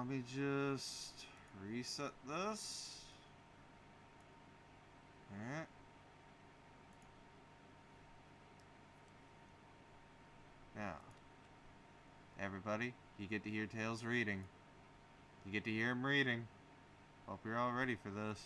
let me just reset this. Alright. Now, everybody, you get to hear Tails reading. You get to hear him reading. Hope you're all ready for this.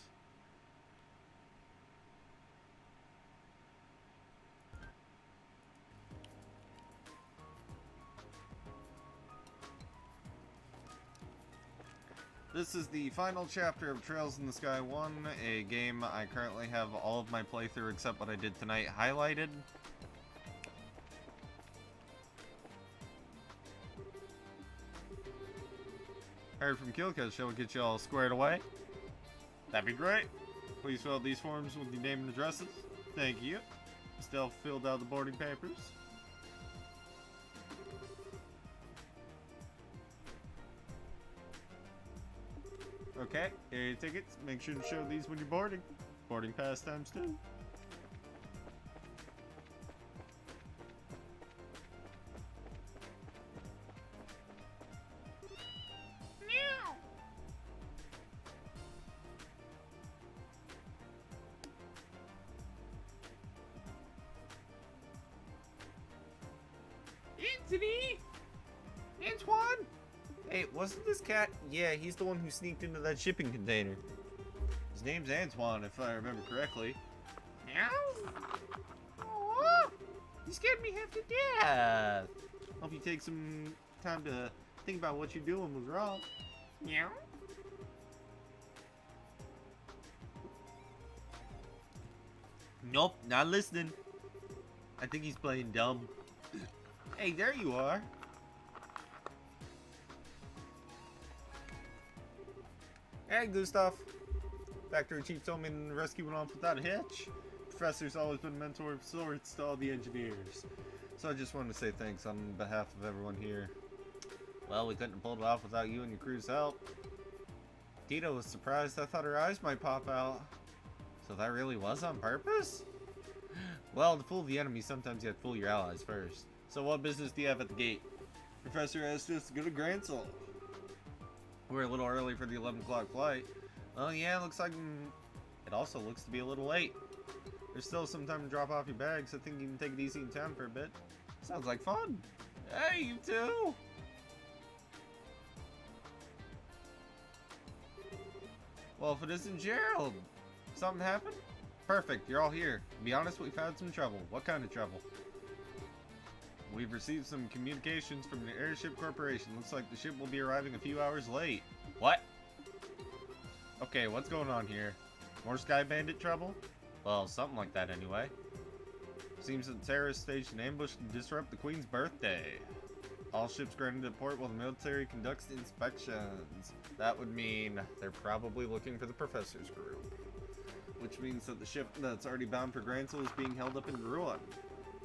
This is the final chapter of Trails in the Sky 1, a game I currently have all of my playthrough except what I did tonight highlighted. Heard from Kilka, shall we get you all squared away? That'd be great. Please fill out these forms with your name and addresses. Thank you. Still filled out the boarding papers. Okay, here are your tickets. Make sure to show these when you're boarding. Boarding pass times 2. Anthony! Antoine! Hey, wasn't this cat? Yeah, he's the one who sneaked into that shipping container. His name's Antoine, if I remember correctly. Meow? Oh, you scared me half to death. Hope you take some time to think about what you're doing was wrong. Meow? Nope, not listening. I think he's playing dumb. Hey, there you are. Hey, Gustav. Factory chief told me the rescue went off without a hitch. Professor's always been a mentor of sorts to all the engineers. So I just wanted to say thanks on behalf of everyone here. Well, we couldn't have pulled it off without you and your crew's help. Tito was surprised. I thought her eyes might pop out. So that really was on purpose? Well, to fool the enemy, sometimes you have to fool your allies first. So what business do you have at the gate? Professor asked us to go to Gransel. We're a little early for the 11 o'clock flight. Well, yeah, looks like it also looks to be a little late. There's still some time to drop off your bags. I think you can take it easy in town for a bit. Sounds like fun. Hey, you too. Well, if it isn't Gerald. Something happened? Perfect, you're all here. To be honest, we've had some trouble. What kind of trouble? We've received some communications from the Airship Corporation. Looks like the ship will be arriving a few hours late. What? Okay, what's going on here? More Sky Bandit trouble? Well, something like that anyway. Seems that the terrorists staged an ambush to disrupt the Queen's birthday. All ships grounded at port while the military conducts inspections. That would mean they're probably looking for the Professor's group. Which means that the ship that's already bound for Gransel is being held up in Ruan.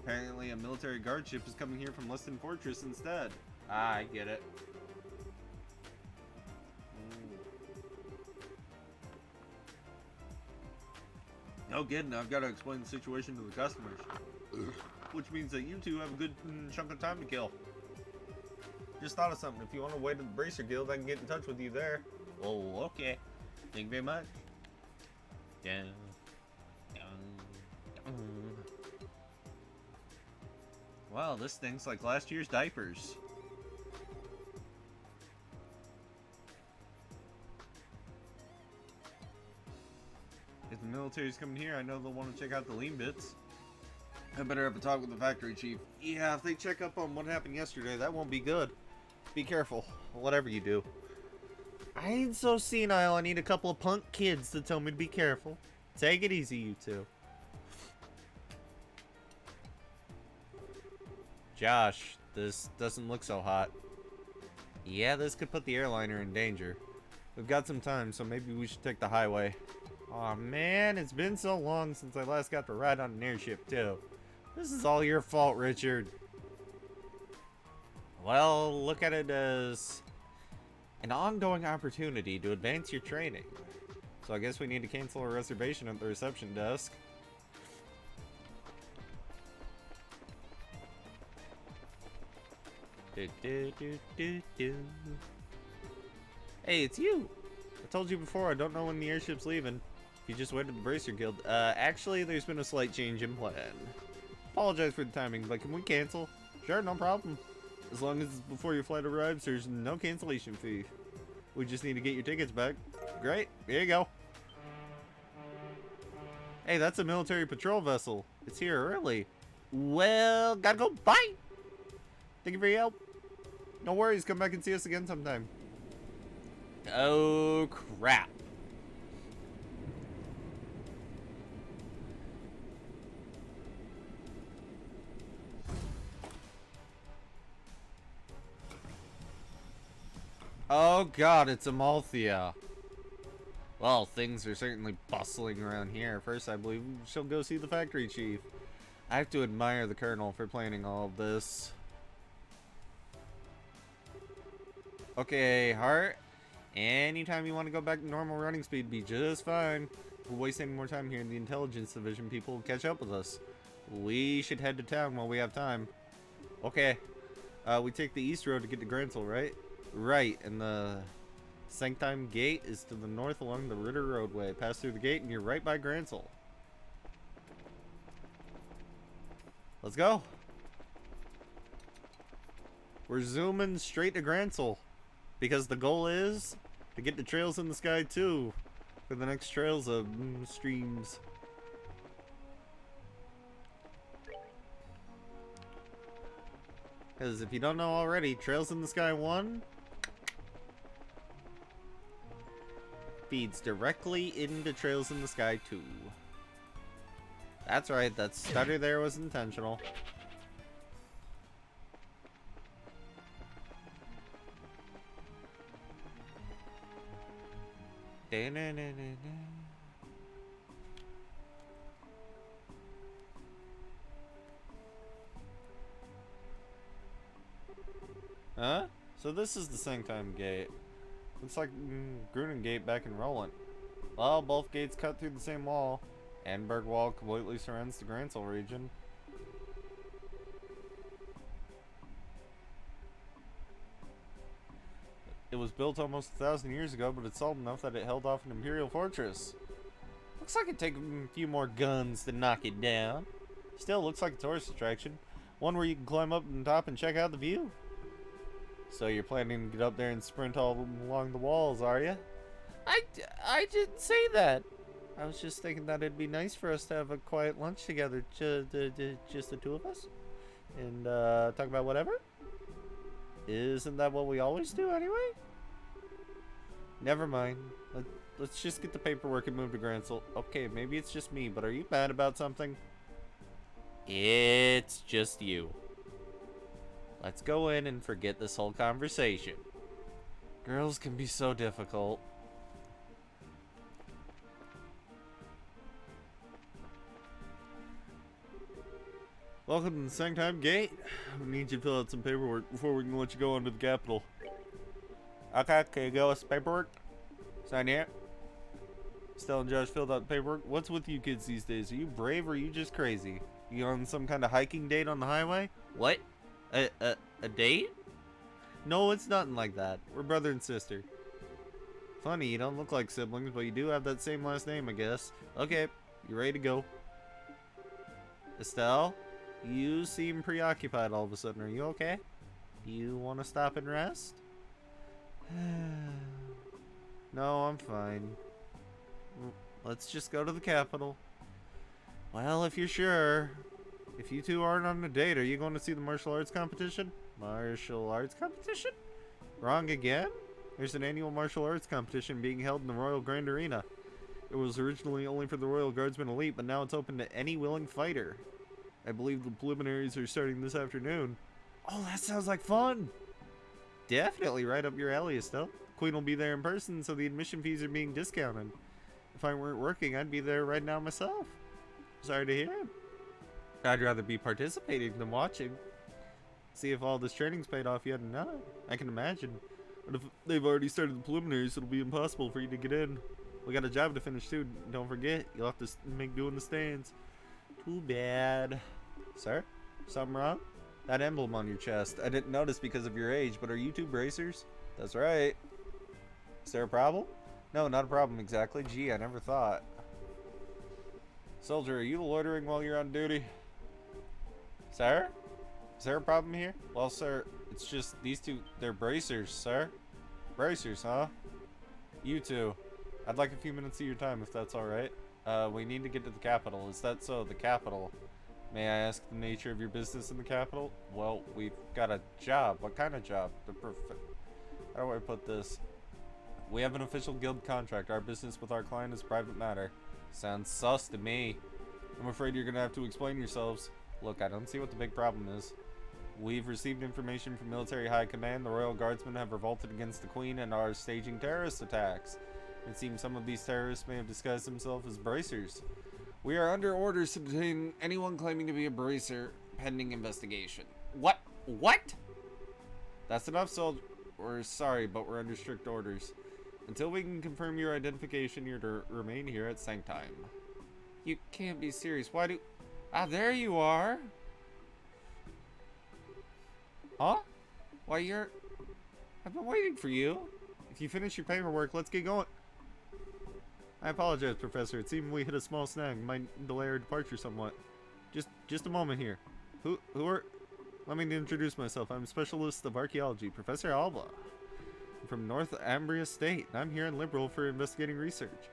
Apparently a military guard ship is coming here from Leston Fortress instead. Ah, I get it. No kidding, I've got to explain the situation to the customers. Which means that you two have a good chunk of time to kill. Just thought of something. If you want to wait at the Bracer Guild, I can get in touch with you there. Oh, okay. Thank you very much. Down, down, down. Wow, this stinks like last year's diapers. If the military's coming here, I know they'll want to check out the lean bits. I better have a talk with the factory chief. Yeah, if they check up on what happened yesterday, that won't be good. Be careful, whatever you do. I ain't so senile, I need a couple of punk kids to tell me to be careful. Take it easy, you two. Josh, this doesn't look so hot. Yeah, this could put the airliner in danger. We've got some time, so maybe we should take the highway. Aw, man, it's been so long since I last got to ride on an airship, too. This is all your fault, Richard. Well, look at it as an ongoing opportunity to advance your training. So I guess we need to cancel our reservation at the reception desk. Do, do, do, do, do. Hey, it's you! I told you before, I don't know when the airship's leaving. You just went to the Bracer Guild. Actually, there's been a slight change in plan. Apologize for the timing, but can we cancel? Sure, no problem. As long as before your flight arrives, there's no cancellation fee. We just need to get your tickets back. Great, here you go. Hey, that's a military patrol vessel. It's here early. Well, gotta go. Bye! Thank you for your help. No worries, come back and see us again sometime. Oh, crap. Oh god, it's Amalthea. Well, things are certainly bustling around here. First, I believe we shall go see the factory chief. I have to admire the colonel for planning all of this. Okay, Hart. Anytime you want to go back to normal running speed, be just fine. If we waste any more time here in the intelligence division, people will catch up with us. We should head to town while we have time. Okay. We take the east road to get to Gransel, right? Right, and the Sanctime Gate is to the north along the Ritter Roadway. Pass through the gate and you're right by Gransel. Let's go. We're zooming straight to Gransel because the goal is to get the trails in the sky too for the next trails of streams. Because if you don't know already, Trails in the Sky 1 feeds directly into Trails in the Sky 2. That's right, that stutter there was intentional. Huh? So this is the Sanctime Gate. Looks like Grunen Gate back in Roland. Well, both gates cut through the same wall. Anberg Wall completely surrounds the Gransel region. It was built almost 1,000 years ago, but it's old enough that it held off an Imperial fortress. Looks like it'd take a few more guns to knock it down. Still, looks like a tourist attraction. One where you can climb up on top and check out the view. So you're planning to get up there and sprint all along the walls, are you? I didn't say that. I was just thinking that it'd be nice for us to have a quiet lunch together, just the two of us, and talk about whatever. Isn't that what we always do anyway? Never mind. Let's just get the paperwork and move to Gransel. Okay, maybe it's just me, but are you mad about something? It's just you. Let's go in and forget this whole conversation. Girls can be so difficult. Welcome to the Sanctime Gate. We need you to fill out some paperwork before we can let you go into the capital. Okay, can you go with some paperwork? Sign here. Stella and Josh filled out the paperwork. What's with you kids these days? Are you brave or are you just crazy? You on some kind of hiking date on the highway? What? A date? No, it's nothing like that. We're brother and sister. Funny, you don't look like siblings, but you do have that same last name, I guess. Okay, you ready to go? Estelle? You seem preoccupied all of a sudden. Are you okay? You want to stop and rest? No, I'm fine. Let's just go to the capital. Well, if you're sure. If you two aren't on a date, are you going to see the martial arts competition? Martial arts competition? Wrong again? There's an annual martial arts competition being held in the Royal Grand Arena. It was originally only for the Royal Guardsmen Elite, but now it's open to any willing fighter. I believe the preliminaries are starting this afternoon. Oh, that sounds like fun! Definitely right up your alley, Estelle. Queen will be there in person, so the admission fees are being discounted. If I weren't working, I'd be there right now myself. Sorry to hear it. I'd rather be participating than watching. See if all this training's paid off yet or not. I can imagine. But if they've already started the preliminaries, it'll be impossible for you to get in. We got a job to finish too. Don't forget, you'll have to make do in the stands. Too bad. Sir? Something wrong? That emblem on your chest. I didn't notice because of your age, but are you two bracers? That's right. Is there a problem? No, not a problem exactly. Gee, I never thought. Soldier, are you loitering while you're on duty? Sir? Is there a problem here? Well, sir, it's just these two, they're bracers, sir. Bracers, huh? You two. I'd like a few minutes of your time if that's alright. We need to get to the capital. Is that so? The capital. May I ask the nature of your business in the capital? Well, we've got a job. What kind of job? How do I put this? We have an official guild contract. Our business with our client is a private matter. Sounds sus to me. I'm afraid you're gonna have to explain yourselves. Look, I don't see what the big problem is. We've received information from military high command. The royal guardsmen have revolted against the queen and are staging terrorist attacks. It seems some of these terrorists may have disguised themselves as bracers. We are under orders to detain anyone claiming to be a bracer, pending investigation. What? What? That's enough, soldier. We're sorry, but we're under strict orders. Until we can confirm your identification, you're to remain here at Sanctime. You can't be serious. Why do... Ah, there you are. Huh? Why, you're... I've been waiting for you. If you finish your paperwork, let's get going. I apologize, Professor. It seemed we hit a small snag. Might delay our departure somewhat. Just a moment here. Who are... Let me introduce myself. I'm a specialist of archaeology, Professor Alba. I'm from North Ambria State, and I'm here in Liberal for investigating research.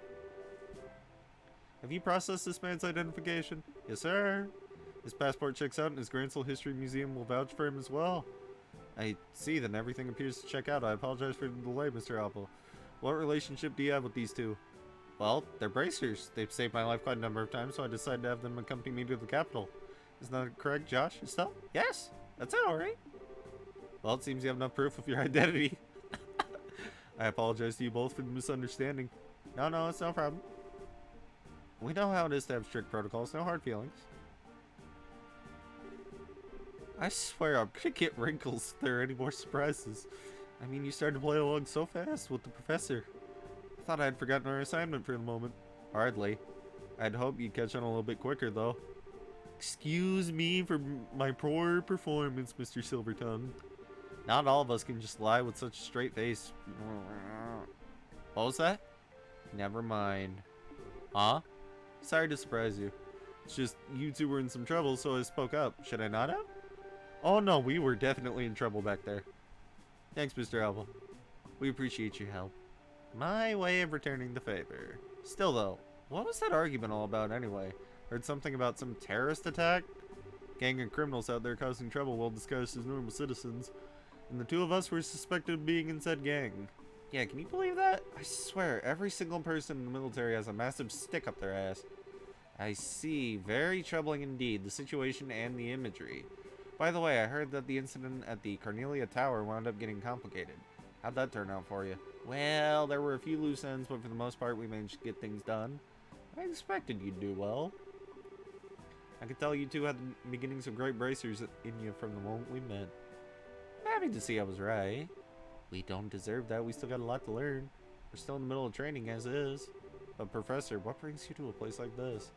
Have you processed this man's identification? Yes, sir. His passport checks out, and his Gransel History Museum will vouch for him as well. I see, then everything appears to check out. I apologize for the delay, Mr. Alba. What relationship do you have with these two? Well, they're bracers. They've saved my life quite a number of times, so I decided to have them accompany me to the capital. Isn't that correct, Josh? Stuff? Yes, that's it, alright. Well, it seems you have enough proof of your identity. I apologize to you both for the misunderstanding. No, it's no problem. We know how it is to have strict protocols, no hard feelings. I swear I'm gonna get wrinkles if there are any more surprises. I mean, you started to play along so fast with the professor. I thought I had forgotten our assignment for the moment. Hardly. I'd hoped you'd catch on a little bit quicker, though. Excuse me for my poor performance, Mr. Silvertongue. Not all of us can just lie with such a straight face. What was that? Never mind. Huh? Sorry to surprise you. It's just you two were in some trouble, so I spoke up. Should I not have? Oh no, we were definitely in trouble back there. Thanks, Mr. Alba. We appreciate your help. My way of returning the favor. Still though, what was that argument all about anyway? Heard something about some terrorist attack? Gang of criminals out there causing trouble while disguised as normal citizens. And the two of us were suspected of being in said gang. Yeah, can you believe that? I swear, every single person in the military has a massive stick up their ass. I see. Very troubling indeed, the situation and the imagery. By the way, I heard that the incident at the Cornelia Tower wound up getting complicated. How'd that turn out for you? Well, there were a few loose ends, but for the most part, we managed to get things done. I expected you'd do well. I could tell you two had the beginnings of great bracers in you from the moment we met. I'm happy to see I was right. We don't deserve that. We still got a lot to learn. We're still in the middle of training as is. But Professor, what brings you to a place like this?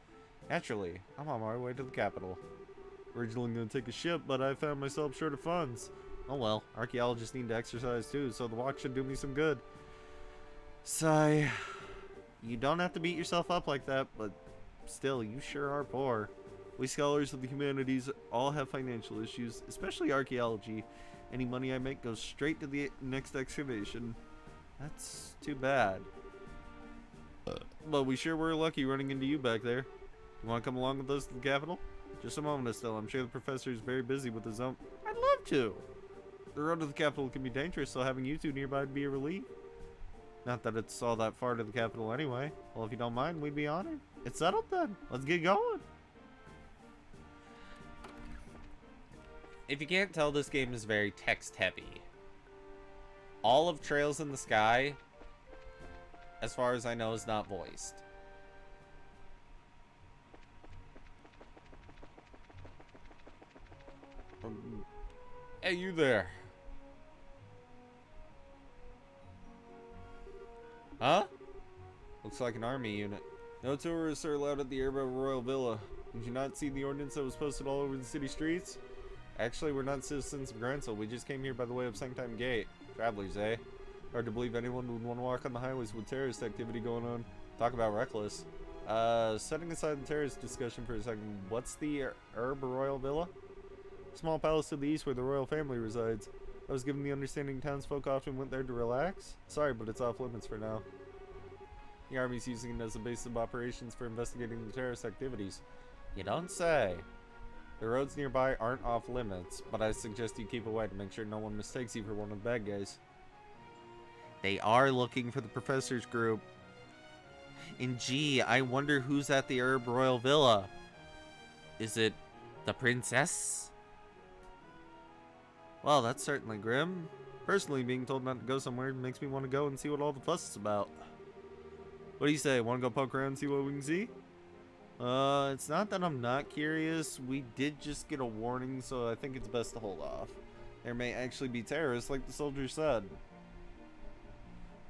Naturally, I'm on my way to the capital. Originally going to take a ship, but I found myself short of funds. Oh well, archaeologists need to exercise too, so the walk should do me some good. Sigh. You don't have to beat yourself up like that, but still, you sure are poor. We scholars of the humanities all have financial issues, especially archaeology. Any money I make goes straight to the next excavation. That's too bad. But we sure were lucky running into you back there. You want to come along with us to the capital? Just a moment, Estelle. I'm sure the professor is very busy with his own... I'd love to! The road to the capital can be dangerous, so having you two nearby would be a relief. Not that it's all that far to the capital anyway. Well, if you don't mind, we'd be honored. It's settled then. Let's get going. If you can't tell, this game is very text-heavy. All of Trails in the Sky, as far as I know, is not voiced. Hey, you there. Huh? Looks like an army unit. No tourists are allowed at the Airboat Royal Villa. Did you not see the ordinance that was posted all over the city streets? Actually, we're not citizens of Gransel. We just came here by the way of Sanctime Gate. Travelers, eh? Hard to believe anyone would want to walk on the highways with terrorist activity going on. Talk about reckless. Setting aside the terrorist discussion for a second, what's the Herb Royal Villa? Small palace to the east where the royal family resides. I was given the understanding townsfolk often went there to relax. Sorry, but it's off limits for now. The army's using it as a base of operations for investigating the terrorist activities. You don't say. The roads nearby aren't off limits, but I suggest you keep away to make sure no one mistakes you for one of the bad guys. They are looking for the professor's group. And gee, I wonder who's at the Herb Royal Villa. Is it the princess? Well, that's certainly grim. Personally, being told not to go somewhere makes me want to go and see what all the fuss is about. What do you say? Want to go poke around and see what we can see? It's not that I'm not curious. We did just get a warning, so I think it's best to hold off. There may actually be terrorists, like the soldier said.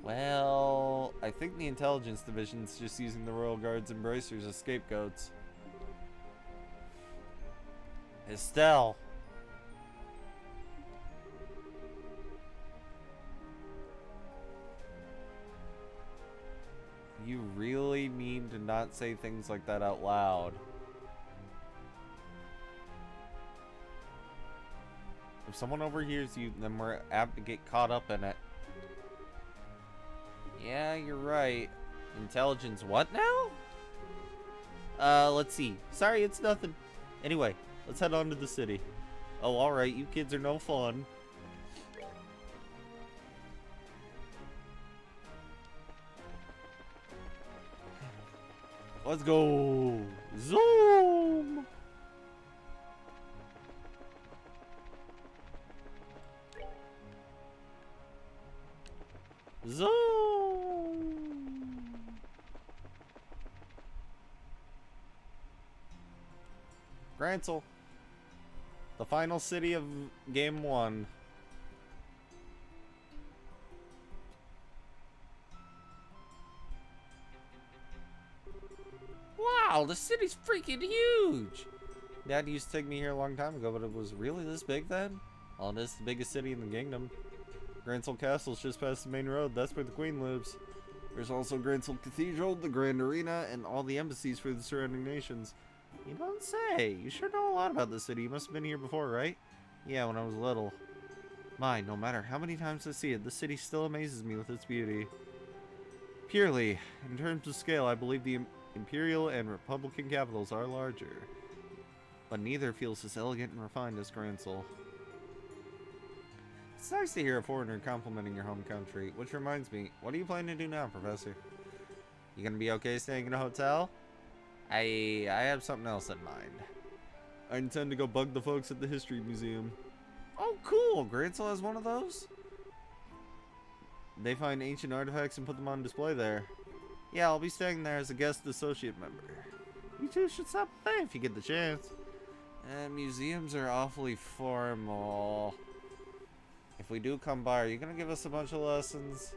Well, I think the intelligence division's just using the royal guards and bracers as scapegoats. Estelle. You really need to not say things like that out loud. If someone overhears you, then we're apt to get caught up in it. Yeah, you're right. Intelligence what now? Let's see. Sorry, it's nothing. Anyway, let's head on to the city. Oh, alright, you kids are no fun. Let's go! Zoom! Zoom! Gransel. The final city of Game 1. Wow, the city's freaking huge! Dad used to take me here a long time ago, but it was really this big then? Well, it is the biggest city in the kingdom. Gransel Castle's just past the main road. That's where the Queen lives. There's also Gransel Cathedral, the Grand Arena, and all the embassies for the surrounding nations. You don't say. You sure know a lot about the city. You must have been here before, right? Yeah, when I was little. My, no matter how many times I see it, the city still amazes me with its beauty. Purely, in terms of scale, I believe the Imperial and Republican capitals are larger. But neither feels as elegant and refined as Gransel. It's nice to hear a foreigner complimenting your home country, which reminds me, what are you planning to do now, Professor? You gonna be okay staying in a hotel? I have something else in mind. I intend to go bug the folks at the History Museum. Oh, cool! Gransel has one of those? They find ancient artifacts and put them on display there. Yeah, I'll be staying there as a guest associate member. You two should stop by if you get the chance. Museums are awfully formal. If we do come by, are you gonna give us a bunch of lessons?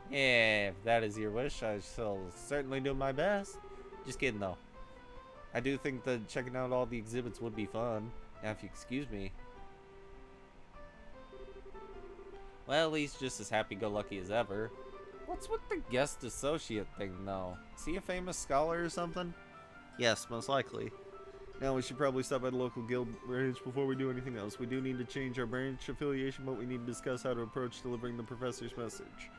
Yeah, if that is your wish, I shall certainly do my best. Just kidding though. I do think that checking out all the exhibits would be fun. Now if you excuse me. Well, at least just as happy-go-lucky as ever. What's with the guest associate thing though? Is he a famous scholar or something? Yes, most likely. Now we should probably stop by the local guild branch before we do anything else. We do need to change our branch affiliation, but we need to discuss how to approach delivering the professor's message.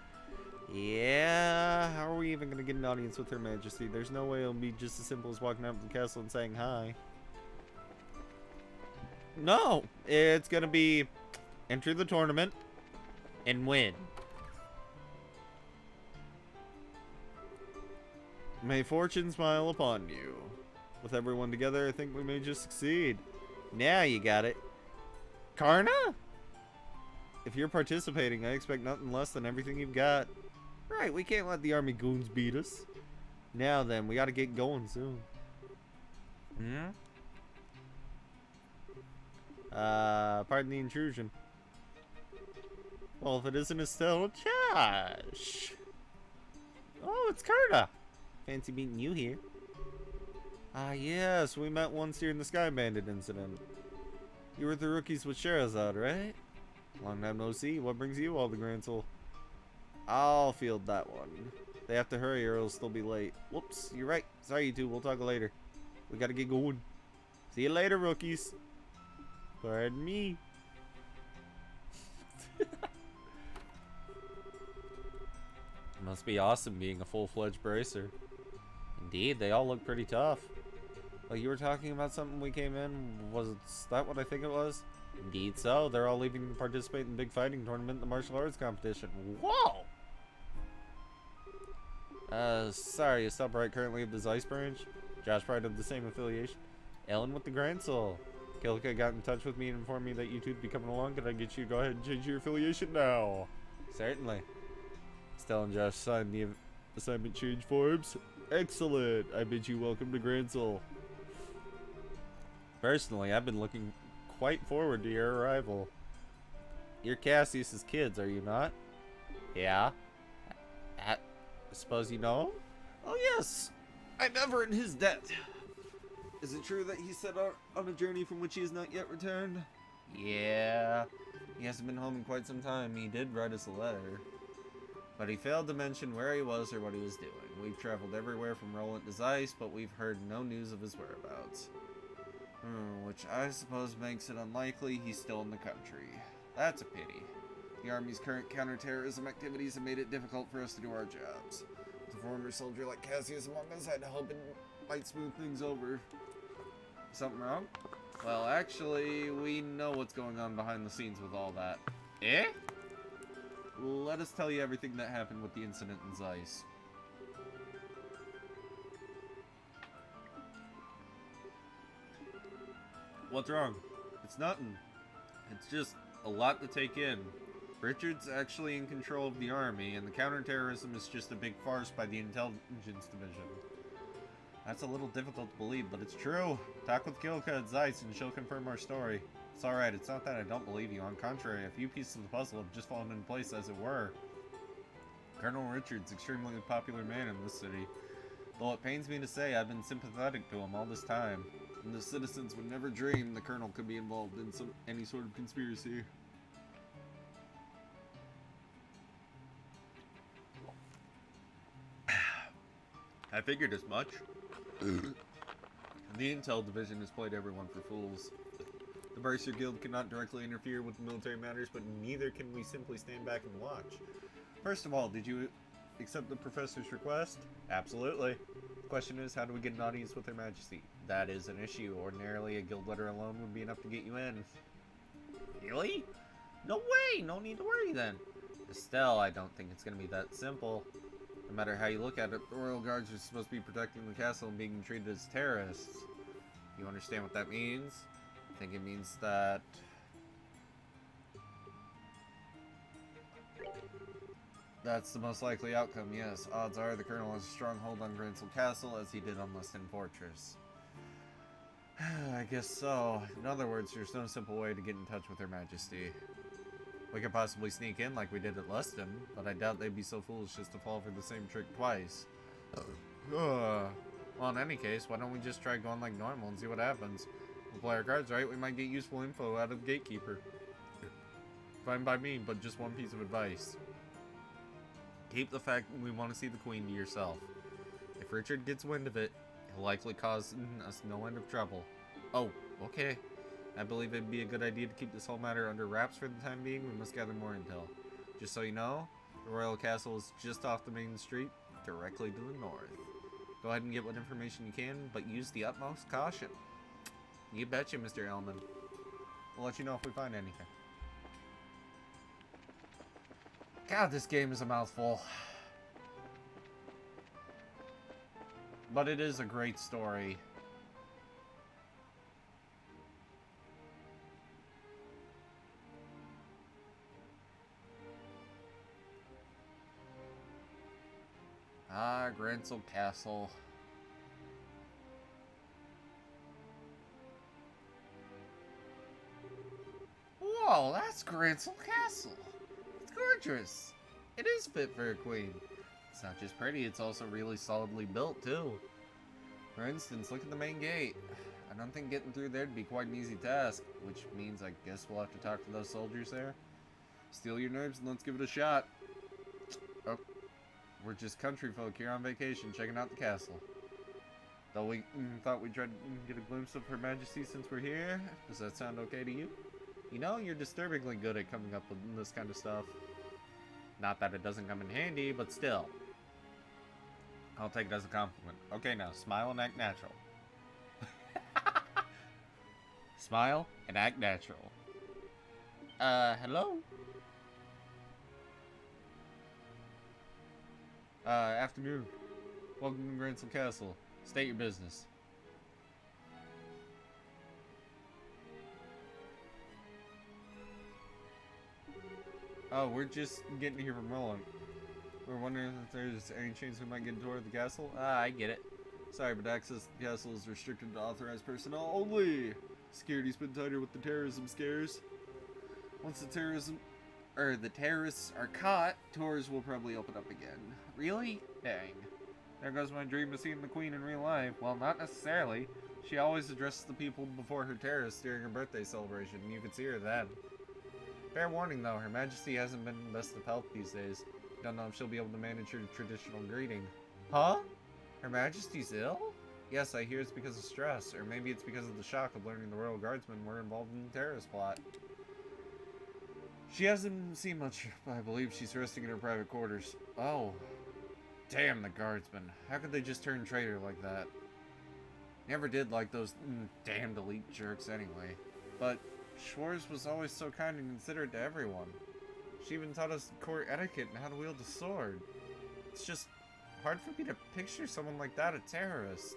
Yeah, how are we even going to get an audience with Her Majesty? There's no way it'll be just as simple as walking out to the castle and saying hi. No, it's going to be enter the tournament and win. May fortune smile upon you. With everyone together, I think we may just succeed. Now you got it. Karna? If you're participating, I expect nothing less than everything you've got. Right, we can't let the army goons beat us. Now then, we gotta get going soon. Pardon the intrusion. Well, if it isn't Estelle, Josh. Oh, it's Kurta. Fancy meeting you here. Ah, yes, we met once here in the Sky Bandit incident. You were the rookies with Sherazade, right? Long time no see. What brings you all to Gransel? I'll field that one. They have to hurry or it'll still be late. Whoops, you're right. Sorry, you two. We'll talk later. We gotta get going. See you later, rookies. Pardon me. Must be awesome being a full-fledged bracer. Indeed, they all look pretty tough. Like you were talking about something we came in, was that what I think it was? Indeed so, they're all leaving to participate in the big fighting tournament in the martial arts competition. Whoa! Sorry, is Upright currently at the Zeiss branch? Josh Pride of the same affiliation. Ellen with the Grand Soul. Kilka got in touch with me and informed me that you two'd be coming along. Could I get you to go ahead and change your affiliation now? Certainly. Stella and Josh signed the assignment change forms. Excellent. I bid you welcome to Grand Soul. Personally, I've been looking quite forward to your arrival. You're Cassius's kids, are you not? Yeah. I suppose you know him? Oh yes. I'm ever in his debt. Is it true that he set out on a journey from which he has not yet returned? Yeah. He hasn't been home in quite some time. He did write us a letter. But he failed to mention where he was or what he was doing. We've traveled everywhere from Roland to Zeiss, but we've heard no news of his whereabouts. Which I suppose makes it unlikely he's still in the country. That's a pity. The Army's current counterterrorism activities have made it difficult for us to do our jobs. With a former soldier like Cassius among us, I'd hope it might smooth things over. Something wrong? Well, actually, we know what's going on behind the scenes with all that. Eh? Let us tell you everything that happened with the incident in Zeiss. What's wrong? It's nothing. It's just a lot to take in. Richard's actually in control of the army, and the counterterrorism is just a big farce by the intelligence division. That's a little difficult to believe, but it's true. Talk with Kilka at Zeiss and she'll confirm our story. It's alright, it's not that I don't believe you. On the contrary, a few pieces of the puzzle have just fallen into place as it were. Colonel Richard's extremely popular man in this city. Though it pains me to say, I've been sympathetic to him all this time. And the citizens would never dream the Colonel could be involved in any sort of conspiracy. I figured as much. The Intel Division has played everyone for fools. The Bracer Guild cannot directly interfere with military matters, but neither can we simply stand back and watch. First of all, did you accept the Professor's request? Absolutely. The question is, how do we get an audience with Her Majesty? That is an issue. Ordinarily, a guild letter alone would be enough to get you in. Really? No way! No need to worry then. Estelle, I don't think it's going to be that simple. No matter how you look at it, the Royal Guards are supposed to be protecting the castle and being treated as terrorists. You understand what that means? I think it means that... That's the most likely outcome, yes. Odds are the Colonel has a strong hold on Gransel Castle, as he did on Luston Fortress. I guess so. In other words, there's no simple way to get in touch with Her Majesty. We could possibly sneak in like we did at Luston, but I doubt they'd be so foolish just to fall for the same trick twice. Well, in any case, why don't we just try going like normal and see what happens? We'll play our cards right, we might get useful info out of the Gatekeeper. Fine by me, but just one piece of advice. Keep the fact we want to see the Queen to yourself. If Richard gets wind of it, he'll likely cause us no end of trouble. Oh, okay. I believe it'd be a good idea to keep this whole matter under wraps for the time being. We must gather more intel. Just so you know, the Royal Castle is just off the main street, directly to the north. Go ahead and get what information you can, but use the utmost caution. You betcha, Mr. Ellman. We'll let you know if we find anything. God, this game is a mouthful. But it is a great story. Ah, Gransel Castle. Whoa, that's Gransel Castle. It's gorgeous. It is fit for a queen. It's not just pretty, it's also really solidly built, too. For instance, look at the main gate. I don't think getting through there'd be quite an easy task, which means I guess we'll have to talk to those soldiers there. Steel your nerves and let's give it a shot. Oh, we're just country folk here on vacation, checking out the castle. Though we thought we'd try to get a glimpse of Her Majesty since we're here. Does that sound okay to you? You know, you're disturbingly good at coming up with this kind of stuff. Not that it doesn't come in handy, but still. I'll take it as a compliment. Okay, now, smile and act natural. Smile and act natural. Hello? Afternoon. Welcome to Gransel Castle. State your business. Oh, we're just getting here from Roland. We're wondering if there's any chance we might get a tour of the castle. Ah, I get it. Sorry, but access to the castle is restricted to authorized personnel only. Security's been tighter with the terrorism scares. Once the terrorists are caught, tours will probably open up again. Really? Dang. There goes my dream of seeing the Queen in real life. Well, not necessarily. She always addresses the people before her terrorists during her birthday celebration. You could see her then. Fair warning, though. Her Majesty hasn't been in the best of health these days. Don't know if she'll be able to manage her traditional greeting. Huh? Her Majesty's ill? Yes, I hear it's because of stress. Or maybe it's because of the shock of learning the Royal Guardsmen were involved in the terrorist plot. She hasn't seen much, but I believe she's resting in her private quarters. Oh. Damn the Guardsmen. How could they just turn traitor like that? Never did like those damned elite jerks anyway. But Schwartz was always so kind and considerate to everyone. She even taught us court etiquette and how to wield a sword. It's just hard for me to picture someone like that a terrorist.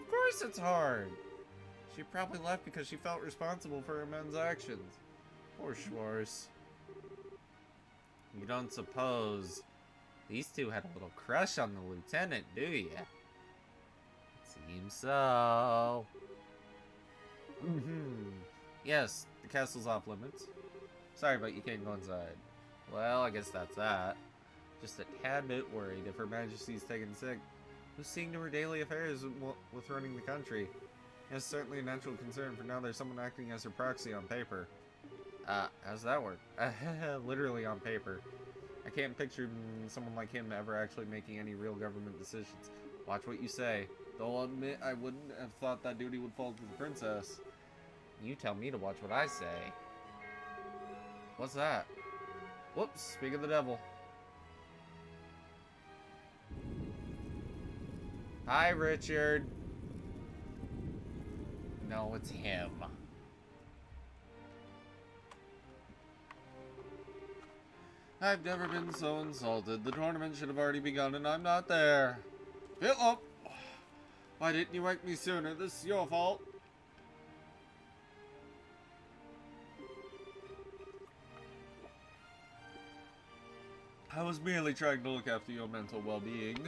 Of course it's hard! She probably left because she felt responsible for her men's actions. Poor Schwartz. You don't suppose these two had a little crush on the lieutenant, do ya? Seems so. Yes, the castle's off limits. Sorry, but you can't go inside. Well, I guess that's that. Just a tad bit worried if Her Majesty's taken sick. Who's seeing to her daily affairs with running the country? It's certainly a natural concern, for now there's someone acting as her proxy on paper. How's that work? Literally on paper. I can't picture someone like him ever actually making any real government decisions. Watch what you say. Though I'll admit I wouldn't have thought that duty would fall to the princess. You tell me to watch what I say. What's that? Whoops, speak of the devil. Hi, Richard. No, it's him. I've never been so insulted. The tournament should have already begun and I'm not there. Philip! Why didn't you wake me sooner? This is your fault. I was merely trying to look after your mental well-being.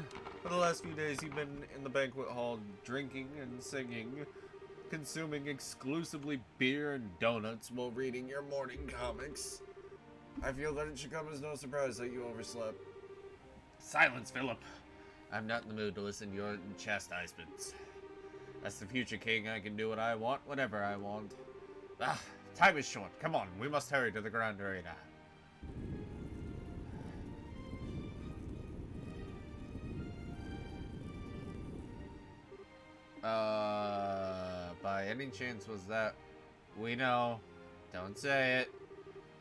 For the last few days you've been in the banquet hall drinking and singing, consuming exclusively beer and donuts while reading your morning comics. I feel that it should come as no surprise that you overslept. Silence, Philip. I'm not in the mood to listen to your chastisements. As the future king, I can do what I want, whenever I want. Time is short. Come on, we must hurry to the Grand Arena. By any chance was that... We know. Don't say it.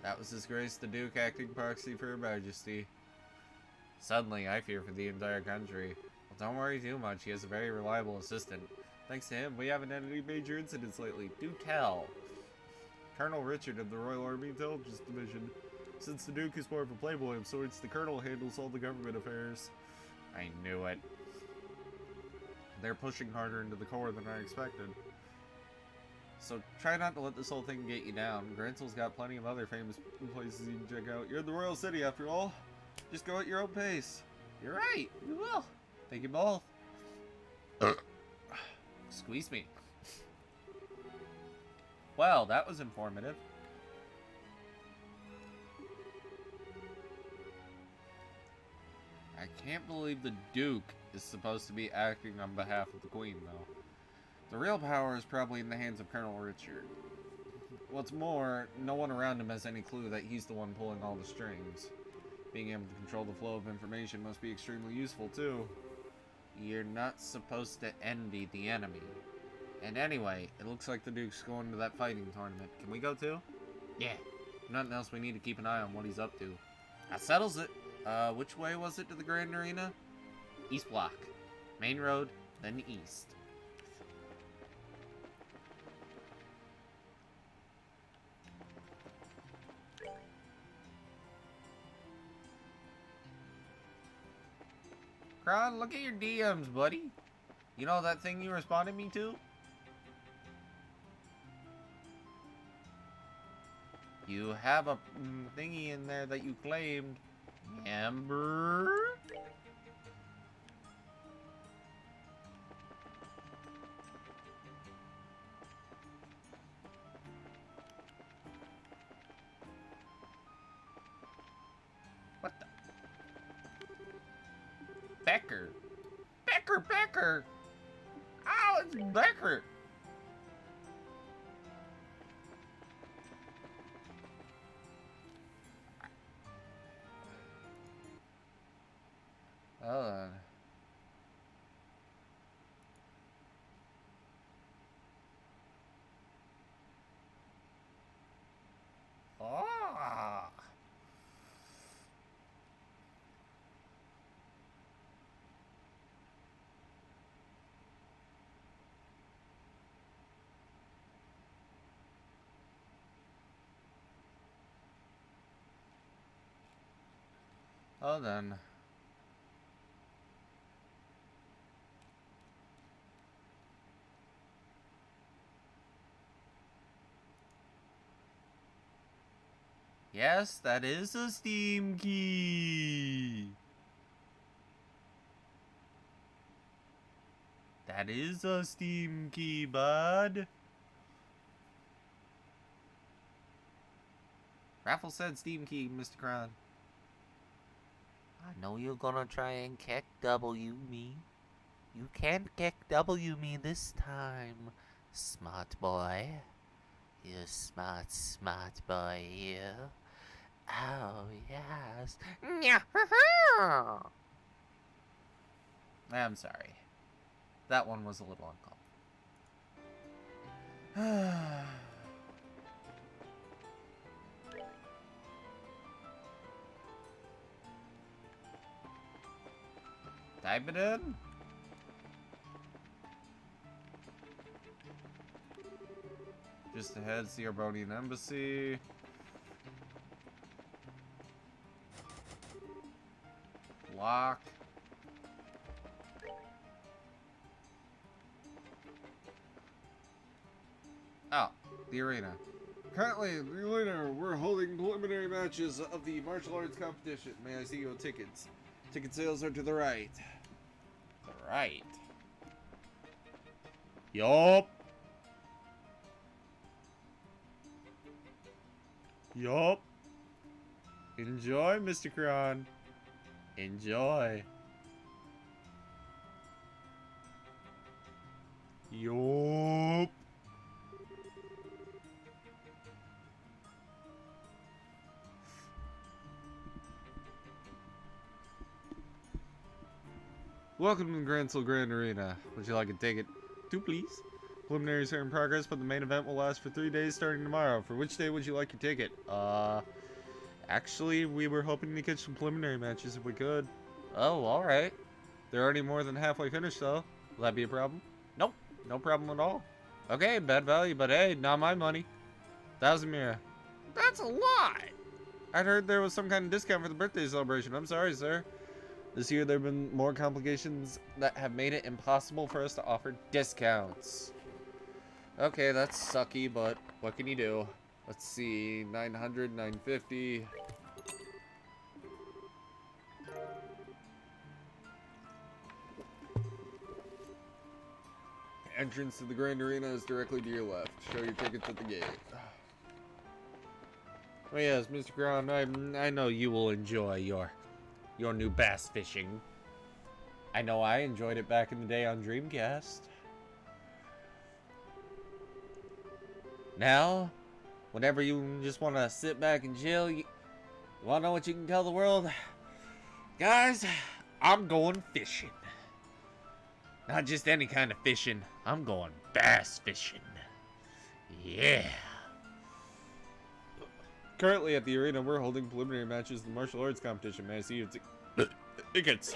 That was His Grace the Duke acting proxy for Her Majesty. Suddenly, I fear for the entire country. Well, don't worry too much. He has a very reliable assistant. Thanks to him, we haven't had any major incidents lately. Do tell. Colonel Richard of the Royal Army Intelligence Division. Since the Duke is more of a playboy of sorts, the Colonel handles all the government affairs. I knew it. They're pushing harder into the core than I expected. So try not to let this whole thing get you down. Gransel's got plenty of other famous places you can check out. You're in the royal city after all. Just go at your own pace. You're right. We will. Thank you both. Squeeze me. Well, that was informative. I can't believe the Duke is supposed to be acting on behalf of the Queen, though. The real power is probably in the hands of Colonel Richard. What's more, no one around him has any clue that he's the one pulling all the strings. Being able to control the flow of information must be extremely useful, too. You're not supposed to envy the enemy. And anyway, it looks like the Duke's going to that fighting tournament. Can we go too? Yeah. Nothing else, we need to keep an eye on what he's up to. That settles it. Which way was it to the Grand Arena? East Block. Main road, then east. Kron, look at your DMs, buddy. You know that thing you responded me to? You have a thingy in there that you claimed. Remember? What the? Becker. Becker. Oh, it's Becker. Oh. Ah. Oh, then. Yes, that is a Steam key. That is a Steam key, bud. Raffle said Steam key, Mr. Kron. I know you're gonna try and kick W me. You can't kick W me this time, smart boy. You smart boy, you. Oh, yes. I'm sorry. That one was a little uncalled. Type it in. Just ahead, see Arbonian Embassy. Lock. Oh, the arena. Currently, in the arena, we're holding preliminary matches of the martial arts competition. May I see your tickets? Ticket sales are to the right. The right. Yup. Yup. Enjoy, Mr. Kron. Enjoy. Yup. Welcome to the Grand Soul Grand Arena. Would you like a ticket? 2, please. Preliminaries are in progress, but the main event will last for 3 days starting tomorrow. For which day would you like your ticket? Actually, we were hoping to catch some preliminary matches if we could. Oh, alright. They're already more than halfway finished, though. Will that be a problem? Nope. No problem at all. Okay, bad value, but hey, not my money. 1,000 Mira. That's a lot! I'd heard there was some kind of discount for the birthday celebration. I'm sorry, sir. This year there have been more complications that have made it impossible for us to offer discounts. Okay, that's sucky, but what can you do? Let's see, 900, 950. Entrance to the Grand Arena is directly to your left. Show your tickets at the gate. Oh yes, Mr. Kron, I know you will enjoy your new bass fishing. I know I enjoyed it back in the day on Dreamcast. Now, whenever you just want to sit back and chill, you want to know what you can tell the world? Guys, I'm going fishing. Not just any kind of fishing. I'm going bass fishing. Yeah. Currently at the arena, we're holding preliminary matches in the martial arts competition. May I see your tickets?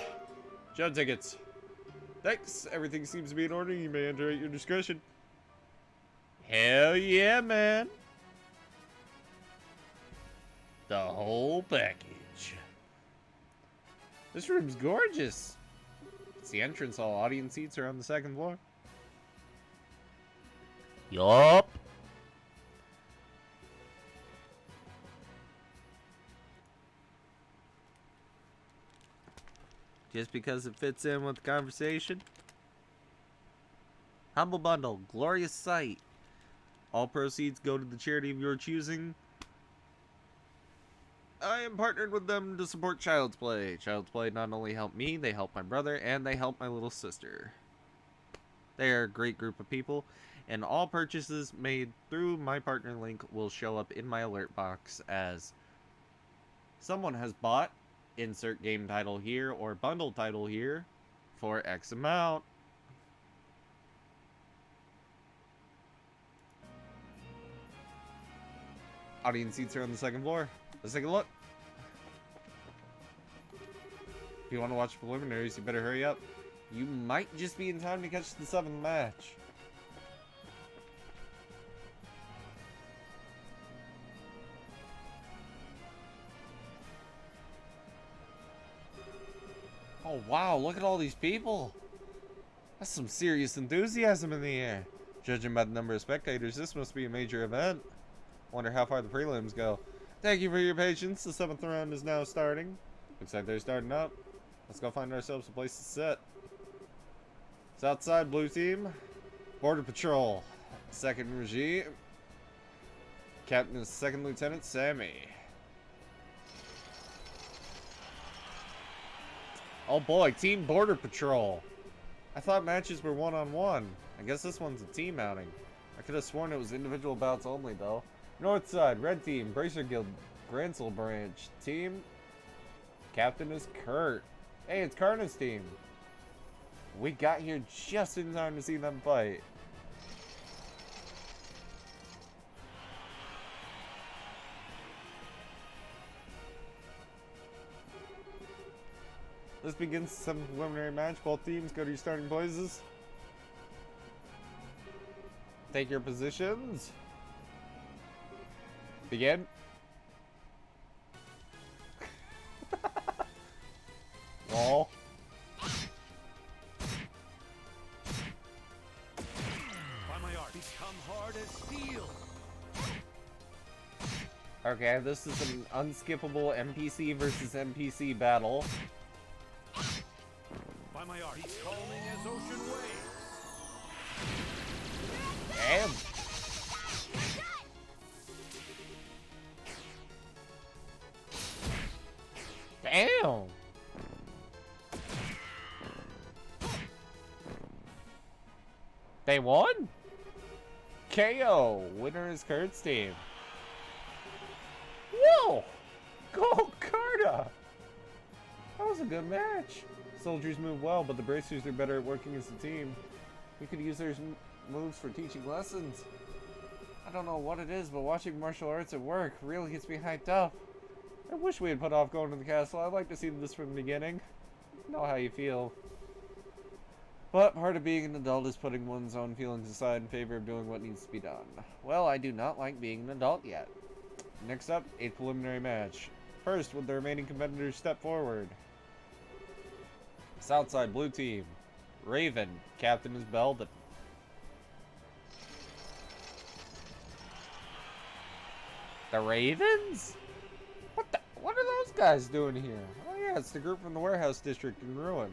Show tickets. Thanks. Everything seems to be in order. You may enter at your discretion. Hell yeah, man. The whole package. This room's gorgeous. It's the entrance hall. Audience seats are on the second floor. Yup. Just because it fits in with the conversation. Humble Bundle, glorious sight. All proceeds go to the charity of your choosing. I am partnered with them to support Child's Play. Child's Play not only help me, they help my brother, and they help my little sister. They are a great group of people, and all purchases made through my partner link will show up in my alert box as someone has bought insert game title here or bundle title here for X amount. Audience seats are on the second floor. Let's take a look. If you want to watch preliminaries, you better hurry up. You might just be in time to catch the 7th match. Oh wow, look at all these people. That's some serious enthusiasm in the air. Judging by the number of spectators, this must be a major event. Wonder how far the prelims go. Thank you for your patience. The 7th round is now starting. Looks like they're starting up. Let's go find ourselves a place to sit. It's outside, blue team. Border Patrol. Second regime. Captain is Second Lieutenant Sammy. Oh boy, Team Border Patrol. I thought matches were one-on-one. I guess this one's a team outing. I could have sworn it was individual bouts only, though. North side, red team, Bracer Guild, Gransel branch. Team, captain is Kurt. Hey, it's Karna's team. We got here just in time to see them fight. This begins the 7th preliminary match. Both teams go to your starting places. Take your positions. Begin. Wall. By my art, become hard as steel. Okay, this is an unskippable NPC versus NPC battle. By my art, he's calming as ocean waves. Damn. Damn. They won? KO. Winner is Kurt's team. Whoa! Go Karta! That was a good match. Soldiers move well, but the bracers are better at working as a team. We could use their moves for teaching lessons. I don't know what it is, but watching martial arts at work really gets me hyped up. I wish we had put off going to the castle. I'd like to see this from the beginning. Know how you feel. But part of being an adult is putting one's own feelings aside in favor of doing what needs to be done. Well, I do not like being an adult yet. Next up, a preliminary match. First, would the remaining competitors step forward? Southside blue team. Raven. Captain is Belden. The Ravens? What are those guys doing here? Oh yeah, it's the group from the warehouse district in Ruin.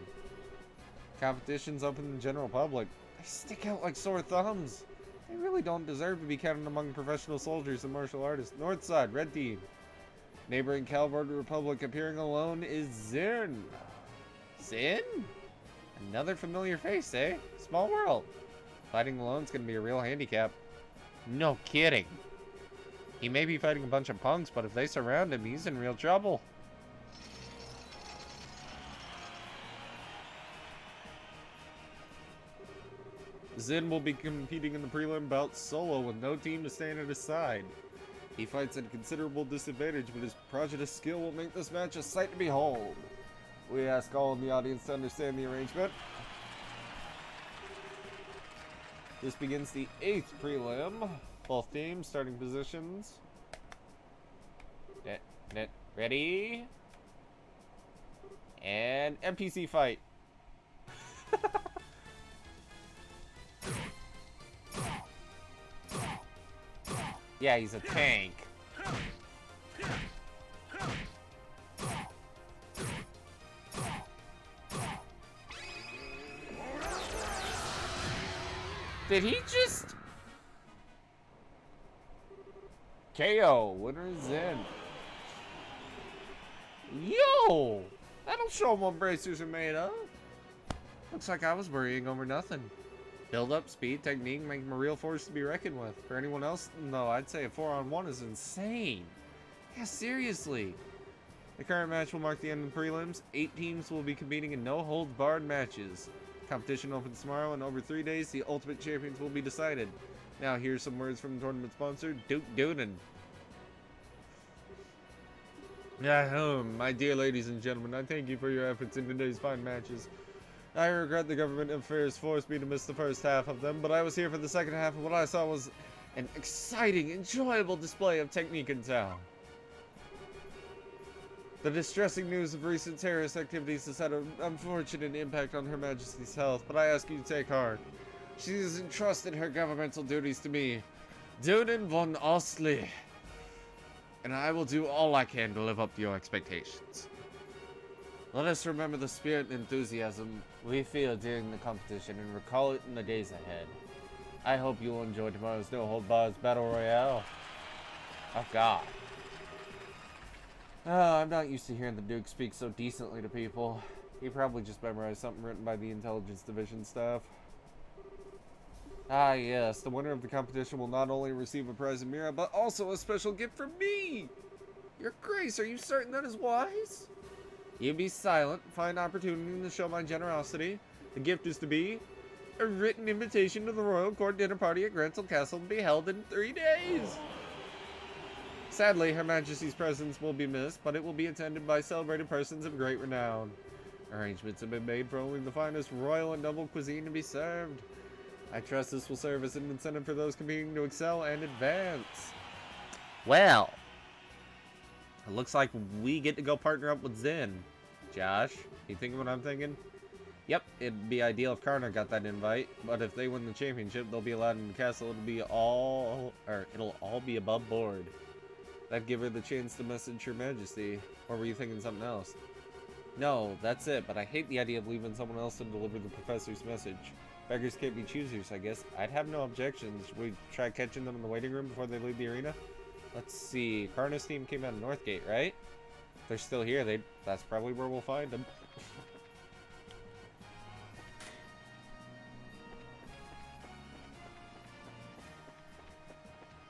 Competition's open to the general public. They stick out like sore thumbs. They really don't deserve to be counted among professional soldiers and martial artists. North side, red team. Neighboring Calvard Republic appearing alone is Zin. Zin? Another familiar face, eh? Small world. Fighting alone's gonna be a real handicap. No kidding. He may be fighting a bunch of punks, but if they surround him, he's in real trouble. Zin will be competing in the prelim bout solo with no team to stand at his side. He fights at a considerable disadvantage, but his prodigious skill will make this match a sight to behold. We ask all in the audience to understand the arrangement. This begins the 8th prelim. Both teams starting positions. Net ready. And NPC fight. Yeah, he's a tank. Did he just KO? Winner is in. Yo! That'll show him what bracers are made of. Looks like I was worrying over nothing. Build up, speed, technique, make him a real force to be reckoned with. For anyone else, no, I'd say a 4-on-1 is insane. Yeah, seriously. The current match will mark the end of the prelims. 8 teams will be competing in no-holds-barred matches. Competition opens tomorrow, and over 3 days, the Ultimate Champions will be decided. Now, here's some words from the tournament sponsor, Duke Doonan. My dear ladies and gentlemen, I thank you for your efforts in today's fine matches. I regret the government affairs forced me to miss the first half of them, but I was here for the second half, and what I saw was an exciting, enjoyable display of technique and talent. The distressing news of recent terrorist activities has had an unfortunate impact on Her Majesty's health, but I ask you to take heart. She has entrusted her governmental duties to me, Doonan von Ostley, and I will do all I can to live up to your expectations. Let us remember the spirit and enthusiasm we feel during the competition and recall it in the days ahead. I hope you will enjoy tomorrow's No Hold Barred Battle Royale. Oh God. I'm not used to hearing the Duke speak so decently to people. He probably just memorized something written by the Intelligence Division staff. Ah yes, the winner of the competition will not only receive a prize in Mira, but also a special gift from me! Your Grace, are you certain that is wise? You be silent, find opportunity to show my generosity. The gift is to be a written invitation to the Royal Court dinner party at Grantle Castle to be held in 3 days. Sadly, Her Majesty's presence will be missed, but it will be attended by celebrated persons of great renown. Arrangements have been made for only the finest royal and noble cuisine to be served. I trust this will serve as an incentive for those competing to excel and advance. Well, it looks like we get to go partner up with Zen. Josh, you thinking what I'm thinking? Yep, it'd be ideal if Karna got that invite, but if they win the championship, they'll be allowed in the castle. It'll all be above board. That'd give her the chance to message Her Majesty. Or were you thinking something else? No, that's it, but I hate the idea of leaving someone else to deliver the professor's message. Beggars can't be choosers, I guess. I'd have no objections. Should we try catching them in the waiting room before they leave the arena? Let's see. Karna's team came out of Northgate, right? If they're still here, that's probably where we'll find them.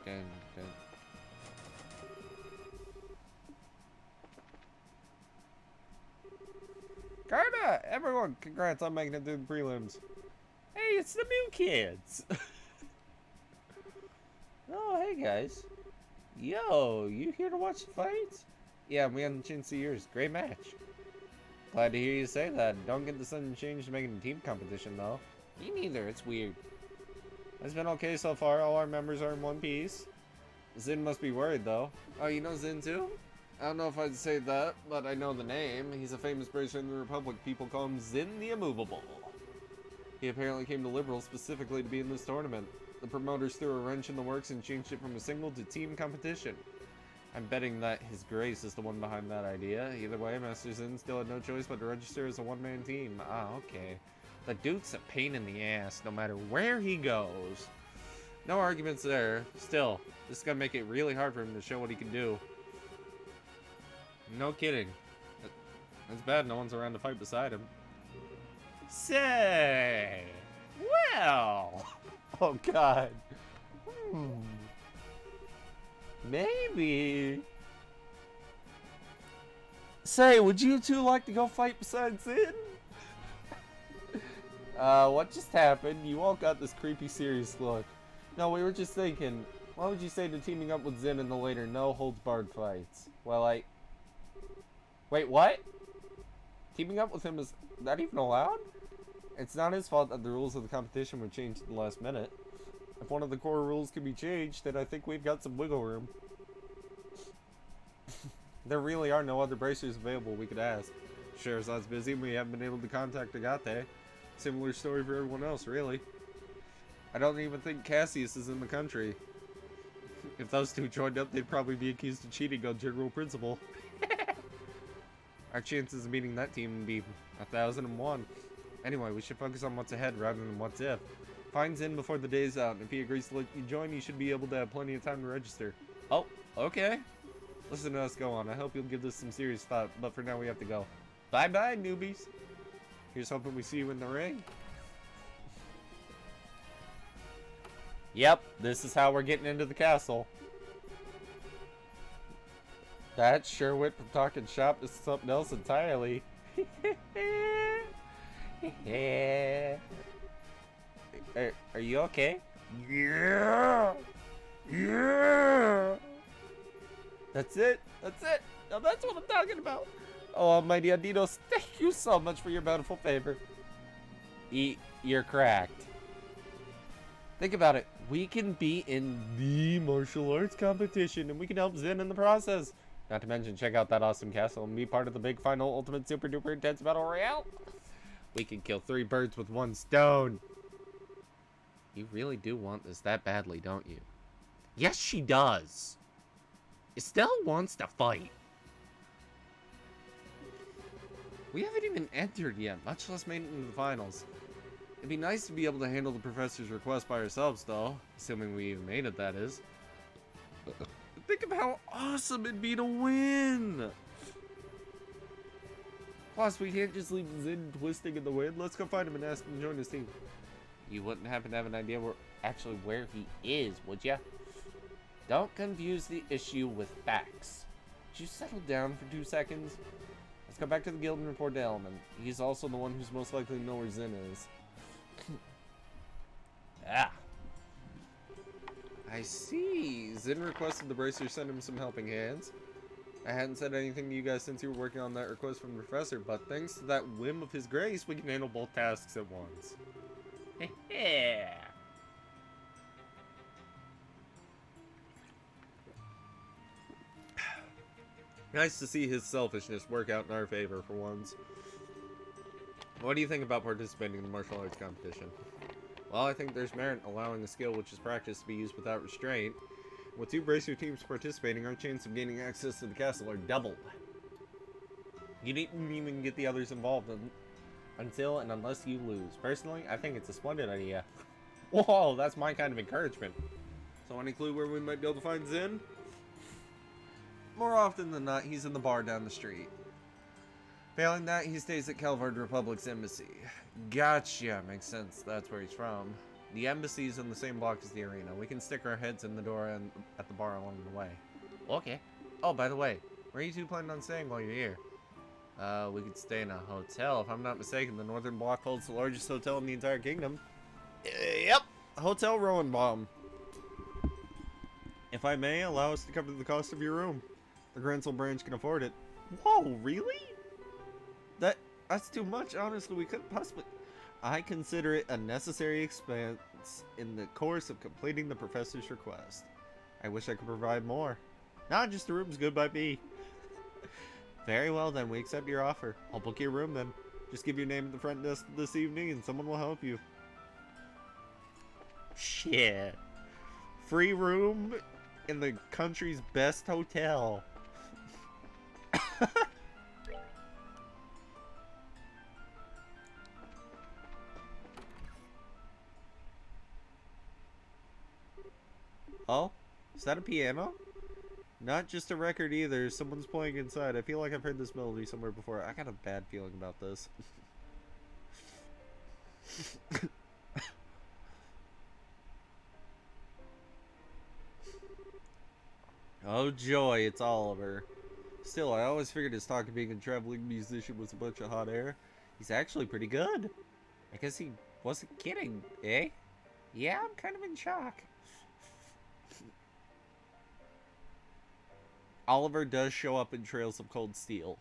Dun, dun. Karna! Everyone, congrats on making it through the prelims. Hey, it's the new kids! Oh, hey guys. Yo, you here to watch the fights? Yeah, we had a chance to see yours. Great match. Glad to hear you say that. Don't get the sudden change to making a team competition, though. Me neither, it's weird. It's been okay so far. All our members are in one piece. Zin must be worried, though. Oh, you know Zin, too? I don't know if I'd say that, but I know the name. He's a famous bracer in the Republic. People call him Zin the Immovable. He apparently came to Liberal specifically to be in this tournament. The promoters threw a wrench in the works and changed it from a single to team competition. I'm betting that His Grace is the one behind that idea. Either way, Master Zin still had no choice but to register as a one-man team. Ah, okay. The Duke's a pain in the ass no matter where he goes. No arguments there. Still, this is gonna make it really hard for him to show what he can do. No kidding. It's bad no one's around to fight beside him. Say, well, oh God, maybe. Say, would you two like to go fight beside Zin? What just happened? You all got this creepy serious look. No, we were just thinking, what would you say to teaming up with Zen in the later no-holds-barred fights? Well, Wait, what? Teaming up with him is that even allowed? It's not his fault that the rules of the competition were changed at the last minute. If one of the core rules can be changed, then I think we've got some wiggle room. There really are no other bracers available we could ask. Shahrazad's busy and we haven't been able to contact Agate. Similar story for everyone else, really. I don't even think Cassius is in the country. If those two joined up, they'd probably be accused of cheating on general principle. Our chances of beating that team would be 1,001. Anyway, we should focus on what's ahead rather than what's if. Find Zen before the day's out, and if he agrees to let you join, you should be able to have plenty of time to register. Oh, okay. Listen to us go on. I hope you'll give this some serious thought, but for now we have to go. Bye-bye, newbies. Here's hoping we see you in the ring. Yep, this is how we're getting into the castle. That sure went from talking shop to something else entirely. Are you okay? Yeah! Yeah! That's it. That's it. Now that's what I'm talking about. Oh, Almighty Adidos, thank you so much for your bountiful favor. You're cracked. Think about it. We can be in the martial arts competition, and we can help Zen in the process. Not to mention, check out that awesome castle and be part of the big final ultimate super duper intense battle royale. We can kill 3 birds with 1 stone. You really do want this that badly, don't you? Yes, she does. Estelle wants to fight. We haven't even entered yet, much less made it into the finals. It'd be nice to be able to handle the professor's request by ourselves, though. Assuming we even made it, that is. Think of how awesome it'd be to win! Plus, we can't just leave Zen twisting in the wind. Let's go find him and ask him to join his team. You wouldn't happen to have an idea where he is, would ya? Don't confuse the issue with facts. Would you settle down for 2 seconds? Let's go back to the guild and report to Elman. He's also the one who's most likely to know where Zen is. Ah. I see. Zen requested the bracer send him some helping hands. I hadn't said anything to you guys since you were working on that request from the professor, but thanks to that whim of his grace, we can handle both tasks at once. Yeah. Nice to see his selfishness work out in our favor for once. What do you think about participating in the martial arts competition? Well, I think there's merit in allowing a skill which is practiced to be used without restraint. With 2 bracer teams participating, our chance of gaining access to the castle are doubled. You didn't even get the others involved until and unless you lose. Personally, I think it's a splendid idea. Whoa, that's my kind of encouragement. So any clue where we might be able to find Zen? More often than not, he's in the bar down the street. Failing that, he stays at Calvard Republic's embassy. Gotcha, makes sense, that's where he's from. The embassy's in the same block as the arena. We can stick our heads in the door and at the bar along the way. Okay. Oh, by the way, where are you 2 planning on staying while you're here? We could stay in a hotel. If I'm not mistaken, the Northern Block holds the largest hotel in the entire kingdom. Yep, Hotel Rowanbaum. If I may, allow us to cover the cost of your room. The Gransel branch can afford it. Whoa, really? That's too much, honestly. We couldn't possibly... I consider it a necessary expense in the course of completing the professor's request. I wish I could provide more. Not just the room's good by me. Very well then, we accept your offer. I'll book your room then. Just give your name at the front desk this evening and someone will help you. Shit. Free room in the country's best hotel. Oh? Is that a piano? Not just a record either. Someone's playing inside. I feel like I've heard this melody somewhere before. I got a bad feeling about this. Oh joy, it's Oliver. Still, I always figured his talk of being a traveling musician was a bunch of hot air. He's actually pretty good. I guess he wasn't kidding, eh? Yeah, I'm kind of in shock. Oliver does show up in Trails of Cold Steel.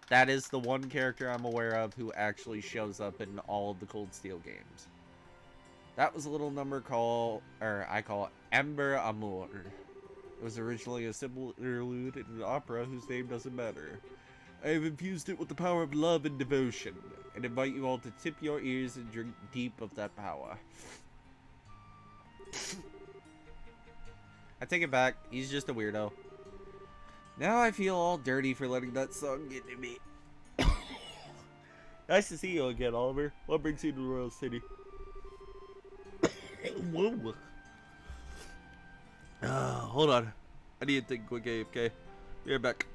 That is the one character I'm aware of who actually shows up in all of the Cold Steel games. That was a little number I call it Ember Amour. It was originally a simple interlude in an opera whose name doesn't matter. I have infused it with the power of love and devotion, and invite you all to tip your ears and drink deep of that power. I take it back, he's just a weirdo. Now I feel all dirty for letting that song get to me. Nice to see you again, Oliver. What brings you to the Royal City? Whoa. Hold on. I need to take a quick AFK. Be right back.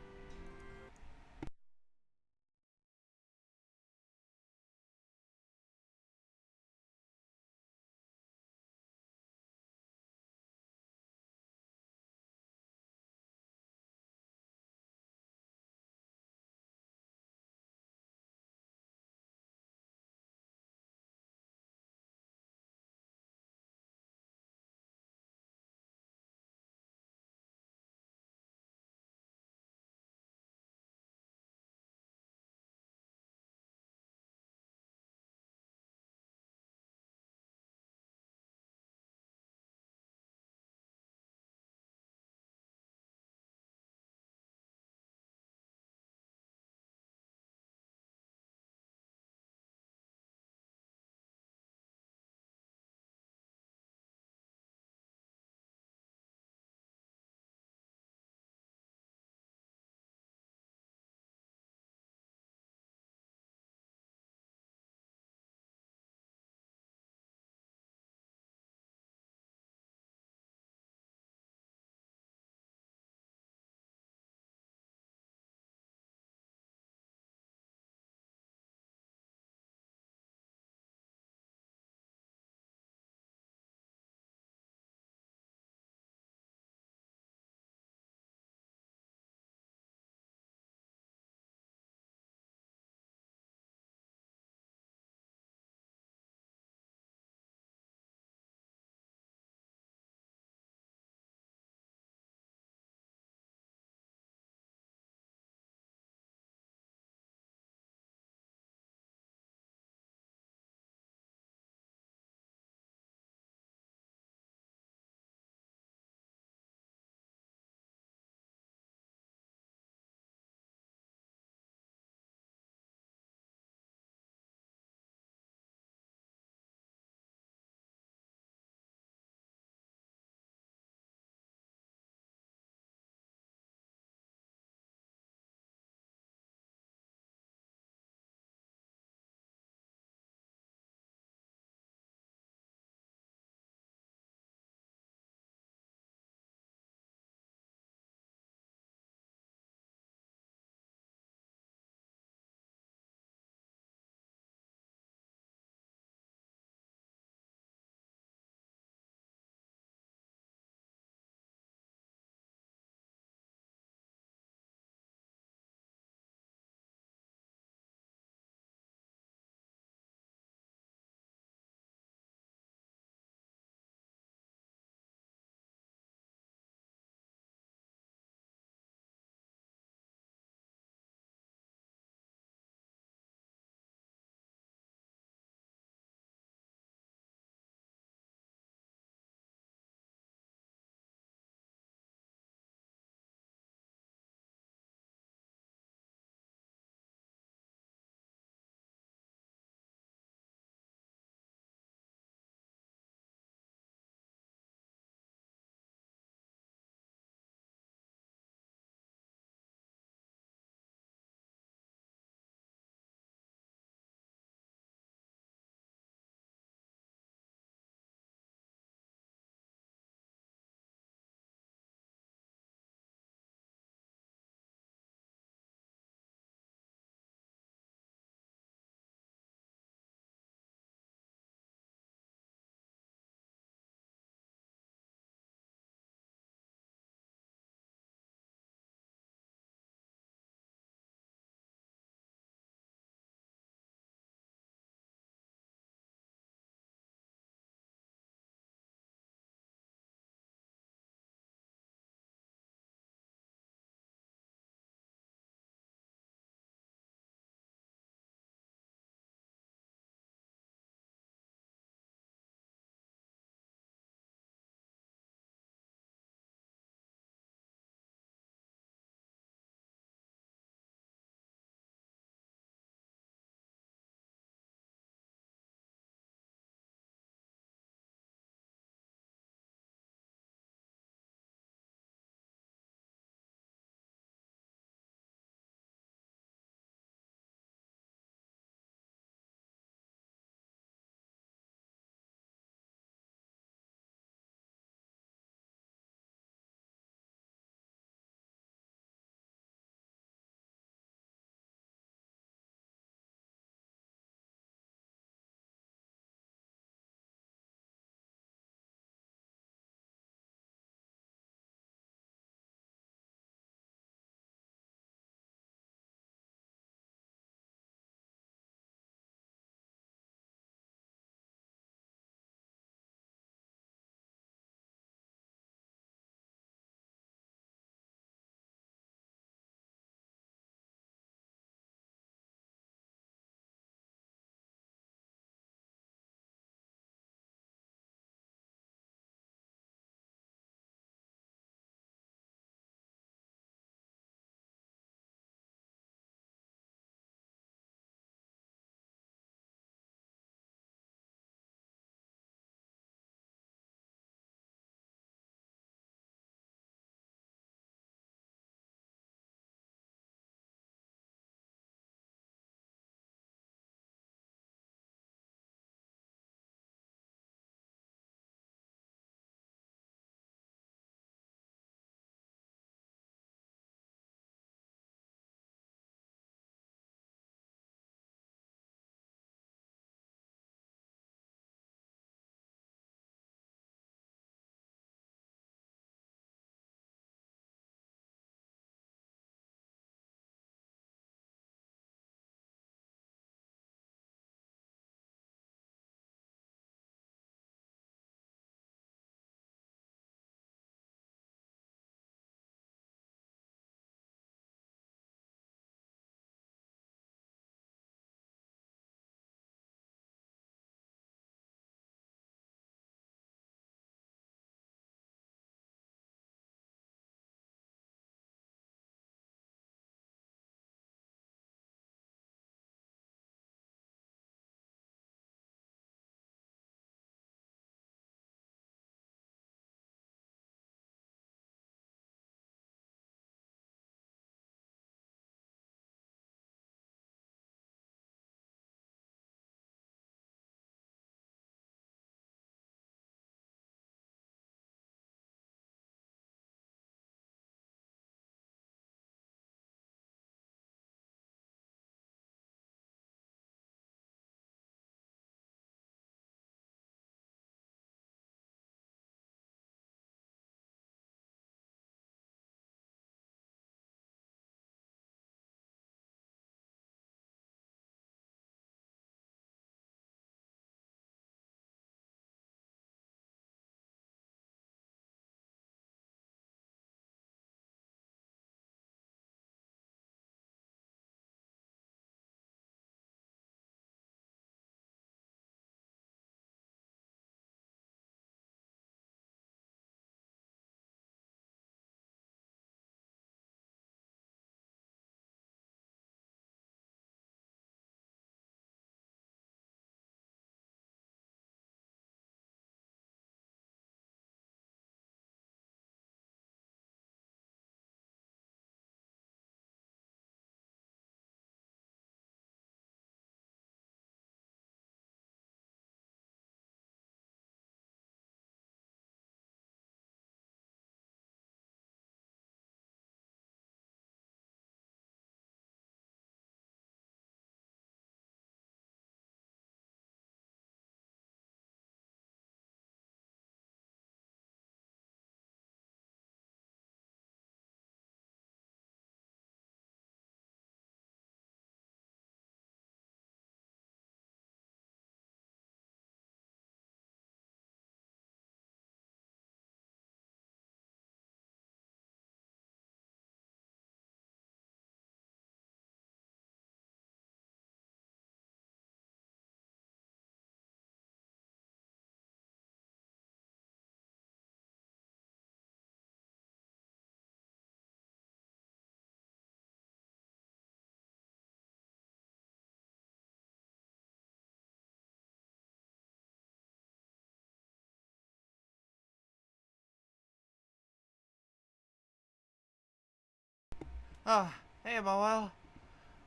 Ah, hey, Mawel.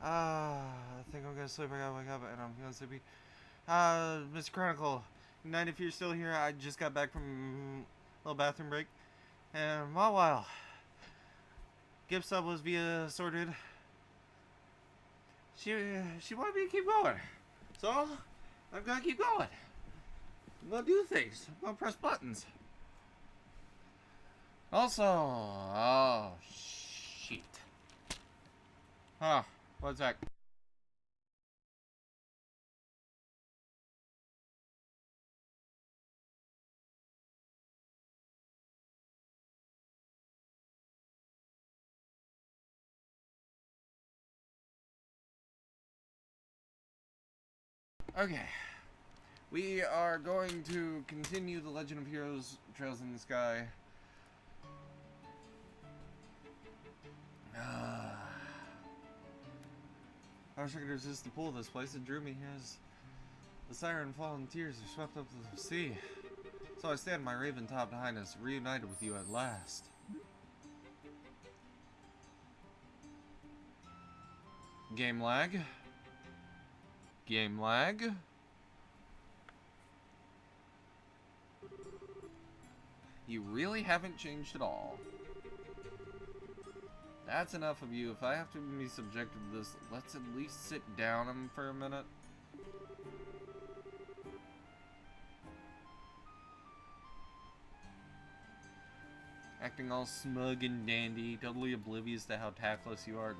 I think I'm gonna sleep. I gotta wake up and I'm feeling sleepy. Mr. Chronicle, good night if you're still here. I just got back from a little bathroom break. And Mawel, gift sub was via sorted. She wanted me to keep going. So, I'm gonna keep going. I'm gonna do things. I'm gonna press buttons. Also, oh, shit. Huh, what's that? Okay. We are going to continue the Legend of Heroes Trails in the Sky. I wish I could resist the pull of this place. It drew me as the siren fallen tears are swept up to the sea. So I stand my raven-topped highness, reunited with you at last. Game lag. Game lag. You really haven't changed at all. That's enough of you. If I have to be subjected to this, let's at least sit down for a minute. Acting all smug and dandy, totally oblivious to how tactless you are.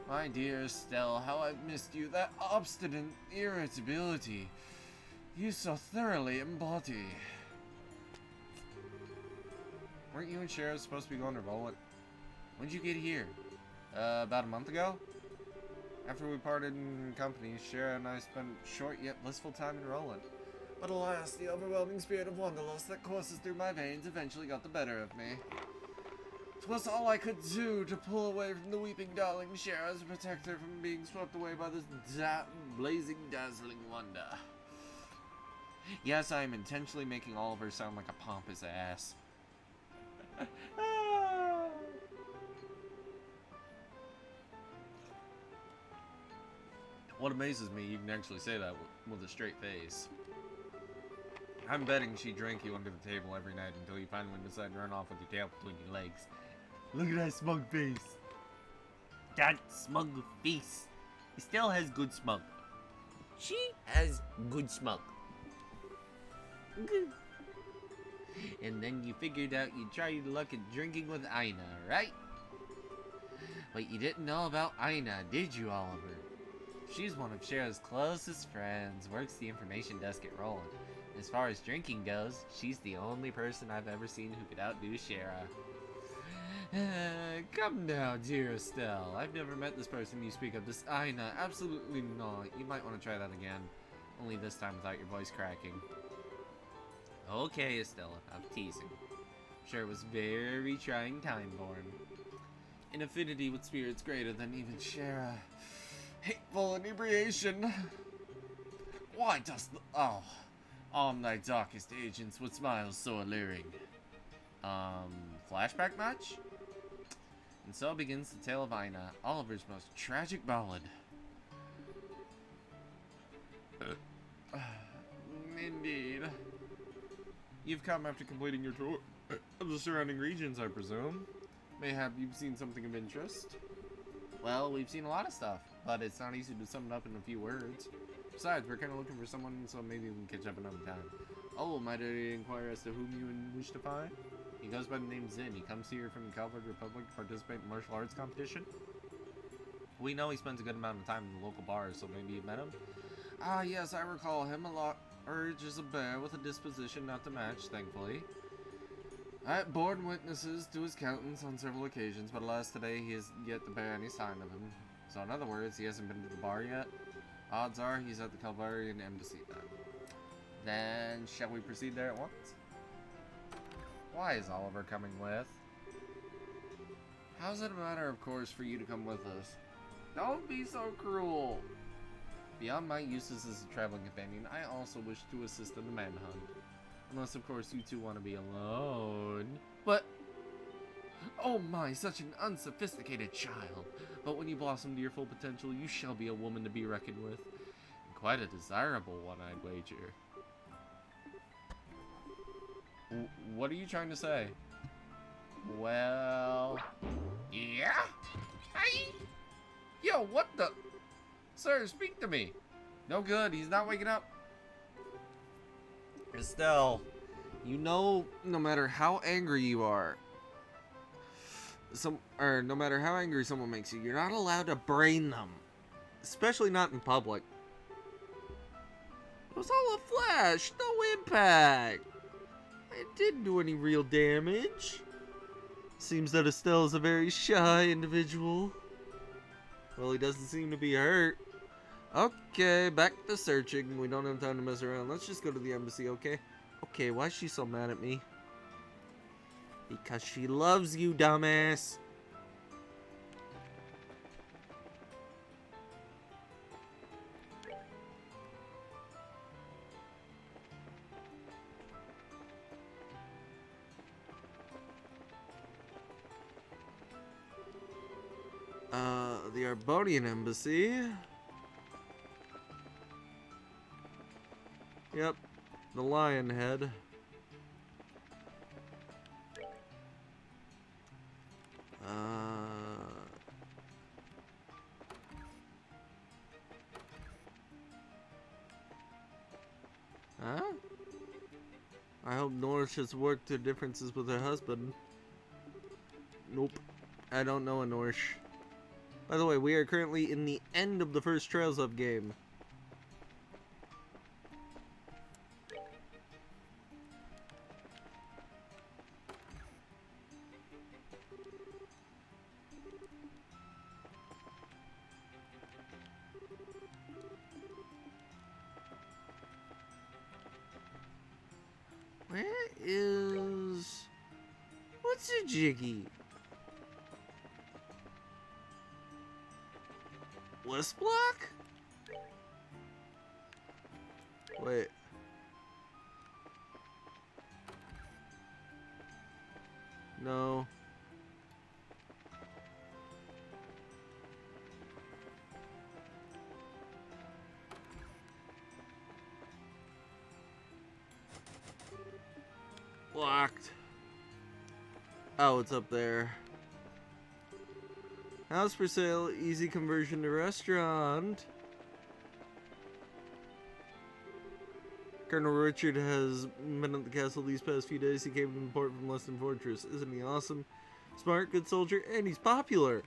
My dear Estelle, how I've missed you. That obstinate irritability you so thoroughly embody. Weren't you and Shara supposed to be going to Roland? When'd you get here? About a month ago? After we parted in company, Shara and I spent short yet blissful time in Roland. But alas, the overwhelming spirit of wanderlust that courses through my veins eventually got the better of me. 'Twas all I could do to pull away from the weeping darling Shara to protect her from being swept away by this blazing, dazzling wonder. Yes, I am intentionally making Oliver sound like a pompous ass. What amazes me, you can actually say that with a straight face. I'm betting she drank you under the table every night until you finally decide to run off with your tail between your legs. Look at that smug face. That smug face. He still has good smug. She has good smug. And then you figured out you'd try your luck at drinking with Aina, right? But you didn't know about Aina, did you, Oliver? She's one of Shara's closest friends, works the information desk at Roland. As far as drinking goes, she's the only person I've ever seen who could outdo Shara. Come now, dear Estelle. I've never met this person you speak of, this Aina. Absolutely not. You might want to try that again. Only this time without your voice cracking. Okay, Estella, I'm teasing. Sure, it was very trying time born. An affinity with spirits greater than even Shara. Hateful inebriation. Why dost on thy darkest agents with smiles so alluring? Flashback match? And so begins the tale of Aina, Oliver's most tragic ballad. Indeed. You've come after completing your tour of the surrounding regions, I presume. Mayhap you've seen something of interest? Well, we've seen a lot of stuff, but it's not easy to sum it up in a few words. Besides, we're kind of looking for someone, so maybe we can catch up another time. Oh, might I inquire as to whom you wish to find? He goes by the name Zin. He comes here from the Calvary Republic to participate in martial arts competition. We know he spends a good amount of time in the local bars, so maybe you've met him? Ah, yes, I recall him. A lot urge is a bear with a disposition not to match, thankfully. I have borne witnesses to his countenance on several occasions, but alas, today he has yet to bear any sign of him. So in other words, he hasn't been to the bar yet. Odds are he's at the Calvarian Embassy then. Then, shall we proceed there at once? Why is Oliver coming with? How's it a matter of course for you to come with us? Don't be so cruel! Beyond my uses as a traveling companion, I also wish to assist in the manhunt. Unless, of course, you two want to be alone. But... Oh my, such an unsophisticated child. But when you blossom to your full potential, you shall be a woman to be reckoned with. And quite a desirable one, I'd wager. What are you trying to say? Well... Yeah? Hey? Yo, what the... Sir, speak to me. No good, he's not waking up. Estelle, you know, no matter how angry you are, no matter how angry someone makes you, you're not allowed to brain them. Especially not in public. It was all a flash, no impact. It didn't do any real damage. Seems that Estelle is a very shy individual. Well, he doesn't seem to be hurt. Okay, back to searching. We don't have time to mess around. Let's just go to the embassy, okay? Okay, why is she so mad at me? Because she loves you, dumbass. The Arbonian embassy. Yep, the lion head. Huh? I hope Norris has worked her differences with her husband. Nope. I don't know a Norse. By the way, we are currently in the end of the first Trails Up game. Where is... What's a jiggy? West block? Wait. No. Locked. Oh, it's up there. House for sale, easy conversion to restaurant. Colonel Richard has been at the castle these past few days. He came to the port from Leston Fortress. Isn't he awesome? Smart, good soldier, and he's popular.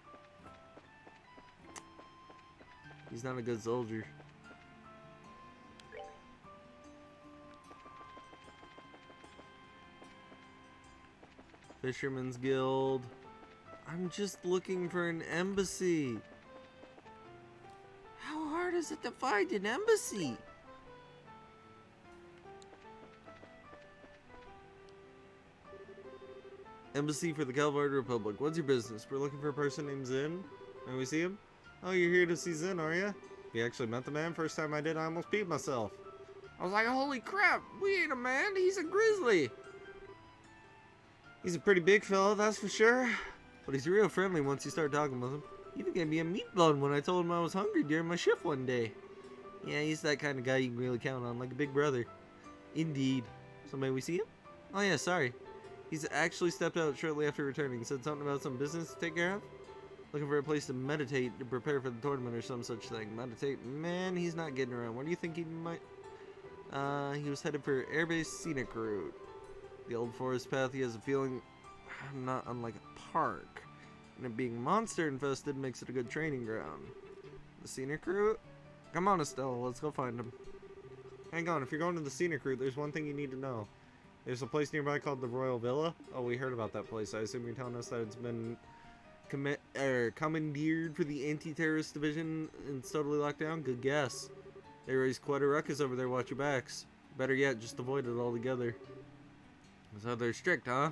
He's not a good soldier. Fisherman's Guild. I'm just looking for an embassy. How hard is it to find an embassy? Embassy for the Calvard Republic. What's your business? We're looking for a person named Zin. May we see him? Oh, you're here to see Zin, are you? You actually met the man? First time I did, I almost peed myself. I was like, holy crap, we ain't a man, he's a grizzly. He's a pretty big fella, that's for sure. But he's real friendly once you start talking with him. He even gave me a meat bun when I told him I was hungry during my shift one day. Yeah, he's that kind of guy you can really count on, like a big brother. Indeed. So may we see him? Oh yeah, sorry. He's actually stepped out shortly after returning. Said something about some business to take care of? Looking for a place to meditate to prepare for the tournament or some such thing. Meditate? Man, he's not getting around. What do you think he might... he was headed for Airbase Scenic Route. The old forest path, he has a feeling not unlike a park. And it being monster infested makes it a good training ground. The Scenic Route? Come on, Estelle, let's go find him. Hang on, if you're going to the Scenic Route, there's one thing you need to know. There's a place nearby called the Royal Villa. Oh, we heard about that place. I assume you're telling us that it's been commandeered for the anti-terrorist division and it's totally locked down? Good guess. They raised quite a ruckus over there, watch your backs. Better yet, just avoid it altogether. So they're strict, huh?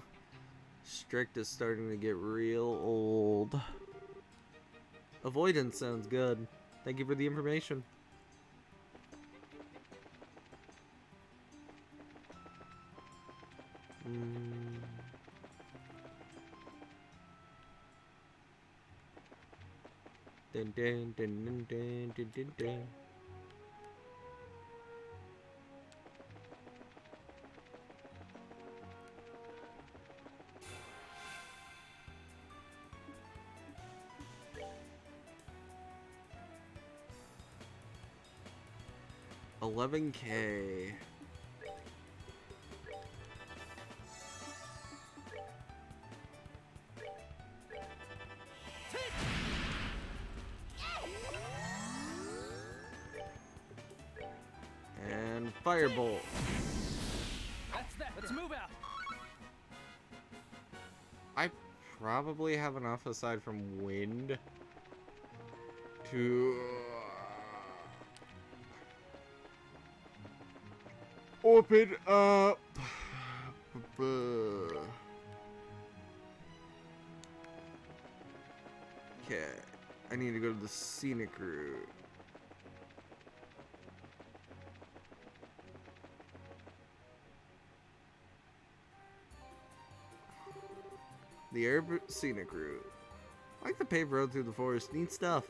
Strict is starting to get real old. Avoidance sounds good. Thank you for the information. Dun, dun, dun, dun, dun, dun, dun, dun. $11K. And Firebolt. That's that. Let's move out. I probably have enough aside from wind to open up. Okay, I need to go to the scenic route. The scenic route. I like the paved road through the forest. Neat stuff.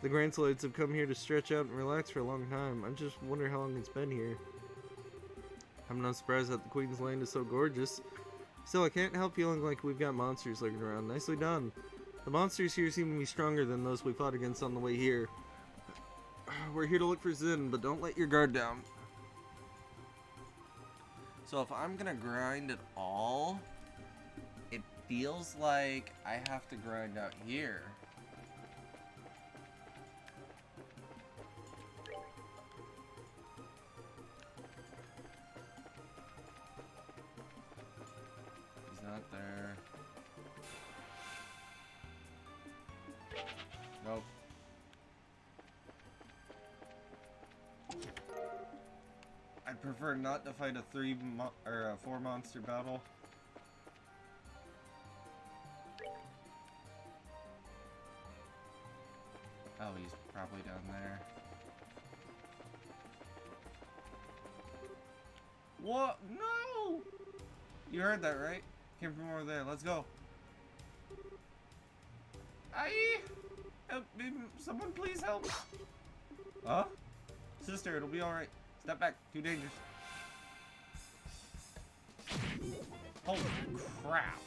The Gransloids have come here to stretch out and relax for a long time. I just wonder how long it's been here. I'm not surprised that the Queen's Land is so gorgeous. Still, I can't help feeling like we've got monsters lurking around. Nicely done. The monsters here seem to be stronger than those we fought against on the way here. We're here to look for Zin, but don't let your guard down. So if I'm gonna grind at all, it feels like I have to grind out here. He's not there. Nope. I'd prefer not to fight a 4 monster battle. Oh, he's probably down there. What? No! You heard that, right? Came from over there. Let's go. Aye! Help me. Someone please help. Huh? Sister, it'll be alright. Step back. Too dangerous. Holy crap.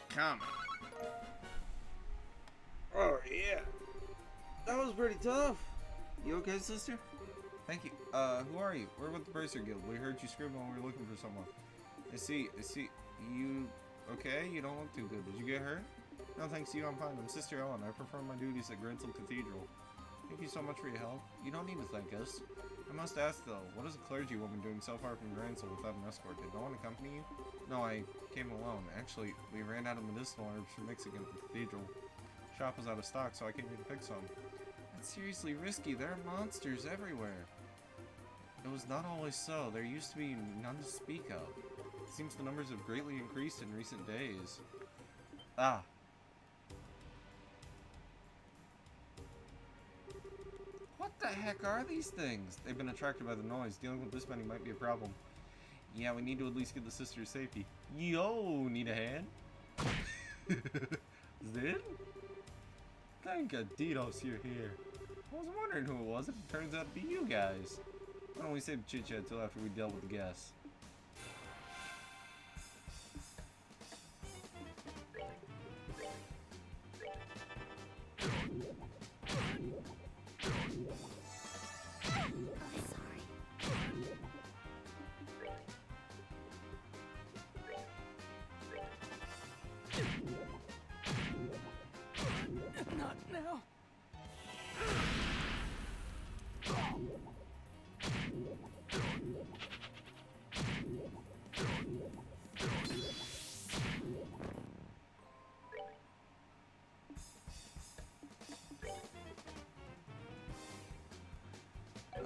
Come. Oh, yeah. That was pretty tough. You okay, sister? Thank you. Who are you? We're with the Bracer Guild. We heard you scream when we were looking for someone. I see. You okay? You don't look too good. Did you get hurt? No, thanks to you, I'm fine. I'm Sister Ellen. I perform my duties at Grantham Cathedral. Thank you so much for your help. You don't need to thank us. I must ask, though, what is a clergy woman doing so far from Grantham without an escort? Did no one accompany you? No, I came alone. Actually, we ran out of medicinal herbs for mixing at the cathedral. Shop was out of stock, so I came here to pick some. That's seriously risky. There are monsters everywhere. It was not always so. There used to be none to speak of. It seems the numbers have greatly increased in recent days. Ah. What the heck are these things? They've been attracted by the noise. Dealing with this many might be a problem. Yeah, we need to at least get the sister to safety. Yo, need a hand? Zin? Thank Adidos you're here. I was wondering who it was. It turns out to be you guys. Why don't we save the chit-chat till after we dealt with the guests? Not now.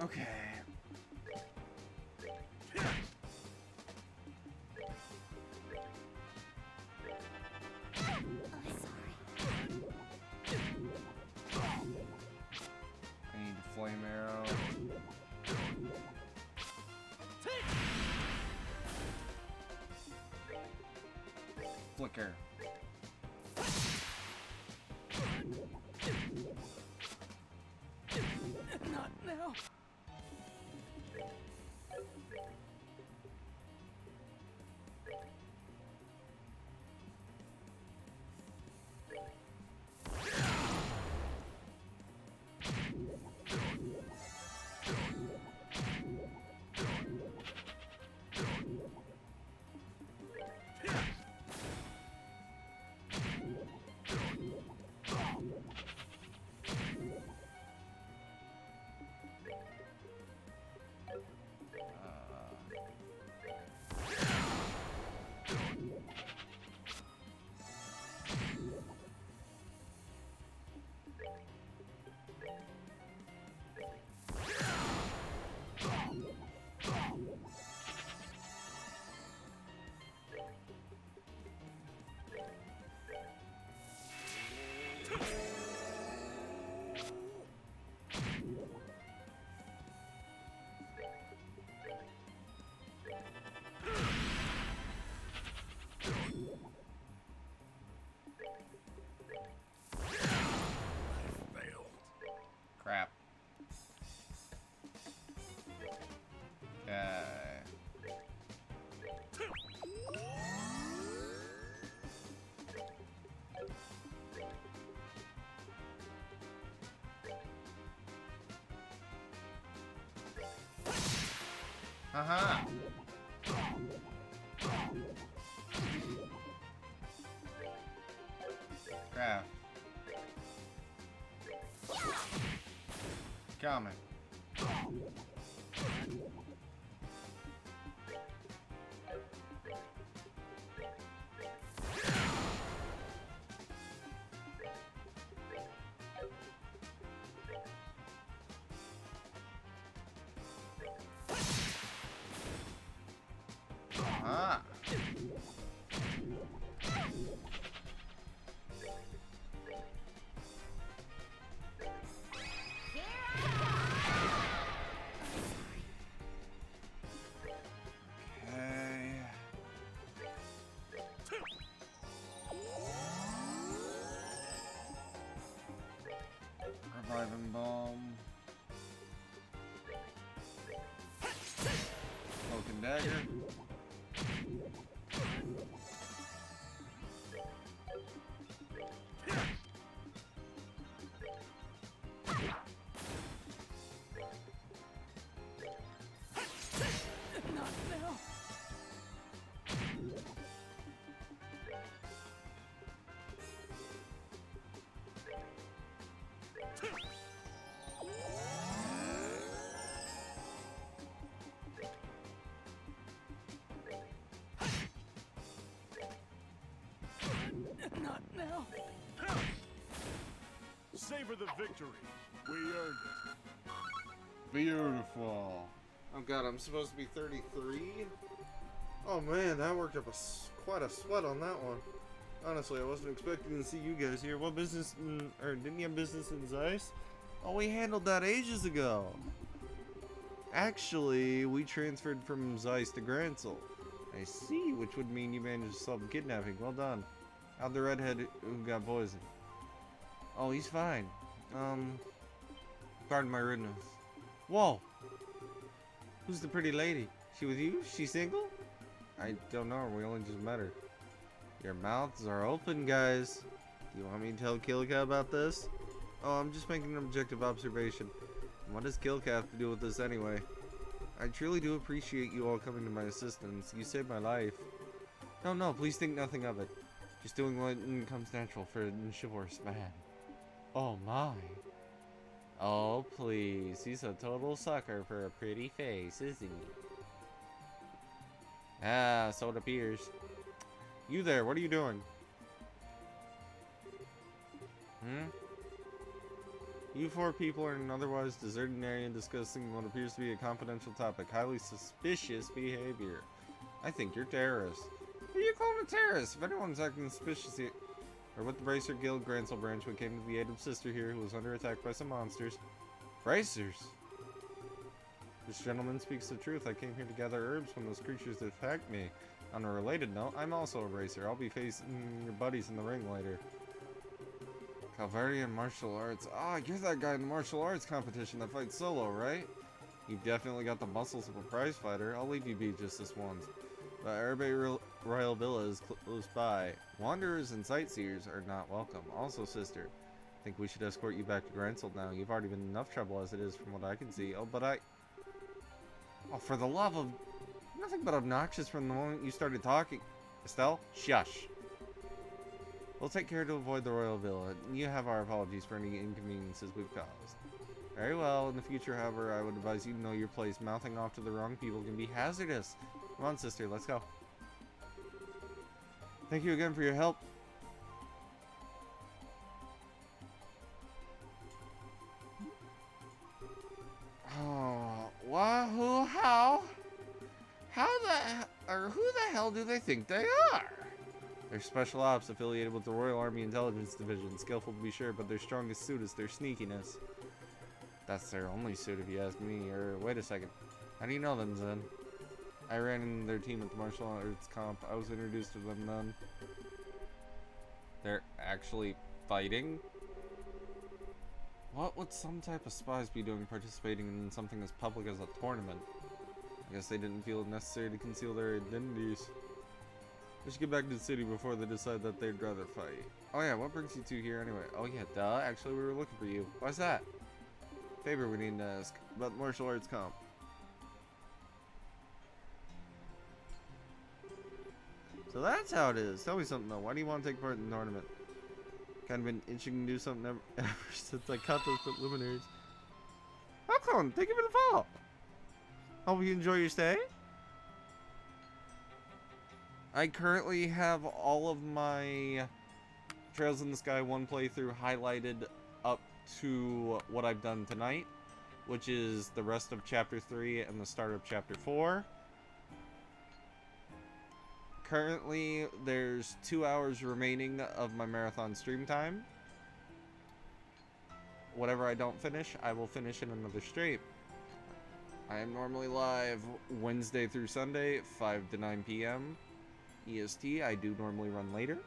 Okay. I need a flame arrow. Flicker. Not now. Crap. Okay. Haha. Crap. Coming. Ah. Okay. Reviving bomb. Cloak and dagger. Not now. Not now. Savor the victory. We earned it. Beautiful. Oh god, I'm supposed to be 33? Oh man, that worked up quite a sweat on that one. Honestly, I wasn't expecting to see you guys here. What business, or didn't you have business in Zeiss? Oh, we handled that ages ago. Actually, we transferred from Zeiss to Gransel. I see, which would mean you managed to solve the kidnapping. Well done. How'd the redhead who got poisoned? Oh, he's fine. Pardon my rudeness. Whoa! Who's the pretty lady? She with you? She single? I don't know. We only just met her. Your mouths are open, guys. Do you want me to tell Kilka about this? Oh, I'm just making an objective observation. What does Kilka have to do with this anyway? I truly do appreciate you all coming to my assistance. You saved my life. No, please think nothing of it. Just doing what comes natural for a chivalrous man. Oh my. Oh please, he's a total sucker for a pretty face, isn't he? Ah, so it appears. You there, what are you doing? You four people are in an otherwise deserted area discussing what appears to be a confidential topic. Highly suspicious behavior. I think you're terrorists. Who are you calling a terrorist? If anyone's acting suspicious here, or with the Bracer Guild Grancel branch, we came to the aid of Sister here, who was under attack by some monsters. Bracers? This gentleman speaks the truth. I came here to gather herbs when those creatures attacked me. On a related note, I'm also a racer. I'll be facing your buddies in the ring later. Calvarian martial arts. Ah, you're that guy in the martial arts competition that fights solo, right? You've definitely got the muscles of a prize fighter. I'll leave you be just this once. But Arabe Royal Villa is close by. Wanderers and sightseers are not welcome. Also, sister, I think we should escort you back to Gransel now. You've already been in enough trouble as it is from what I can see. Oh, but Oh, for the love of... Nothing but obnoxious from the moment you started talking. Estelle, shush. We'll take care to avoid the Royal Villa. You have our apologies for any inconveniences we've caused. Very well. In the future, however, I would advise you to know your place. Mouthing off to the wrong people can be hazardous. Come on, sister. Let's go. Thank you again for your help. Oh, what? Who? How? Who the hell do they think they are? They're special ops affiliated with the Royal Army Intelligence Division. Skillful to be sure, but their strongest suit is their sneakiness. That's their only suit if you ask me. Or, wait a second. How do you know them, Zen? I ran in their team at the martial arts comp. I was introduced to them then. They're actually fighting? What would some type of spies be doing participating in something as public as a tournament? I guess they didn't feel it necessary to conceal their identities. We should get back to the city before they decide that they'd rather fight. Oh yeah, what brings you two here anyway? Oh yeah, duh. Actually, we were looking for you. Why's that? Favor we need to ask about the martial arts comp. So that's how it is. Tell me something though. Why do you want to take part in the tournament? Kind of been itching to do something ever since I caught those preliminaries. How come? Thank you for the follow. Hope you enjoy your stay. I currently have all of my Trails in the Sky 1 playthrough highlighted up to what I've done tonight, which is the rest of Chapter 3 and the start of Chapter 4. Currently, there's 2 hours remaining of my marathon stream time. Whatever I don't finish, I will finish in another stream. I am normally live Wednesday through Sunday, 5 to 9 p.m. EST. I do normally run later.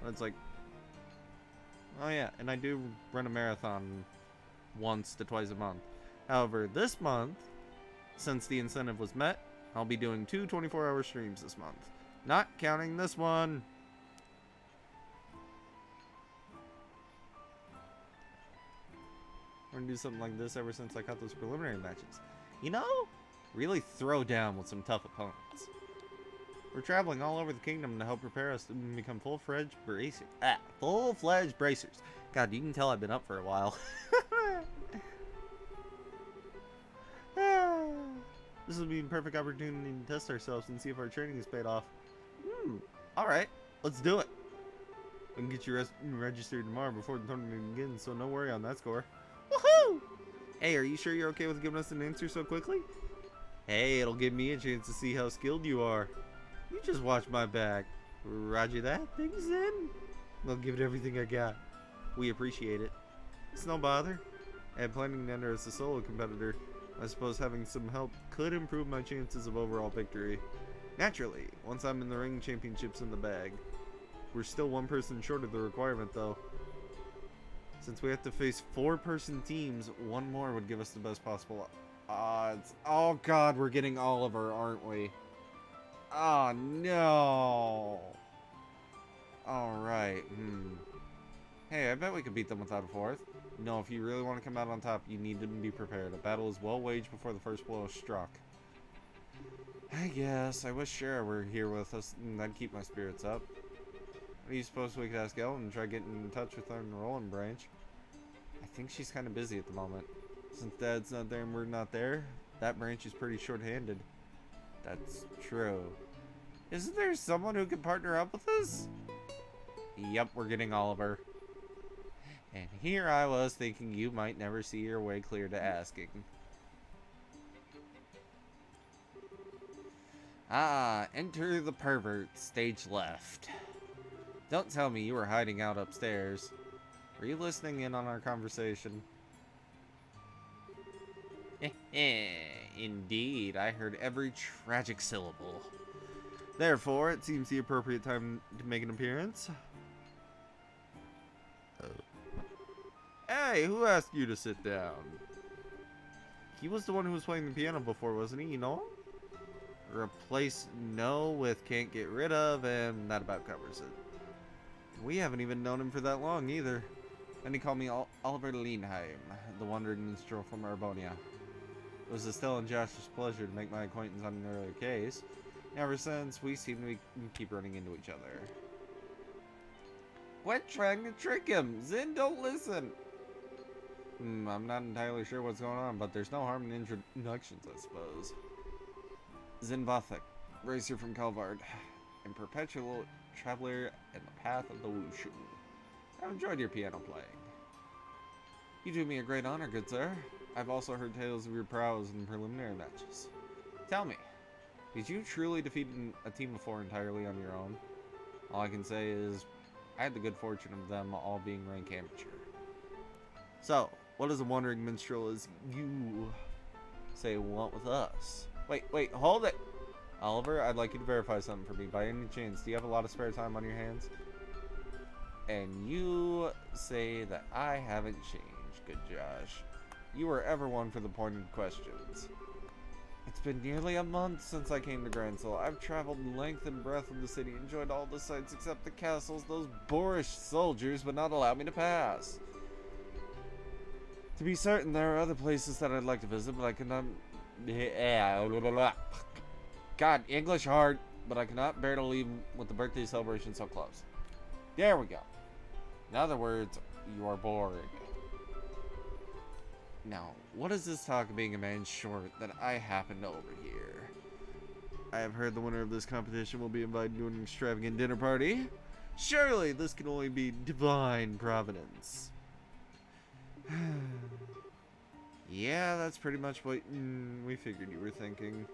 It's like... Oh yeah, and I do run a marathon once to twice a month. However, this month, since the incentive was met, I'll be doing 2 24-hour streams this month. Not counting this one. We're gonna do something like this ever since I caught those preliminary matches. You know, really throw down with some tough opponents. We're traveling all over the kingdom to help prepare us to become full-fledged bracers. Full-fledged bracers. God, you can tell I've been up for a while. This will be a perfect opportunity to test ourselves and see if our training has paid off. Alright, let's do it. We can get you registered tomorrow before the tournament begins, so no worry on that score. Woohoo! Hey, are you sure you're okay with giving us an answer so quickly? Hey, it'll give me a chance to see how skilled you are. You just watch my back. Roger that, things in. I'll give it everything I got. We appreciate it. It's no bother. I'm planning to enter as a solo competitor. I suppose having some help could improve my chances of overall victory. Naturally, once I'm in the ring, championships in the bag. We're still one person short of the requirement though. Since we have to face 4-person teams, one more would give us the best possible odds. Oh god, we're getting Oliver, aren't we? Oh no! Alright, Hey, I bet we could beat them without a 4th. No, if you really want to come out on top, you need to be prepared. A battle is well waged before the first blow is struck. I guess. I wish Shara were here with us, and that'd keep my spirits up. What do you suppose we could ask Ellen and try getting in touch with her in the Roland branch? I think she's kind of busy at the moment. Since Dad's not there and we're not there, that branch is pretty short-handed. That's true. Isn't there someone who can partner up with us? Yep, we're getting Oliver. And here I was thinking you might never see your way clear to asking. Ah, enter the pervert, stage left. Don't tell me you were hiding out upstairs. Were you listening in on our conversation? Indeed, I heard every tragic syllable. Therefore, it seems the appropriate time to make an appearance. Hey, who asked you to sit down? He was the one who was playing the piano before, wasn't he? You know? Replace no with can't get rid of, and that about covers it. We haven't even known him for that long either. And he called me Oliver Lienheim, the wandering minstrel from Arbonia. It was Estelle and Josh's pleasure to make my acquaintance on an earlier case. Ever since, we seem to keep running into each other. Quit trying to trick him! Zin, don't listen! I'm not entirely sure what's going on, but there's no harm in introductions, I suppose. Zin Vathek, racer from Kalvard, and perpetual traveler in the path of the Wushu. I've enjoyed your piano playing. You do me a great honor, good sir. I've also heard tales of your prowess in preliminary matches. Tell me, did you truly defeat a team before entirely on your own? All I can say is, I had the good fortune of them all being rank amateur. So, what is a wandering minstrel as you say want with us? Wait, hold it! Oliver, I'd like you to verify something for me. By any chance, do you have a lot of spare time on your hands? And you say that I haven't changed, good Josh. You were ever one for the pointed questions. It's been nearly a month since I came to Gransel. I've traveled length and breadth of the city, enjoyed all the sights except the castles. Those boorish soldiers would not allow me to pass. To be certain, there are other places that I'd like to visit, but I cannot... God, English hard, but I cannot bear to leave with the birthday celebration so close. There we go. In other words, you are bored. Now, what is this talk of being a man short that I happen to overhear? I have heard the winner of this competition will be invited to an extravagant dinner party. Surely this can only be divine providence. Yeah, that's pretty much what we figured you were thinking.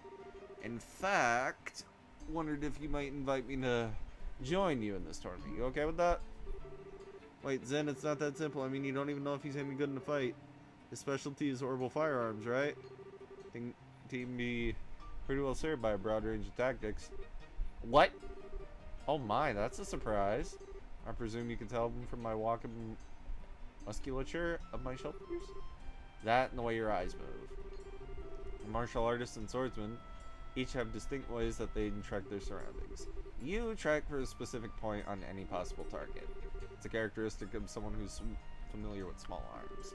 In fact, wondered if you might invite me to join you in this tournament. You okay with that? Wait, Zen, it's not that simple. I mean, you don't even know if he's any good in a fight. His specialty is orbital firearms, right? Think team be pretty well served by a broad range of tactics. What? Oh my, that's a surprise. I presume you can tell from my walk and musculature of my shoulders? That and the way your eyes move. Martial artists and swordsmen each have distinct ways that they track their surroundings. You track for a specific point on any possible target. It's a characteristic of someone who's familiar with small arms.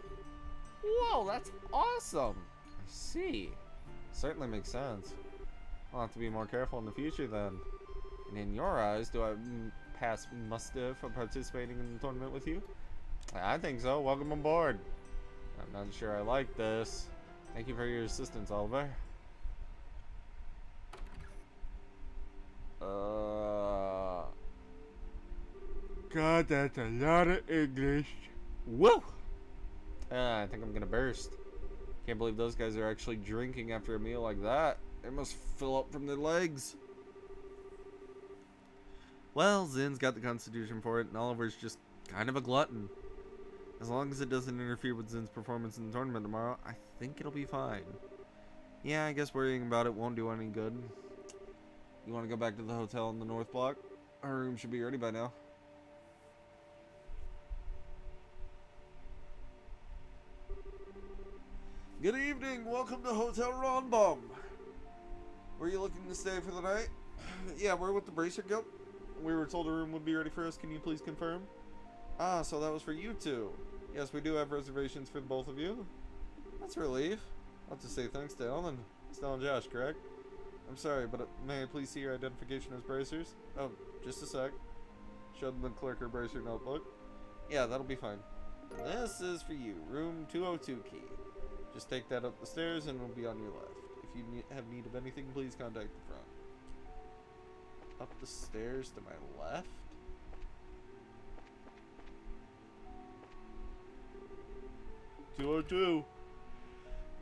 Whoa, that's awesome! I see. Certainly makes sense. I'll have to be more careful in the future then. And in your eyes, do I pass muster for participating in the tournament with you? I think so. Welcome aboard. I'm not sure I like this. Thank you for your assistance, Oliver. God, that's a lot of English. Whoa! I think I'm gonna burst. Can't believe those guys are actually drinking after a meal like that. They must fill up from their legs. Well, Zin's got the constitution for it, and Oliver's just kind of a glutton. As long as it doesn't interfere with Zin's performance in the tournament tomorrow, I think it'll be fine. Yeah, I guess worrying about it won't do any good. You want to go back to the hotel in the North Block? Our room should be ready by now. Good evening. Welcome to Hotel Ronbaum. Were you looking to stay for the night? Yeah, we're with the Bracer Guild. We were told a room would be ready for us. Can you please confirm? Ah, so that was for you two. Yes, we do have reservations for both of you. That's a relief. I'll have to say thanks to Ellen. Estelle and Josh, correct? I'm sorry, but may I please see your identification as Bracers? Oh, just a sec. Show them the clerk or Bracer notebook. Yeah, that'll be fine. This is for you, room 202 key. Just take that up the stairs and it'll be on your left. If you have need of anything, please contact the front. Up the stairs to my left? 202.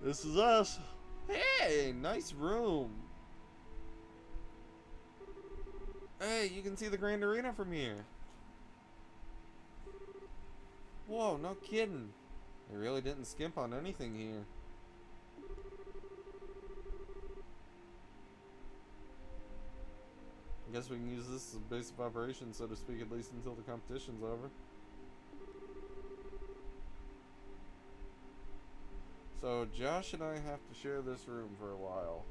This is us. Hey, nice room. Hey, you can see the Grand Arena from here. Whoa, no kidding. They really didn't skimp on anything here. I guess we can use this as a base of operations, so to speak, at least until the competition's over. So Josh and I have to share this room for a while.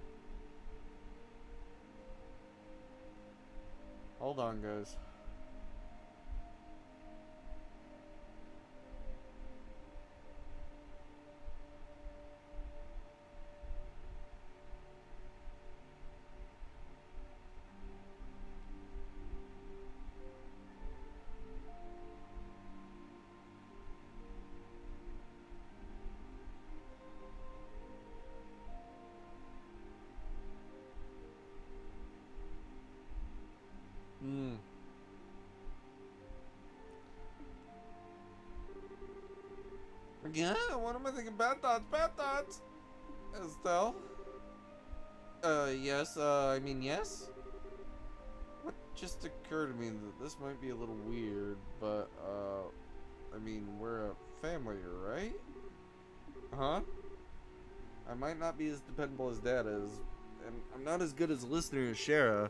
Hold on, guys. Yeah, what am I thinking? Bad thoughts, bad thoughts! Estelle? Yes, I mean, yes? What just occurred to me that this might be a little weird, but, I mean, we're a family, right? Huh? I might not be as dependable as Dad is, and I'm not as good as a listener as Shara,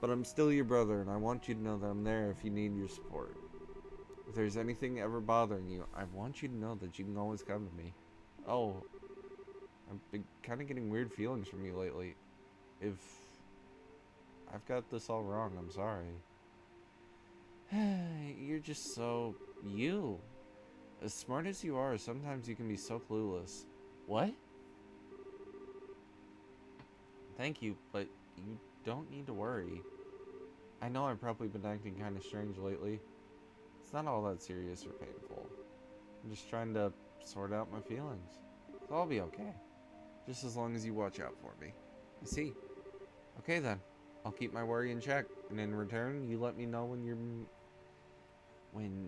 but I'm still your brother, and I want you to know that I'm there if you need your support. If there's anything ever bothering you, I want you to know that you can always come to me. Oh, I've been kind of getting weird feelings from you lately. If I've got this all wrong, I'm sorry. You're just so you. As smart as you are, sometimes you can be so clueless. What? Thank you, but you don't need to worry. I know I've probably been acting kind of strange lately. It's not all that serious or painful. I'm just trying to sort out my feelings. So I'll be okay. Just as long as you watch out for me. I see. Okay then. I'll keep my worry in check. And in return, you let me know when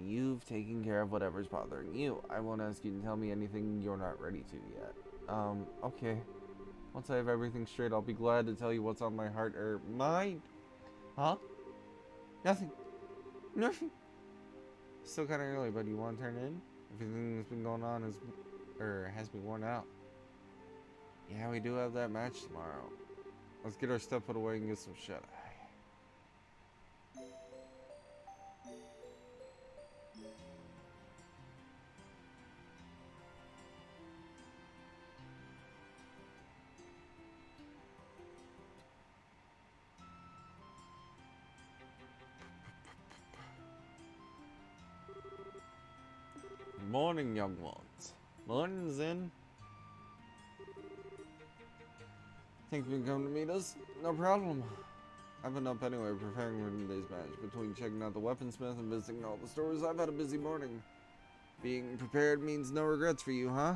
you've taken care of whatever's bothering you. I won't ask you to tell me anything you're not ready to yet. Okay. Once I have everything straight, I'll be glad to tell you what's on my heart or mind. Huh? Nothing. Nothing. Still kind of early, but you want to turn in? Everything that's been going on has been worn out. Yeah, we do have that match tomorrow. Let's get our stuff put away and get some shut eye. Morning, young ones. Morning, Zen. Think you can come to meet us? No problem. I've been up anyway, preparing for today's match. Between checking out the weaponsmith and visiting all the stores, I've had a busy morning. Being prepared means no regrets for you, huh?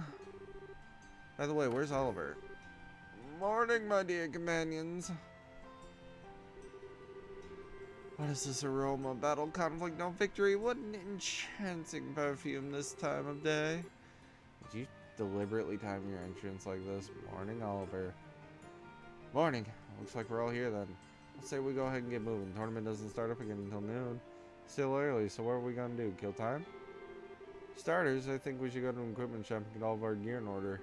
By the way, where's Oliver? Morning, my dear companions. What is this aroma? Battle, conflict, no victory? What an enchanting perfume this time of day. Did you deliberately time your entrance like this? Morning, Oliver. Morning. Looks like we're all here then. Let's say we go ahead and get moving. Tournament doesn't start up again until noon. Still early, so what are we gonna do? Kill time? Starters, I think we should go to an equipment shop and get all of our gear in order.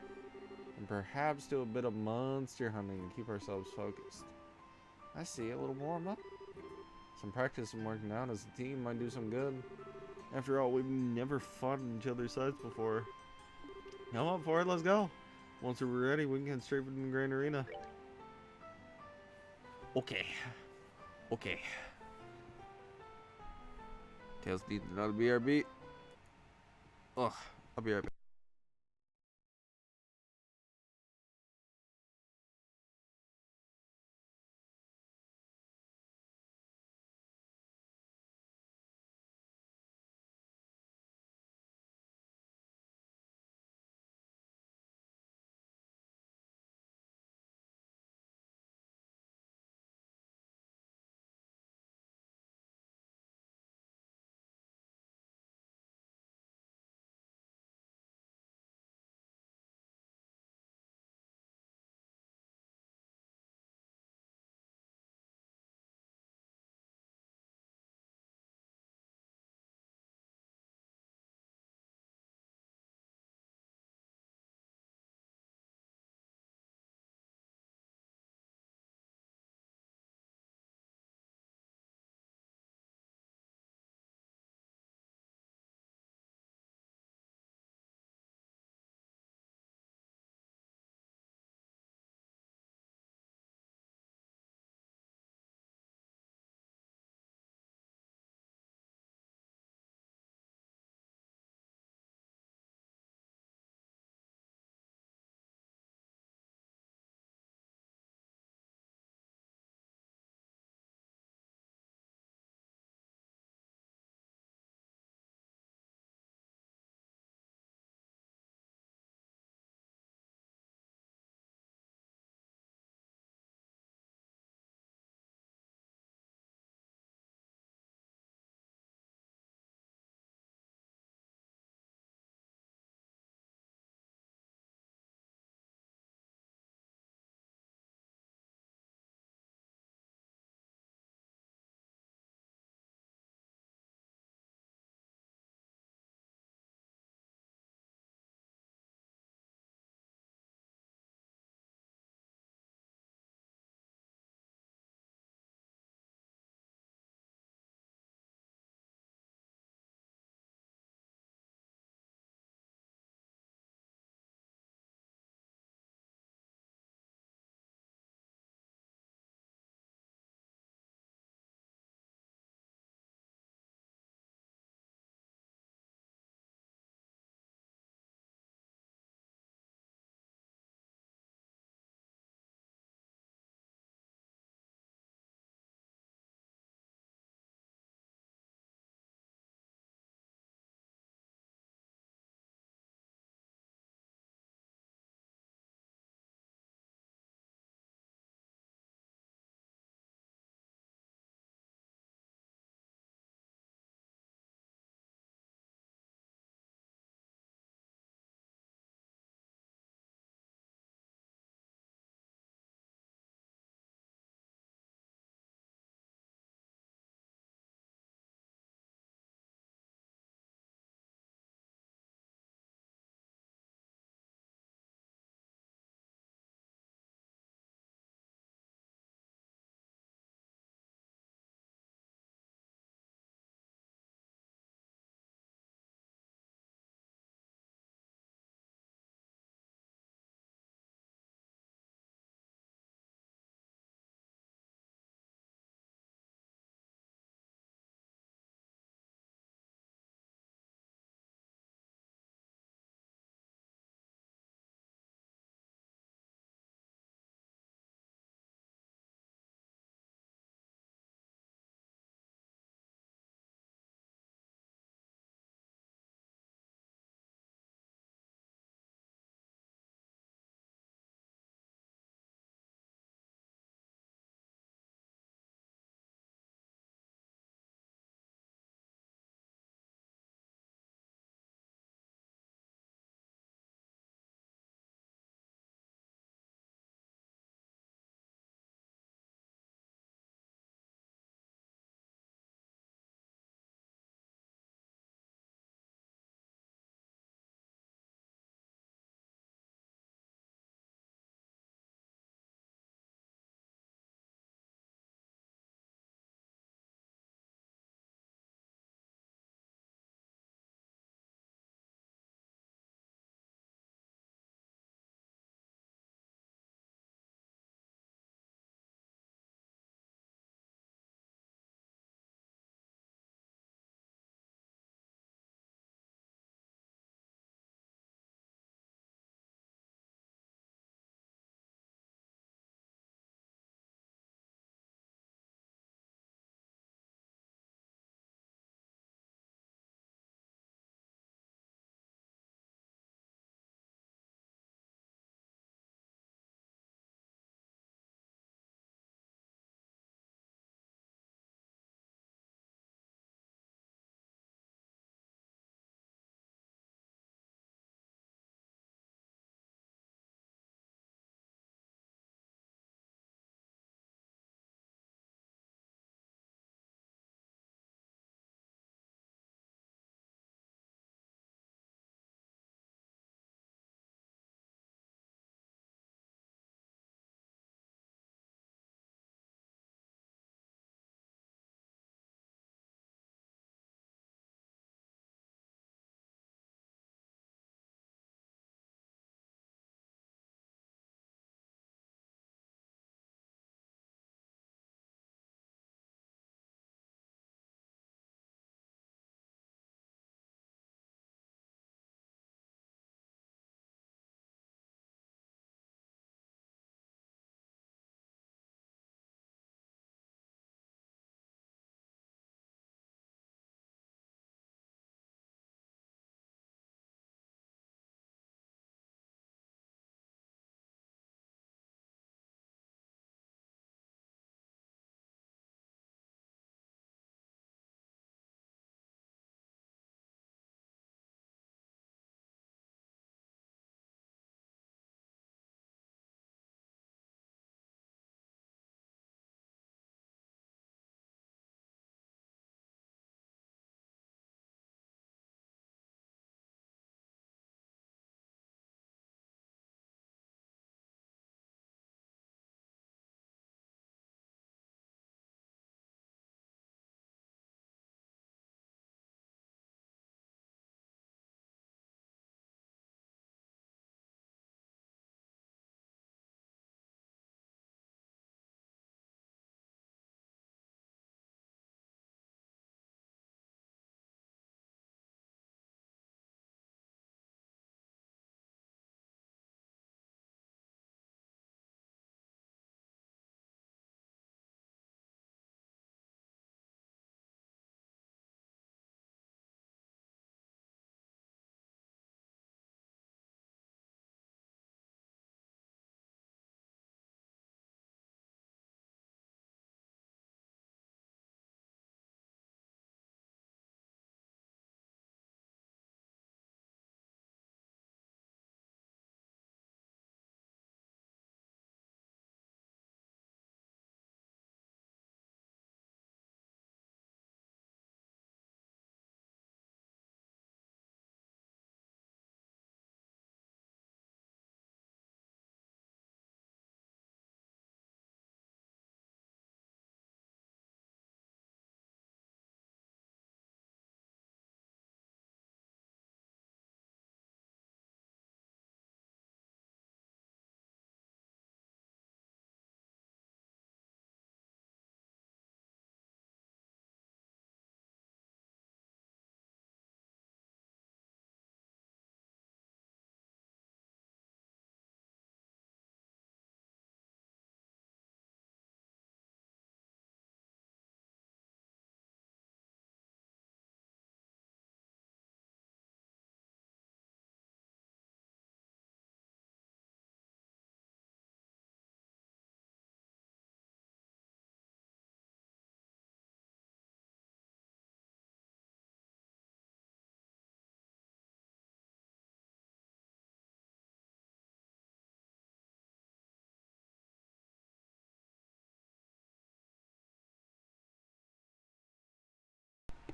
And perhaps do a bit of monster hunting and keep ourselves focused. I see, a little warm up. Some practice and working out as a team might do some good. After all, we've never fought on each other's sides before. Come up for it, let's go. Once we're ready, we can head straight from the Grand Arena. Okay. Okay. Tail speed, not a BRB. Ugh, I'll be right back.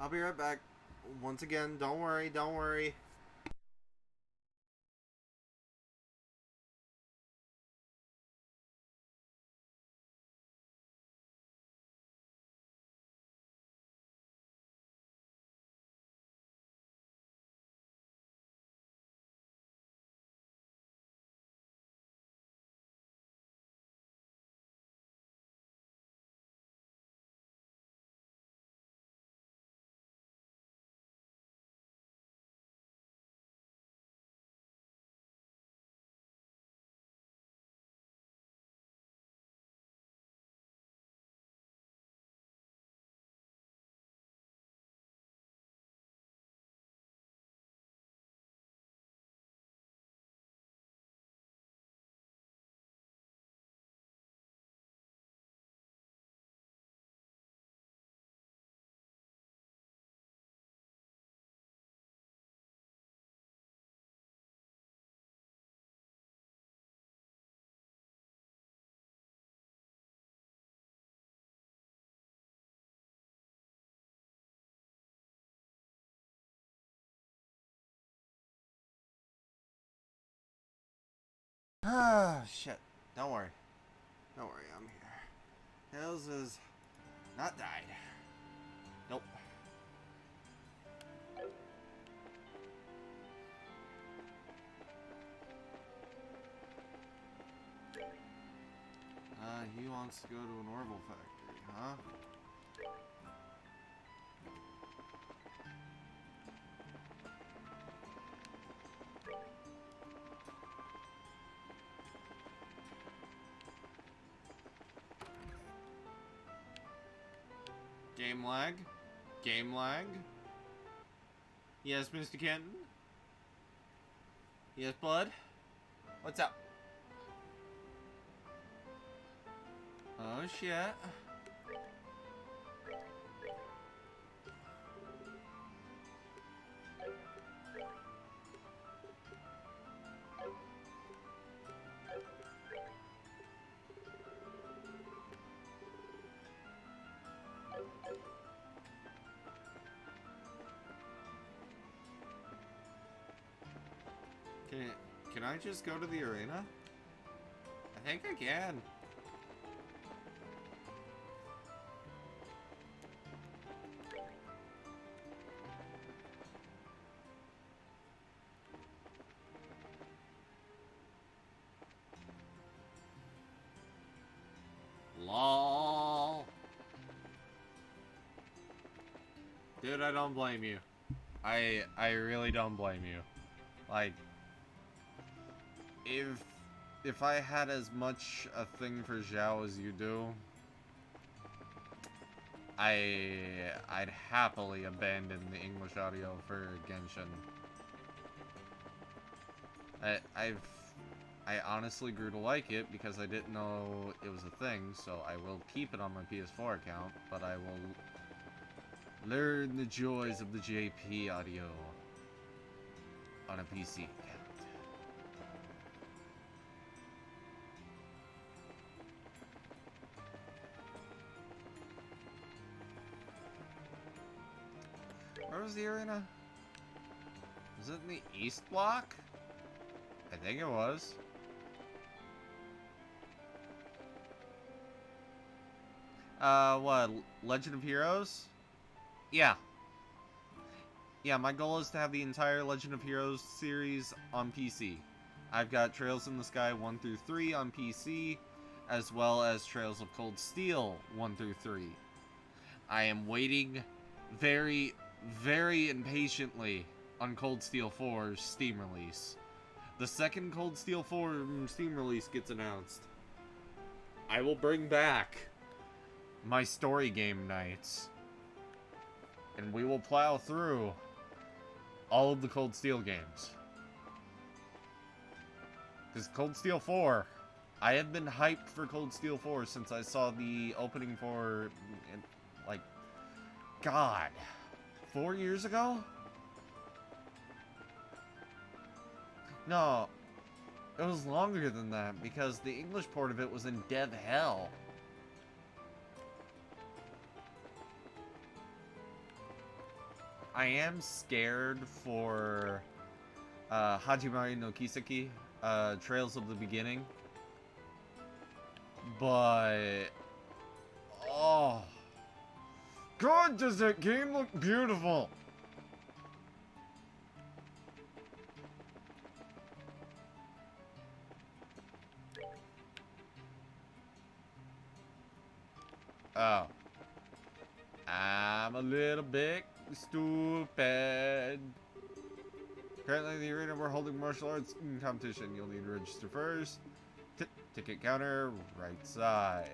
I'll be right back. Once again, don't worry, don't worry. Ah, shit. Don't worry. Don't worry, I'm here. Tails has not died. Nope. He wants to go to an Orbital factory, huh? Game lag? Game lag? Yes, Mr. Kenton? Yes, bud? What's up? Oh, shit. Can I just go to the arena? I think I can. LOL. Dude, I don't blame you. I really don't blame you. Like, if I had as much a thing for Zhao as you do, I'd happily abandon the English audio for Genshin. I honestly grew to like it because I didn't know it was a thing, so I will keep it on my PS4 account, but I will learn the joys of the JP audio on a PC account. Where was the arena? Was it in the East Block? I think it was. What? Legend of Heroes? Yeah. Yeah, my goal is to have the entire Legend of Heroes series on PC. I've got Trails in the Sky 1 through 3 on PC, as well as Trails of Cold Steel 1 through 3. I am waiting very, very impatiently on Cold Steel 4's Steam release. The second Cold Steel 4 Steam release gets announced, I will bring back my story game nights, and we will plow through all of the Cold Steel games. Because Cold Steel 4, I have been hyped for Cold Steel 4 since I saw the opening for, like, God, 4 years ago? No, it was longer than that, because the English port of it was in dev hell. I am scared for Hajimari no Kiseki, Trails of the Beginning. But oh, God, does that game look beautiful? Oh. I'm a little bit stupid. Currently in the arena, we're holding martial arts competition. You'll need to register first. Ticket counter, right side.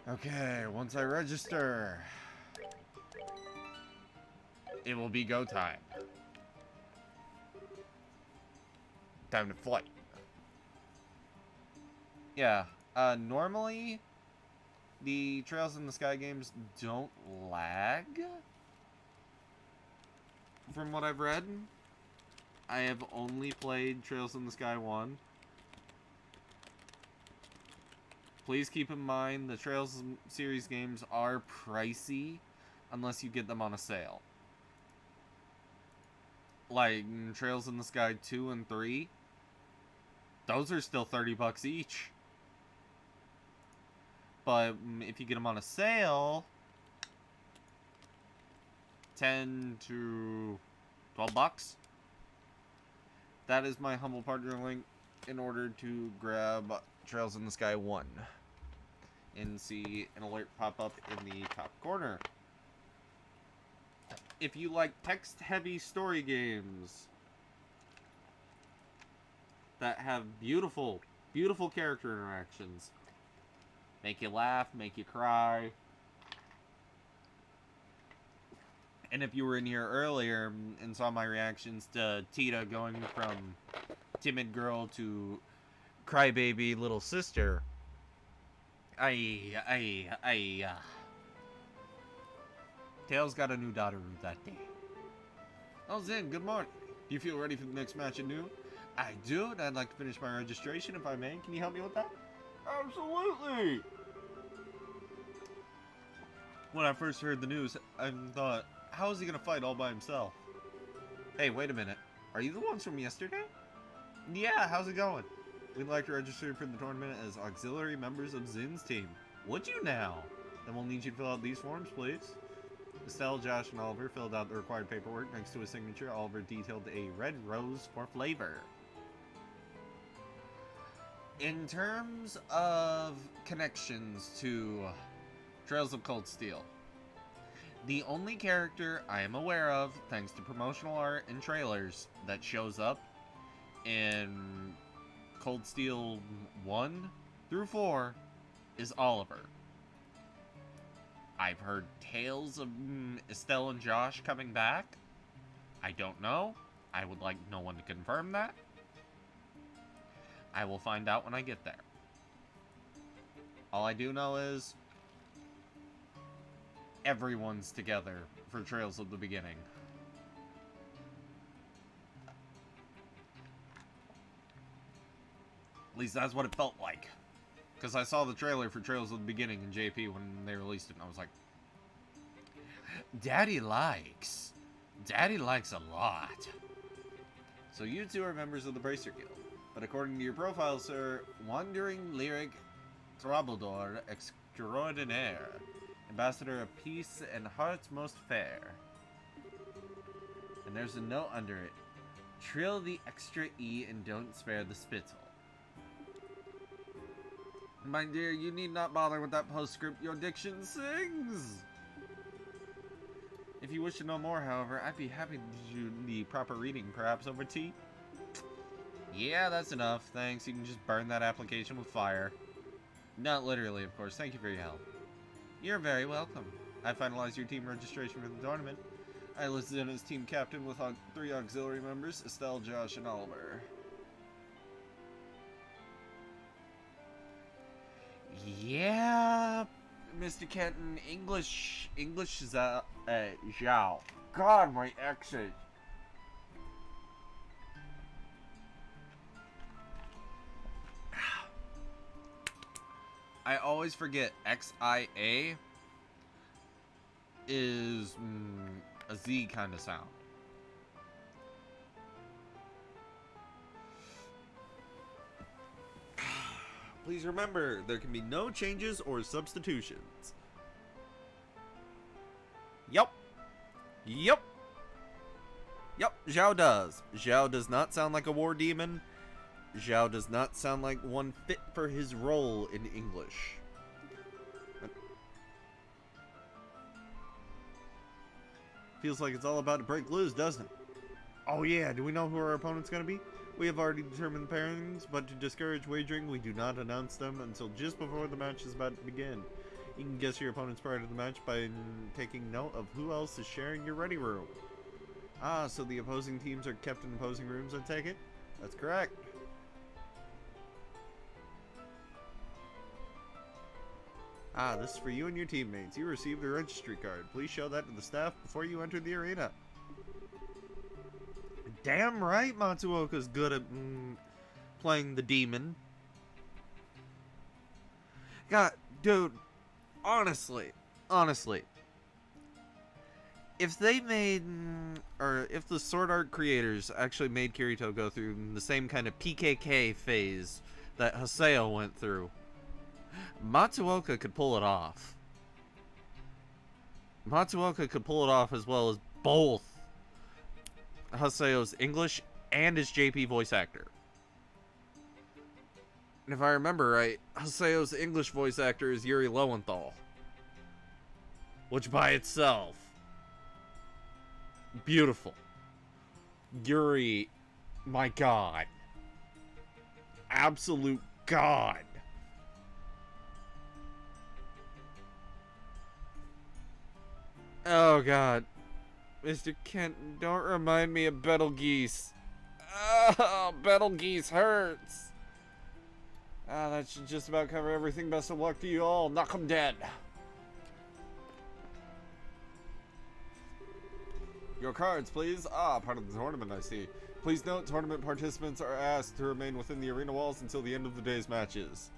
Okay, once I register, it will be go time. Time to fight. Yeah, normally the Trails in the Sky games don't lag. From what I've read, I have only played Trails in the Sky 1. Please keep in mind the Trails series games are pricey unless you get them on a sale. Like Trails in the Sky 2 and 3, those are still $30 each. But if you get them on a sale, 10 to $12. That is my humble partner link in order to grab Trails in the Sky 1 and see an alert pop up in the top corner. If you like text-heavy story games that have beautiful, beautiful character interactions, make you laugh, make you cry. And if you were in here earlier and saw my reactions to Tita going from timid girl to crybaby little sister, Tails got a new daughter that day. Oh, Zen, good morning. Do you feel ready for the next match at noon? I do, and I'd like to finish my registration if I may. Can you help me with that? Absolutely! When I first heard the news, I thought, how is he going to fight all by himself? Hey, wait a minute. Are you the ones from yesterday? Yeah, how's it going? We'd like to register for the tournament as auxiliary members of Zin's team. Would you now? Then we'll need you to fill out these forms, please. Estelle, Josh, and Oliver filled out the required paperwork. Next to his signature, Oliver detailed a red rose for flavor. In terms of connections to Trails of Cold Steel, the only character I am aware of, thanks to promotional art and trailers, that shows up in Cold Steel 1 through 4 is Oliver. I've heard tales of Estelle and Josh coming back. I don't know. I would like no one to confirm that. I will find out when I get there. All I do know is everyone's together for Trails of the Beginning. At least that's what it felt like. Because I saw the trailer for Trails of the Beginning in JP when they released it, and I was like, Daddy likes a lot. So you two are members of the Bracer Guild. But according to your profile, sir, Wandering Lyric Troubadour Extraordinaire, Ambassador of Peace and Hearts Most Fair. And there's a note under it. Trill the extra E and don't spare the spittle. My dear, you need not bother with that postscript. Your diction sings! If you wish to know more, however, I'd be happy to do the proper reading, perhaps over tea. Yeah, that's enough. Thanks. You can just burn that application with fire. Not literally, of course. Thank you for your help. You're very welcome. I finalized your team registration for the tournament. I listed in as team captain with 3 auxiliary members, Estelle, Josh, and Oliver. Yeah, Mr. Kenton, English is Zhao. God, my accent. I always forget XIA is a Z kind of sound. Please remember, there can be no changes or substitutions. Yup. Yup. Yup, Zhao does. Zhao does not sound like a war demon. Zhao does not sound like one fit for his role in English. Feels like it's all about to break loose, doesn't it? Oh yeah, do we know who our opponent's gonna be? We have already determined the pairings, but to discourage wagering, we do not announce them until just before the match is about to begin. You can guess your opponents prior to the match by taking note of who else is sharing your ready room. Ah, so the opposing teams are kept in opposing rooms, I take it? That's correct. Ah, this is for you and your teammates. You received a registry card. Please show that to the staff before you enter the arena. Damn right Matsuoka's good at playing the demon. God, dude, honestly, if they made, or if the Sword Art creators actually made Kirito go through the same kind of PKK phase that Haseo went through, Matsuoka could pull it off. Matsuoka could pull it off as well as both Haseo's English and his JP voice actor. And if I remember right, Haseo's English voice actor is Yuri Lowenthal. Which by itself, beautiful. Yuri, my god. Absolute god. Oh god. Mr. Kent, don't remind me of Betelgeuse. Oh, Betelgeuse hurts. Ah, that should just about cover everything. Best of luck to you all. Knock 'em dead. Your cards, please. Ah, part of the tournament, I see. Please note, tournament participants are asked to remain within the arena walls until the end of the day's matches.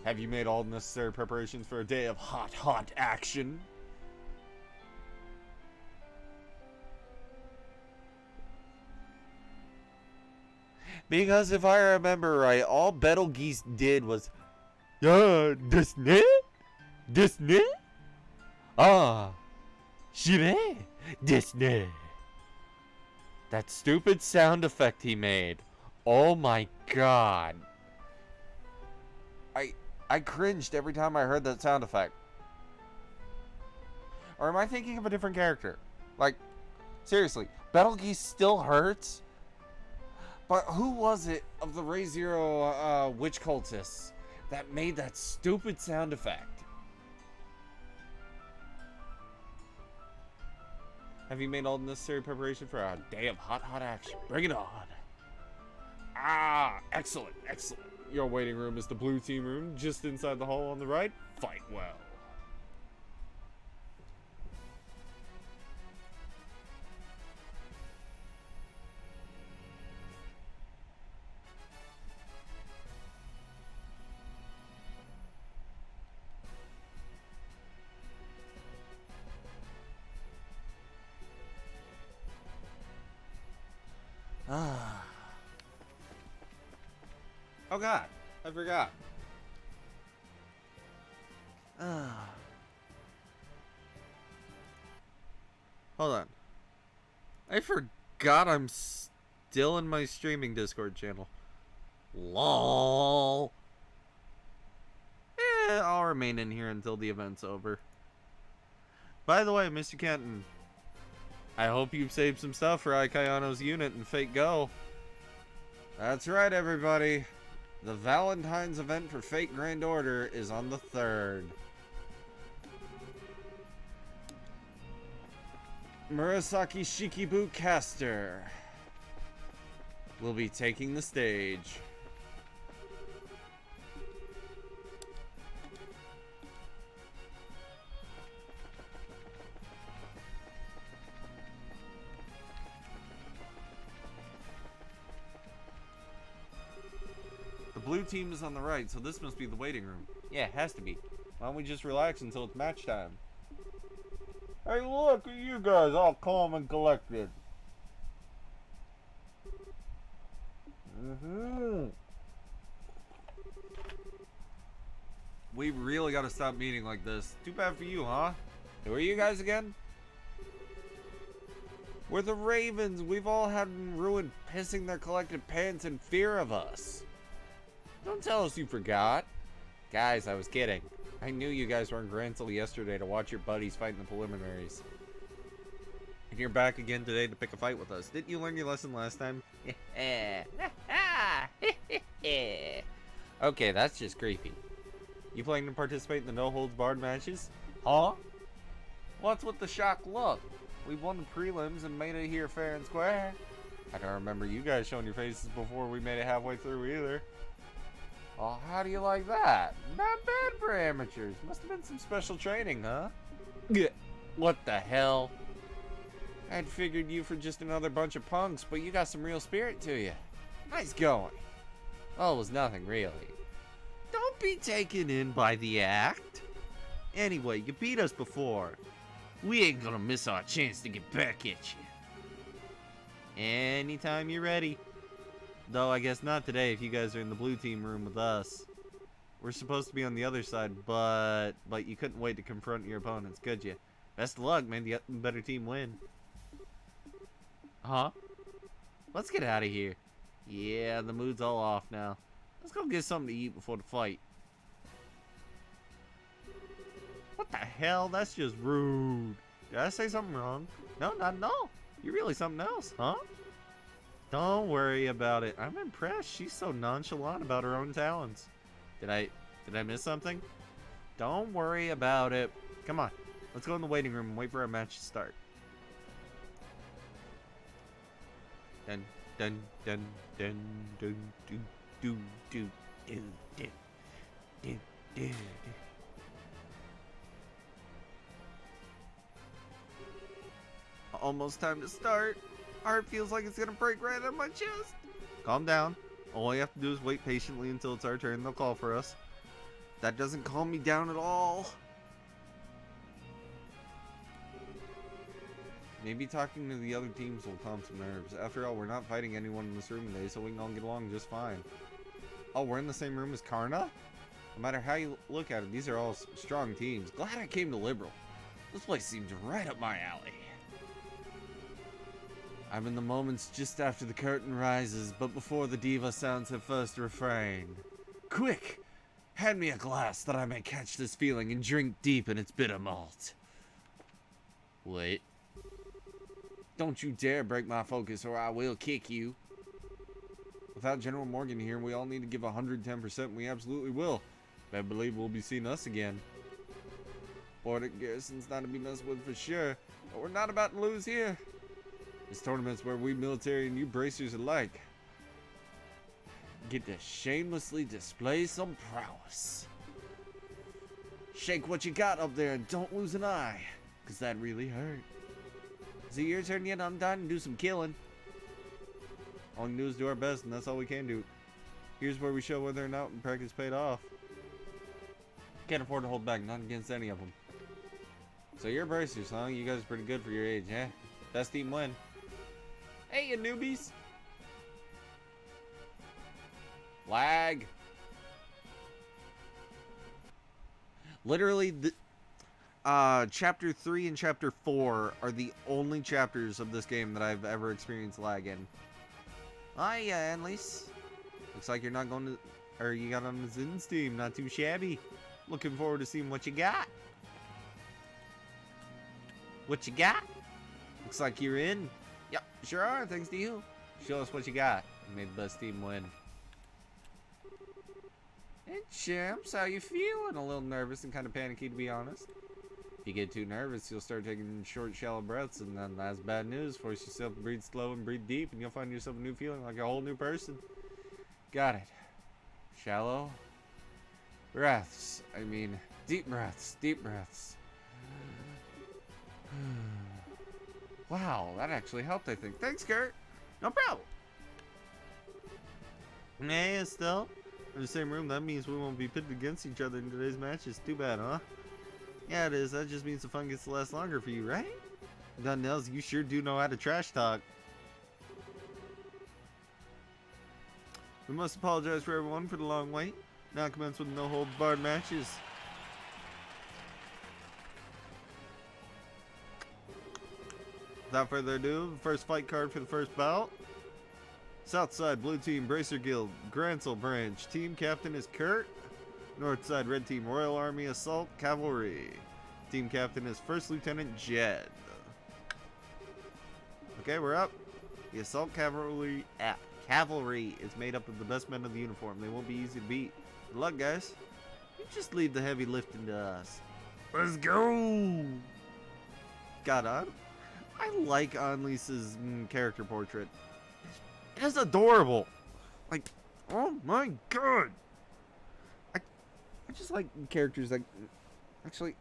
Have you made all necessary preparations for a day of hot action? Because if I remember right, all Betelgeuse did was, Disney? Ah, Shire, Disney. That stupid sound effect he made. Oh my god. I cringed every time I heard that sound effect. Or am I thinking of a different character? Like, seriously, Betelgeuse still hurts? But who was it of the Ray Zero witch cultists that made that stupid sound effect? Have you made all the necessary preparation for a day of hot action? Bring it on. Ah, excellent. Your waiting room is the blue team room, just inside the hall on the right. Fight well. Ah. Oh god, I forgot. Ah. Hold on. I forgot I'm still in my streaming Discord channel. LOL. I'll remain in here until the event's over. By the way, Mr. Kenton, I hope you've saved some stuff for Aikayano's unit and Fate Go. That's right, everybody. The Valentine's event for Fate Grand Order is on the 3rd. Murasaki Shikibu Caster will be taking the stage. The blue team is on the right, so this must be the waiting room. Yeah, it has to be. Why don't we just relax until it's match time? Hey, look at you guys all calm and collected. We really gotta stop meeting like this. Too bad for you, huh? Who are you guys again? We're the Ravens. We've all had them ruined pissing their collective pants in fear of us. Don't tell us you forgot. Guys, I was kidding. I knew you guys were in Grantsville yesterday to watch your buddies fight in the preliminaries. And you're back again today to pick a fight with us. Didn't you learn your lesson last time? Okay, that's just creepy. You planning to participate in the no-holds-barred matches? Huh? What's with the shocked look? We won the prelims and made it here fair and square. I don't remember you guys showing your faces before we made it halfway through either. Oh, how do you like that? Not bad for amateurs. Must have been some special training, huh? What the hell? I'd figured you for just another bunch of punks, but you got some real spirit to you. Nice going. Well, it was nothing, really. Don't be taken in by the act. Anyway, you beat us before. We ain't gonna miss our chance to get back at you. Anytime you're ready. Though I guess not today if you guys are in the blue team room with us. We're supposed to be on the other side, but you couldn't wait to confront your opponents, could you? Best of luck, man. The better team win. Huh? Let's get out of here. Yeah, the mood's all off now. Let's go get something to eat before the fight. What the hell? That's just rude. Did I say something wrong? No, not at all. You're really something else, huh? Don't worry about it. I'm impressed. She's so nonchalant about her own talents. Did I miss something? Don't worry about it. Come on. Let's go in the waiting room and wait for our match to start. Dun dun dun dun dun do do do do do do do. Almost time to start. Heart feels like it's gonna break right out of my chest. Calm down. All you have to do is wait patiently until it's our turn. They'll call for us. That doesn't calm me down at all. Maybe talking to the other teams will calm some nerves. After all, we're not fighting anyone in this room today, so we can all get along just fine. Oh, we're in the same room as Karna? No matter how you look at it, these are all strong teams. Glad I came to Liberal. This place seems right up my alley. I'm in the moments just after the curtain rises, but before the diva sounds her first refrain. Quick! Hand me a glass that I may catch this feeling and drink deep in its bitter malt. Wait. Don't you dare break my focus or I will kick you. Without General Morgan here, we all need to give 110%. We absolutely will. I believe we'll be seeing us again. Border Garrison's not to be messed with for sure, but we're not about to lose here. This tournament's where we military and you bracers alike get to shamelessly display some prowess. Shake what you got up there and don't lose an eye, cause that really hurt. Is it your turn yet? I'm dying to do some killing. All we can do is do our best, and that's all we can do. Here's where we show whether or not practice paid off. Can't afford to hold back, not against any of them. So you're bracers, huh? You guys are pretty good for your age, eh? Best team win. Hey, you newbies! Lag. Literally, Chapter 3 and Chapter 4 are the only chapters of this game that I've ever experienced lag in. Hi, Annalise. Looks like you're not going to... Or you got on the Zin's team. Not too shabby. Looking forward to seeing what you got. What you got? Looks like you're in. Yep, sure are, thanks to you. Show us what you got. You made the best team win. Hey, champs, how you feeling? A little nervous and kind of panicky, to be honest. If you get too nervous, you'll start taking short, shallow breaths, and then that's bad news. Force yourself to breathe slow and breathe deep, and you'll find yourself a new feeling, like a whole new person. Got it. Shallow breaths. I mean, deep breaths. Deep breaths. Wow, that actually helped, I think. Thanks, Kurt. No problem. Hey, Estelle. In the same room, that means we won't be pitted against each other in today's matches. Too bad, huh? Yeah, it is. That just means the fun gets to last longer for you, right? Nothing else, you sure do know how to trash talk. We must apologize for everyone for the long wait. Now commence with no holds barred matches. Without further ado, the first fight card for the first bout. Southside Blue Team Bracer Guild Gransel Branch. Team captain is Kurt. Northside Red Team Royal Army Assault Cavalry. Team captain is First Lieutenant Jed. Okay, we're up. The Assault Cavalry is made up of the best men of the uniform. They won't be easy to beat. Good luck, guys. You just leave the heavy lifting to us. Let's go! God, I like Anlisa's character portrait. It is adorable. Like, oh my god. I just like characters that actually.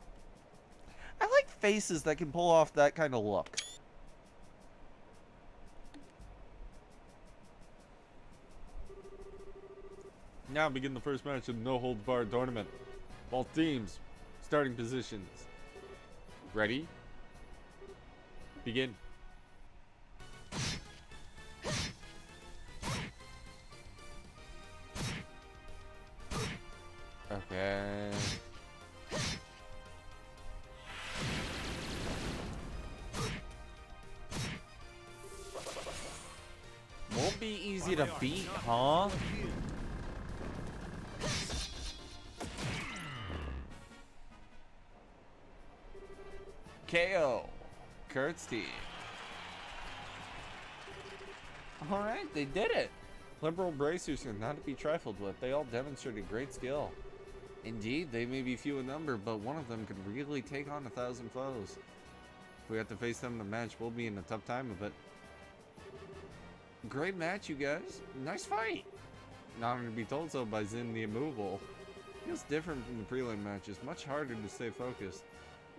I like faces that can pull off that kind of look. Now begin the first match of the No Holds Barred tournament. Both teams, starting positions. Ready? Begin. Okay. Won't be easy to beat, huh? KO. Kurt's team. Alright, they did it. Liberal bracers are not to be trifled with. They all demonstrated great skill. Indeed, they may be few in number, but one of them could really take on 1,000 foes. If we have to face them in the match, we'll be in a tough time of it. Great match, you guys. Nice fight. Not to be told so by Zin the Immovable. Feels different from the prelim matches. Much harder to stay focused.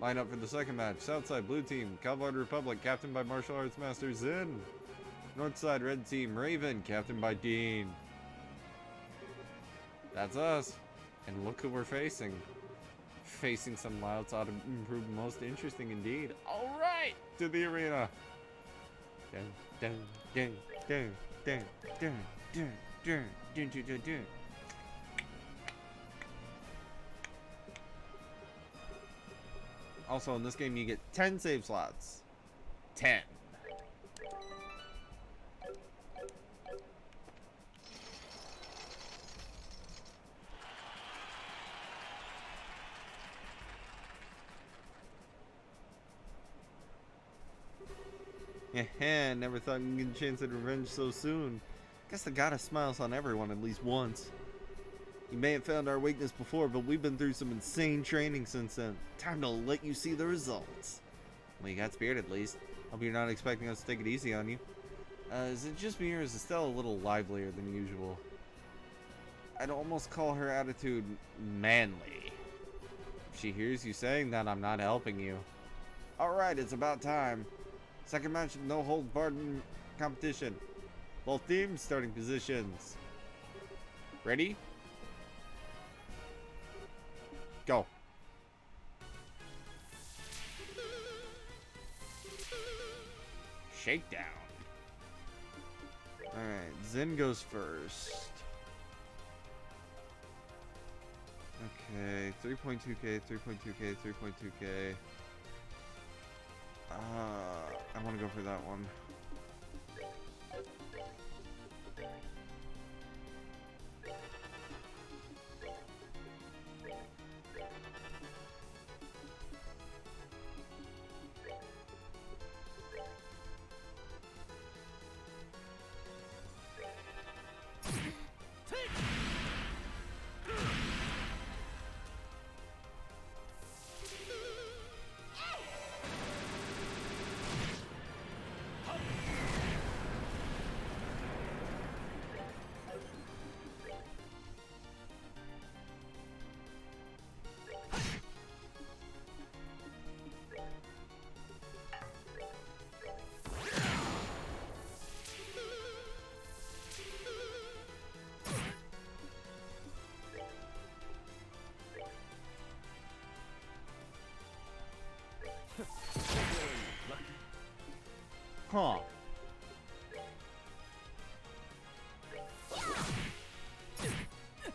Line up for the second match. Southside Blue Team, Cowboy Republic, captained by Martial Arts Master Zin. Northside Red Team, Raven, captained by Dean. That's us. And look who we're facing. Facing some louts ought to prove most interesting indeed. Alright! To the arena. Dun, dun, dun, dun, dun, dun, dun, dun, dun, dun, dun, dun. Also, in this game, you get 10 save slots. 10. Heh, never thought you'd get a chance at revenge so soon. Guess the goddess smiles on everyone at least once. You may have found our weakness before, but we've been through some insane training since then. Time to let you see the results. Well, you got spirit at least. Hope you're not expecting us to take it easy on you. Is it just me, or is Estelle a little livelier than usual? I'd almost call her attitude manly. If she hears you saying that, I'm not helping you. Alright, it's about time. Second match of No Holds Barred competition. Both teams starting positions. Ready? Go. Shakedown. Alright, Zen goes first. Okay, 3.2k, 3.2k, 3.2k. I want to go for that one. Huh.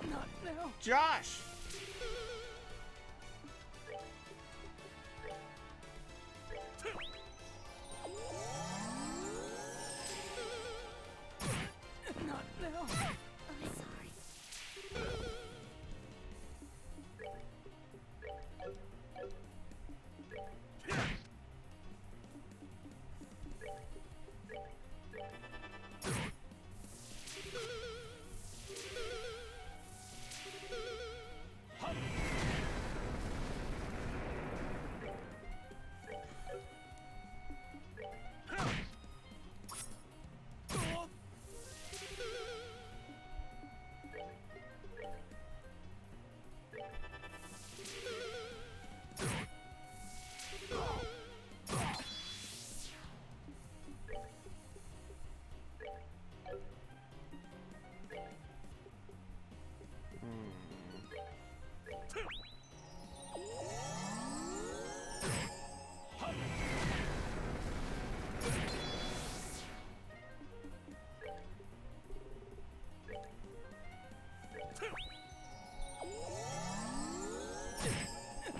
Not now. Josh! Not now. I'm sorry.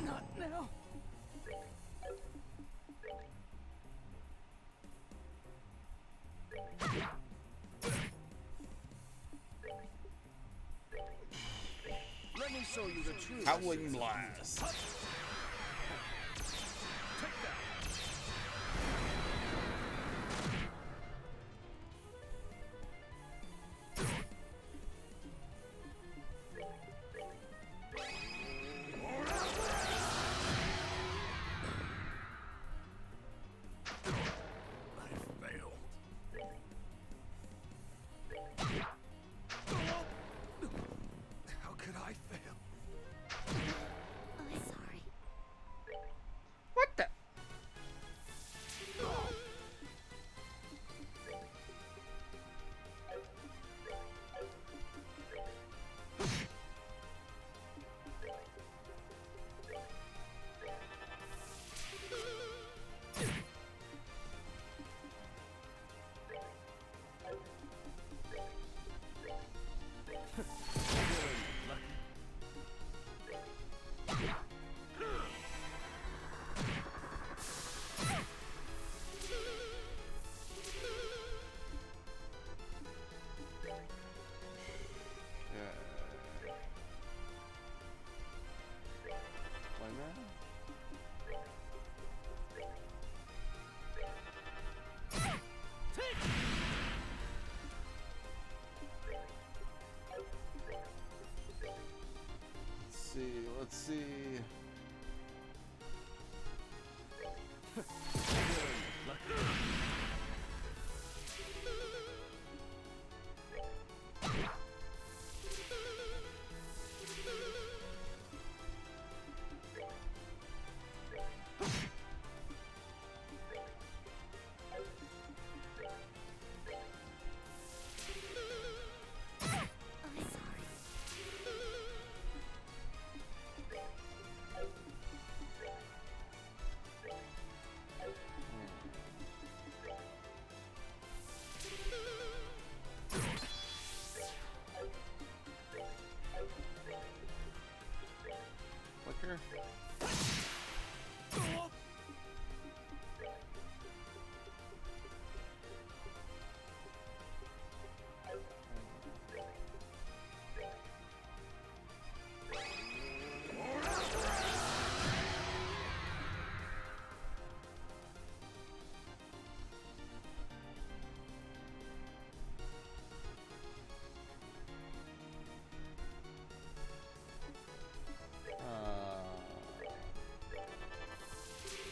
Not now. Let me show you the truth. Howling blast. Take that. I failed. How could I fail? I'm sorry. What the? Why not? Let's see. I'm sorry. Flicker.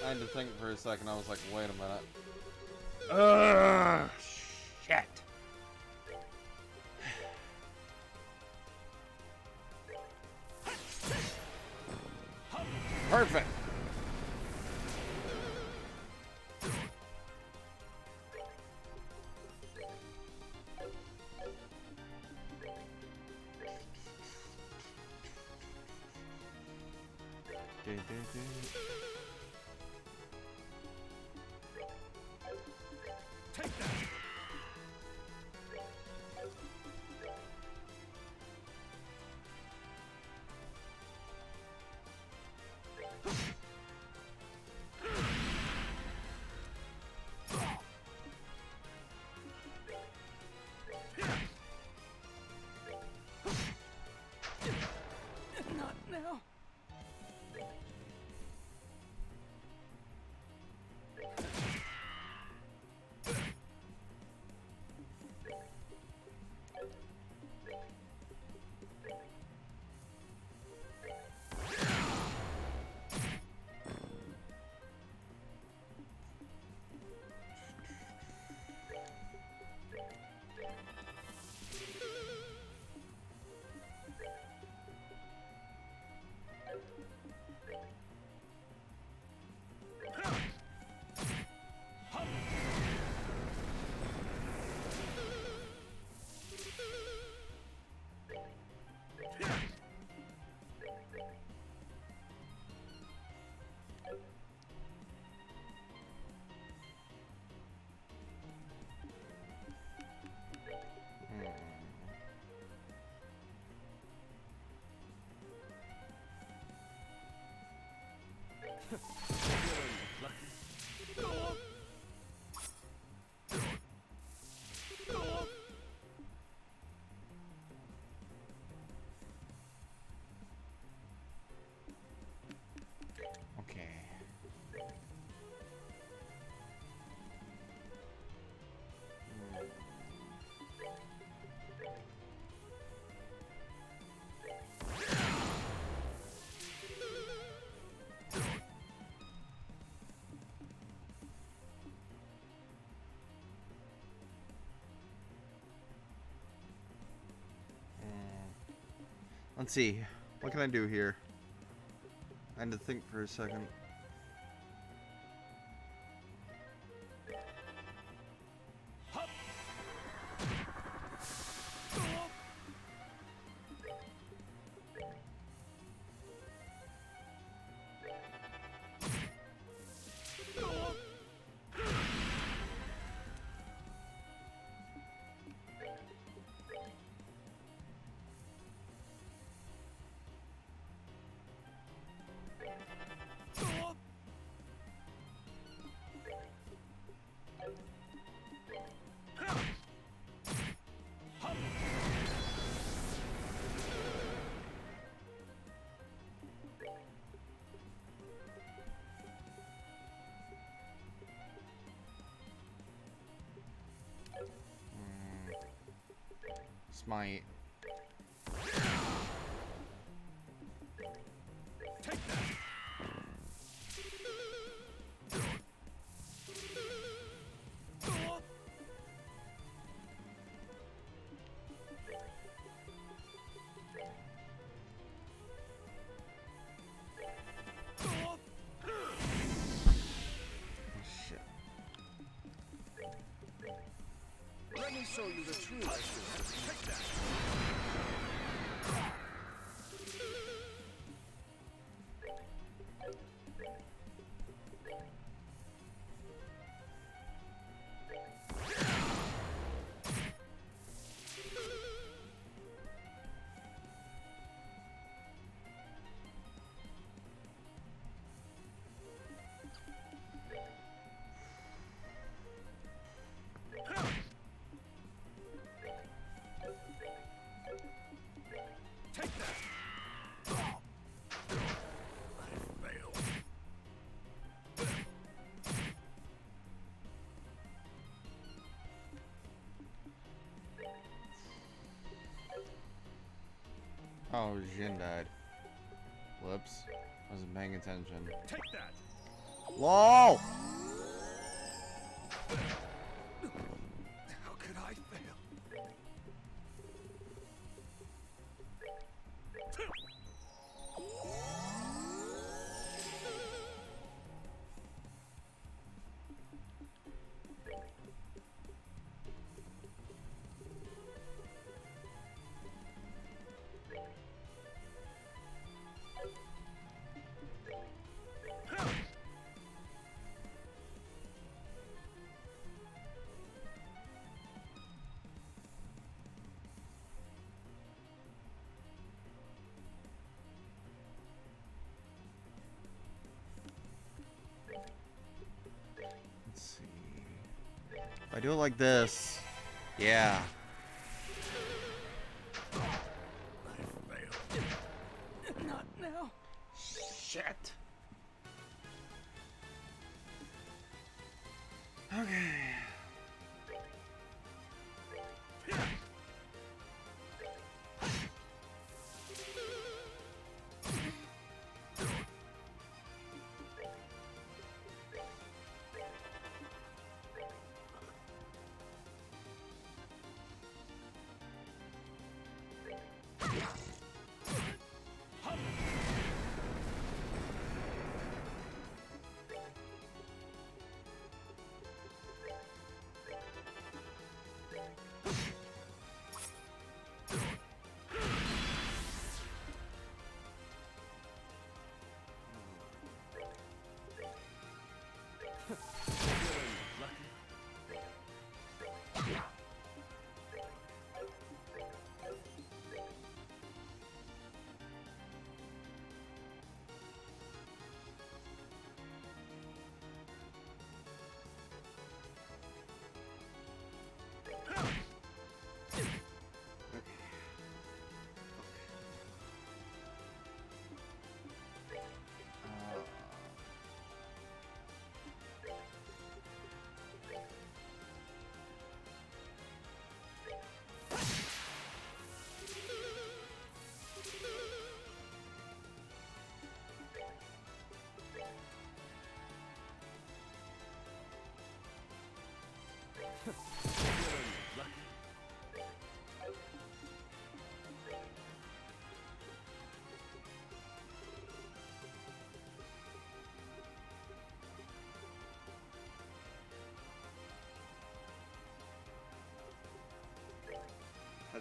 I had to think for a second. I was like, wait a minute. Ugh, shit. Perfect. Let's see. What can I do here? I had to think for a second. Smite. Take that. Shit. Let me show you the truth. Take that. Take that. I failed. Oh, Jin died. Whoops. Wasn't paying attention. Take that. LOL! How could I fail? Let's see. If I do it like this. Yeah. I failed. Not now. Shit. Okay.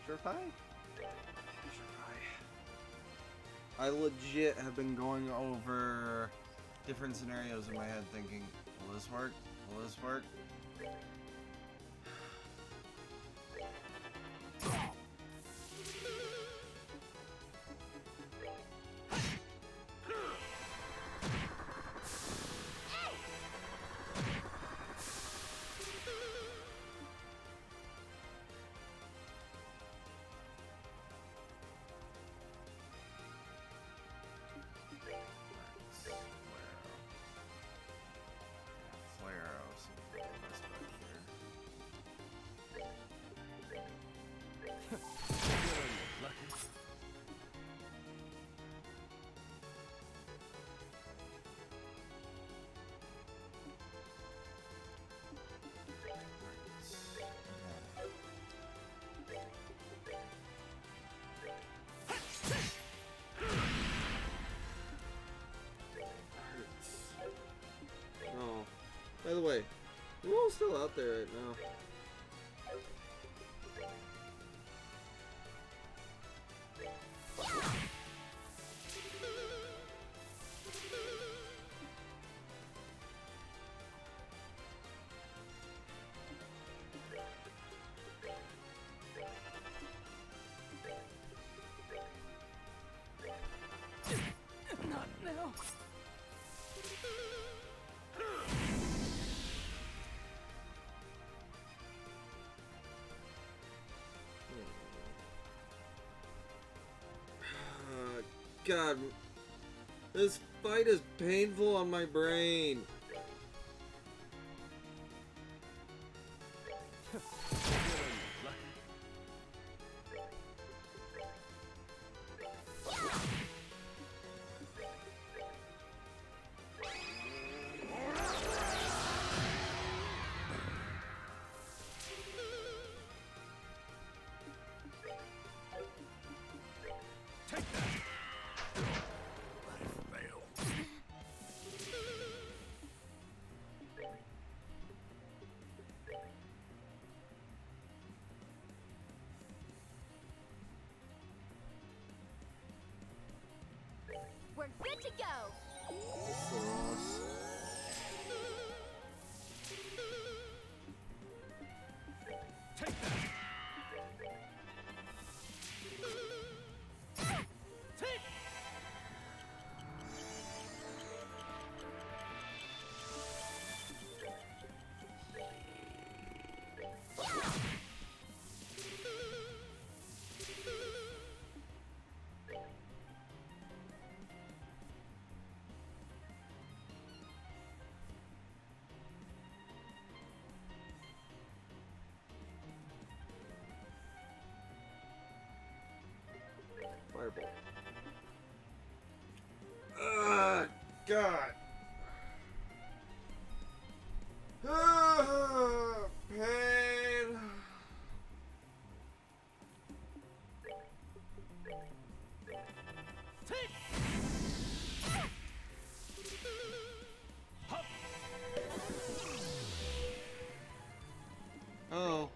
Petrify? I legit have been going over different scenarios in my head thinking, will this work? Will this work? Oh, by the way, we're all still out there right now. Not now. God, this fight is painful on my brain. We're good to go. Take that. Take. Fireball. God. Pain. Take. Hup. Oh.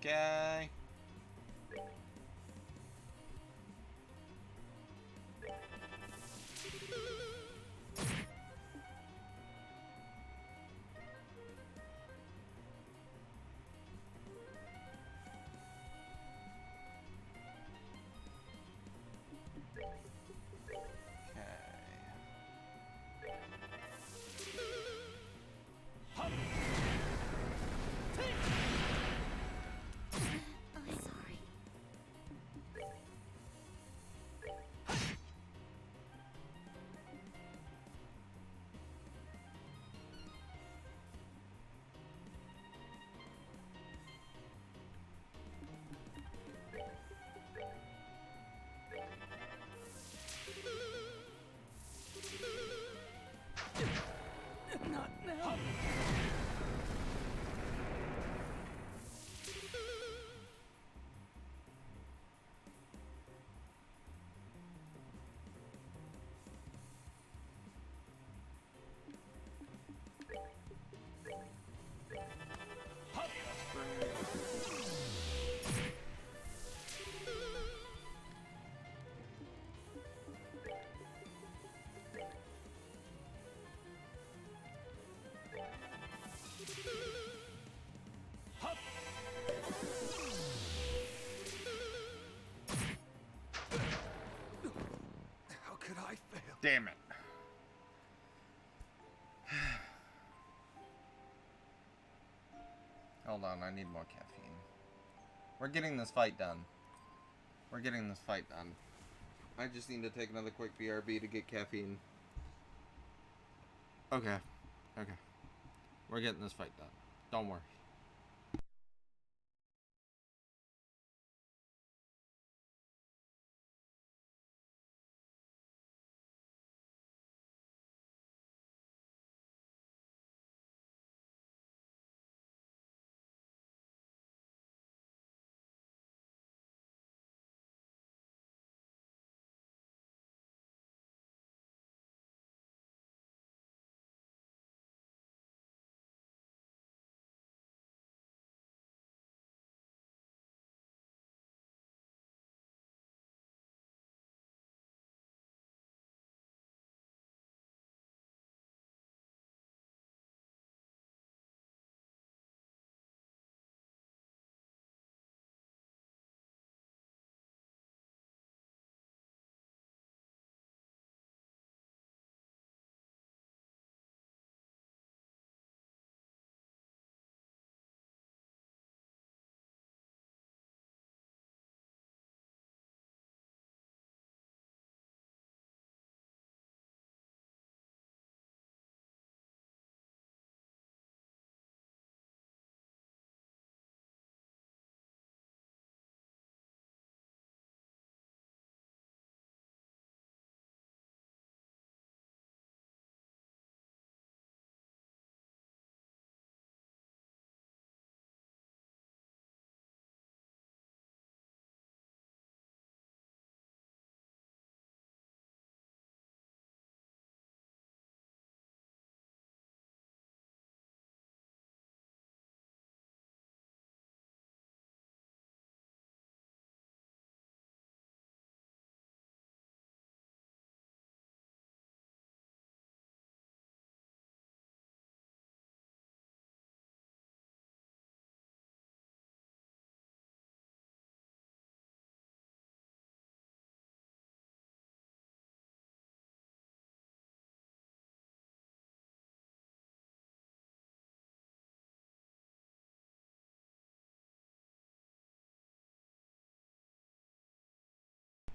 Okay. Hup. Take. Damn it. Hold on, I need more caffeine. We're getting this fight done. We're getting this fight done. I just need to take another quick BRB to get caffeine. Okay. Okay. We're getting this fight done. Don't worry.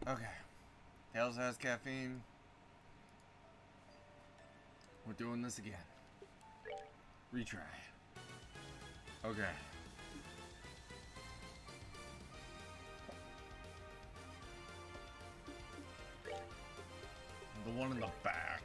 Okay. Tails has caffeine. We're doing this again. Retry. Okay. The one in the back.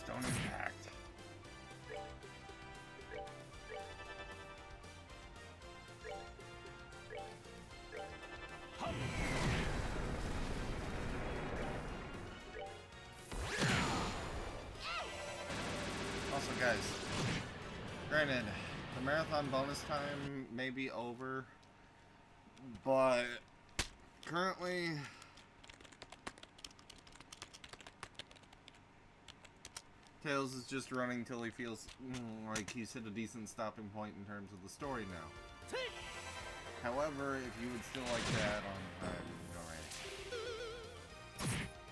Stone Impact. Also, guys, granted, the marathon bonus time may be over, but currently Tails is just running till he feels like he's hit a decent stopping point in terms of the story now. However, if you would still like to add on time, go right.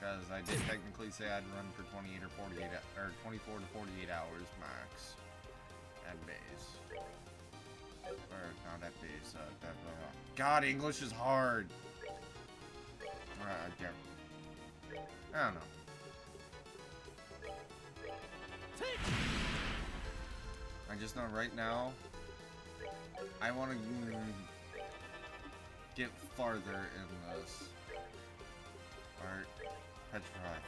Because I did technically say I'd run for 28 or 48, or 24 to 48 hours max at base. Or not at base. God, English is hard. Yeah. I don't know. I just know right now, I want to get farther in this. Alright, petrify.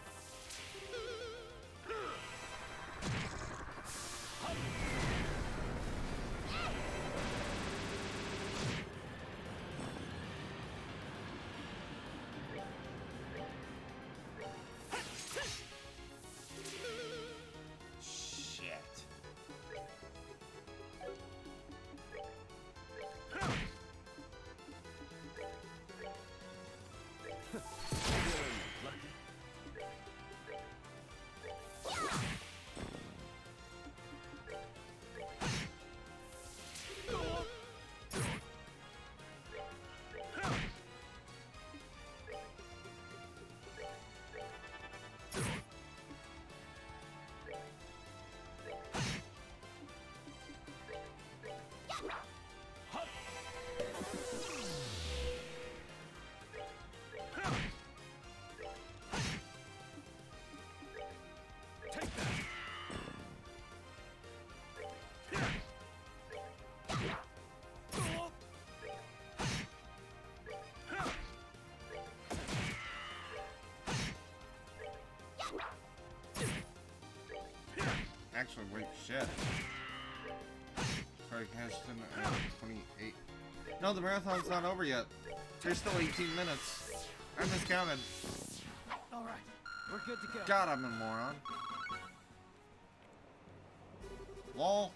Actually, wait, shit. Sorry, Ashton, 28. No, the marathon's not over yet. There's still 18 minutes. I miscounted. All right, we're good to go. God, I'm a moron. Lol.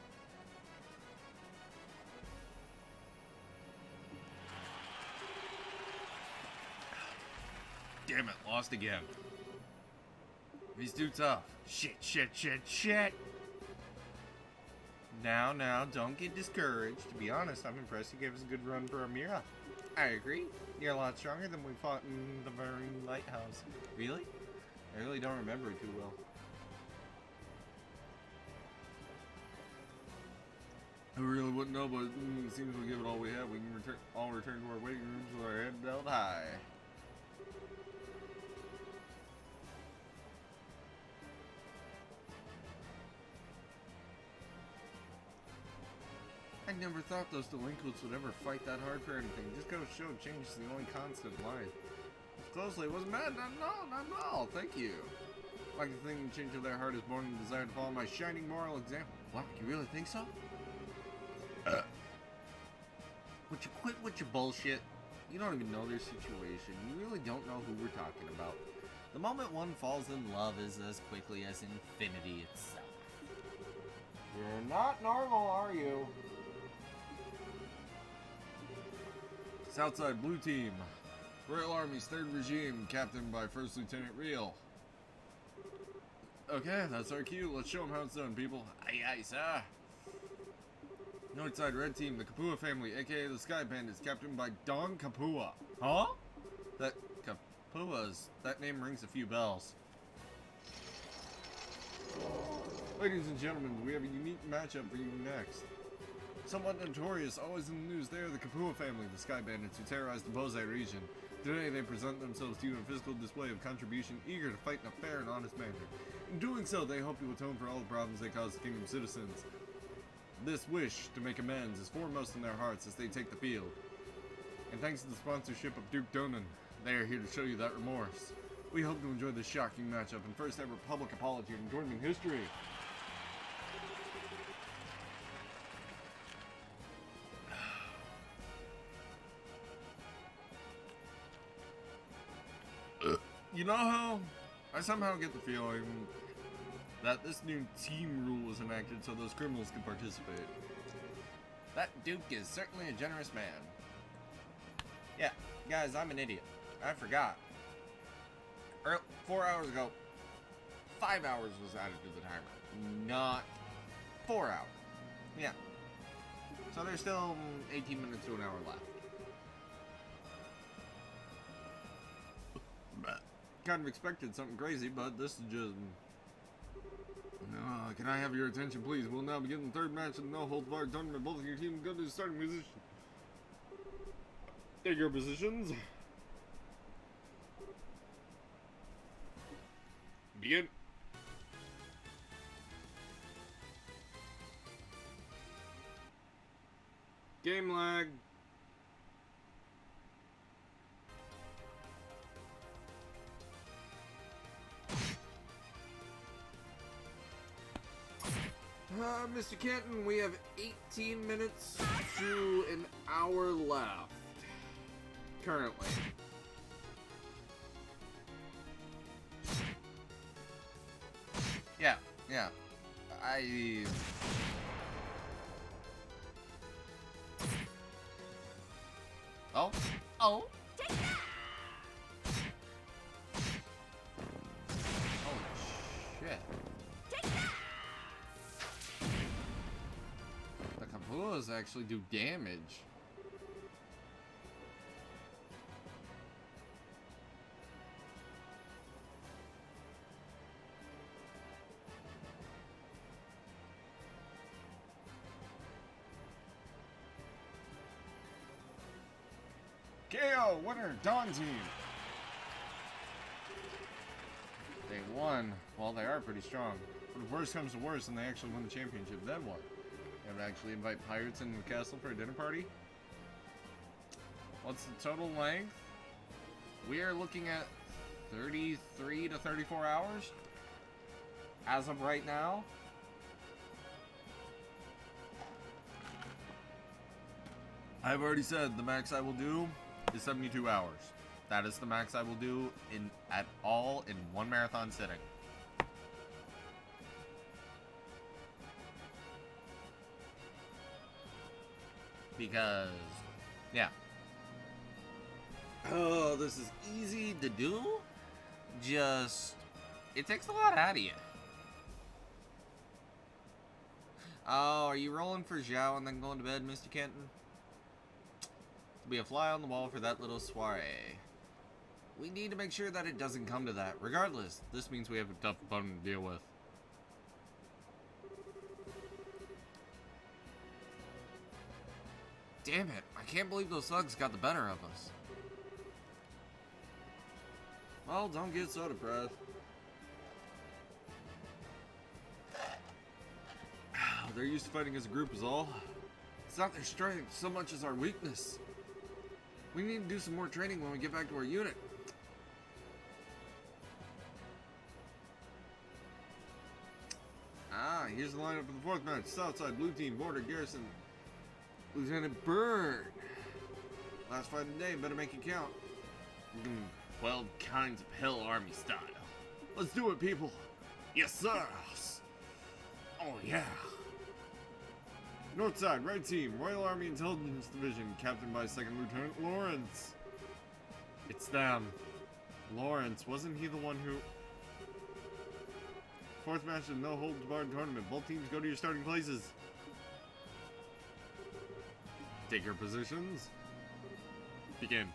Damn it, lost again. He's too tough. Shit. Now, don't get discouraged. To be honest, I'm impressed you gave us a good run for Amira. I agree. You're a lot stronger than we fought in the Marine Lighthouse. Really? I really don't remember it too well. I really wouldn't know, but it seems we give it all we have. We can all return to our waiting rooms with our head held high. I never thought those delinquents would ever fight that hard for anything. Just goes to show change is the only constant in life. Closely, it wasn't mad, not at all. Thank you. Like the thing that changed of their heart is born in the desire to follow my shining moral example. What? You really think so? Would you quit with your bullshit? You don't even know their situation. You really don't know who we're talking about. The moment one falls in love is as quickly as infinity itself. You're not normal, are you? Southside Blue Team. Royal Army's 3rd Regime, captained by First Lieutenant Real. Okay, that's our cue. Let's show them how it's done, people. Aye, sir. Northside Red Team, the Kapua family, aka the Sky Bandits, captained by Don Kapua. Huh? That that name rings a few bells. Ladies and gentlemen, we have a unique matchup for you next. Somewhat notorious, always in the news, they are the Kapua family, the Sky Bandits who terrorized the Bozai region. Today they present themselves to you in a physical display of contribution, eager to fight in a fair and honest manner. In doing so, they hope to atone for all the problems they caused the kingdom's citizens. This wish to make amends is foremost in their hearts as they take the field. And thanks to the sponsorship of Duke Donan, they are here to show you that remorse. We hope to enjoy this shocking matchup and first ever public apology in tournament history. You know how I somehow get the feeling that this new team rule was enacted so those criminals can participate. That Duke is certainly a generous man. Yeah, guys, I'm an idiot. I forgot. 4 hours ago, 5 hours was added to the timer, not 4 hours. Yeah. So there's still 18 minutes to an hour left. Kind of expected something crazy, but this is just... can I have your attention, please? We'll now begin the 3rd match of the no-holds-barred tournament. Both of your teams go to the starting position. Take your positions. Begin. Game lag. Mr. Kenton, we have 18 minutes to an hour left. Currently. Yeah. Oh. Oh, Take that! Holy shit. Take that! The Kapulas actually do damage. KO, winner, Dawn team. They won. Well, they are pretty strong. But if worse comes to worse and they actually win the championship, then what? You have to actually invite pirates into the castle for a dinner party? What's the total length? We are looking at 33 to 34 hours as of right now. I've already said the max I will do is 72 hours. That is the max I will do in one marathon sitting. Because, yeah. Oh, this is easy to do. Just, it takes a lot out of you. Oh, are you rolling for Zhao and then going to bed, Mr. Kenton? To be a fly on the wall for that little soiree. We need to make sure that it doesn't come to that. Regardless, this means we have a tough opponent to deal with. Damn it, I can't believe those thugs got the better of us. Well, don't get so depressed. They're used to fighting as a group is all. It's not their strength so much as our weakness. We need to do some more training when we get back to our unit. Here's the lineup for the fourth match. Southside, blue team, border, garrison, Lieutenant Bird. Last fight of the day, better make it count. 12 kinds of hell army style. Let's do it, people. Yes, sir. Oh, yeah. North side, right team, Royal Army Intelligence Division, captained by 2nd Lieutenant Lawrence. It's them. Lawrence, wasn't he the one who... Fourth match of the no-holds-barred tournament. Both teams go to your starting places. Take your positions. Begin.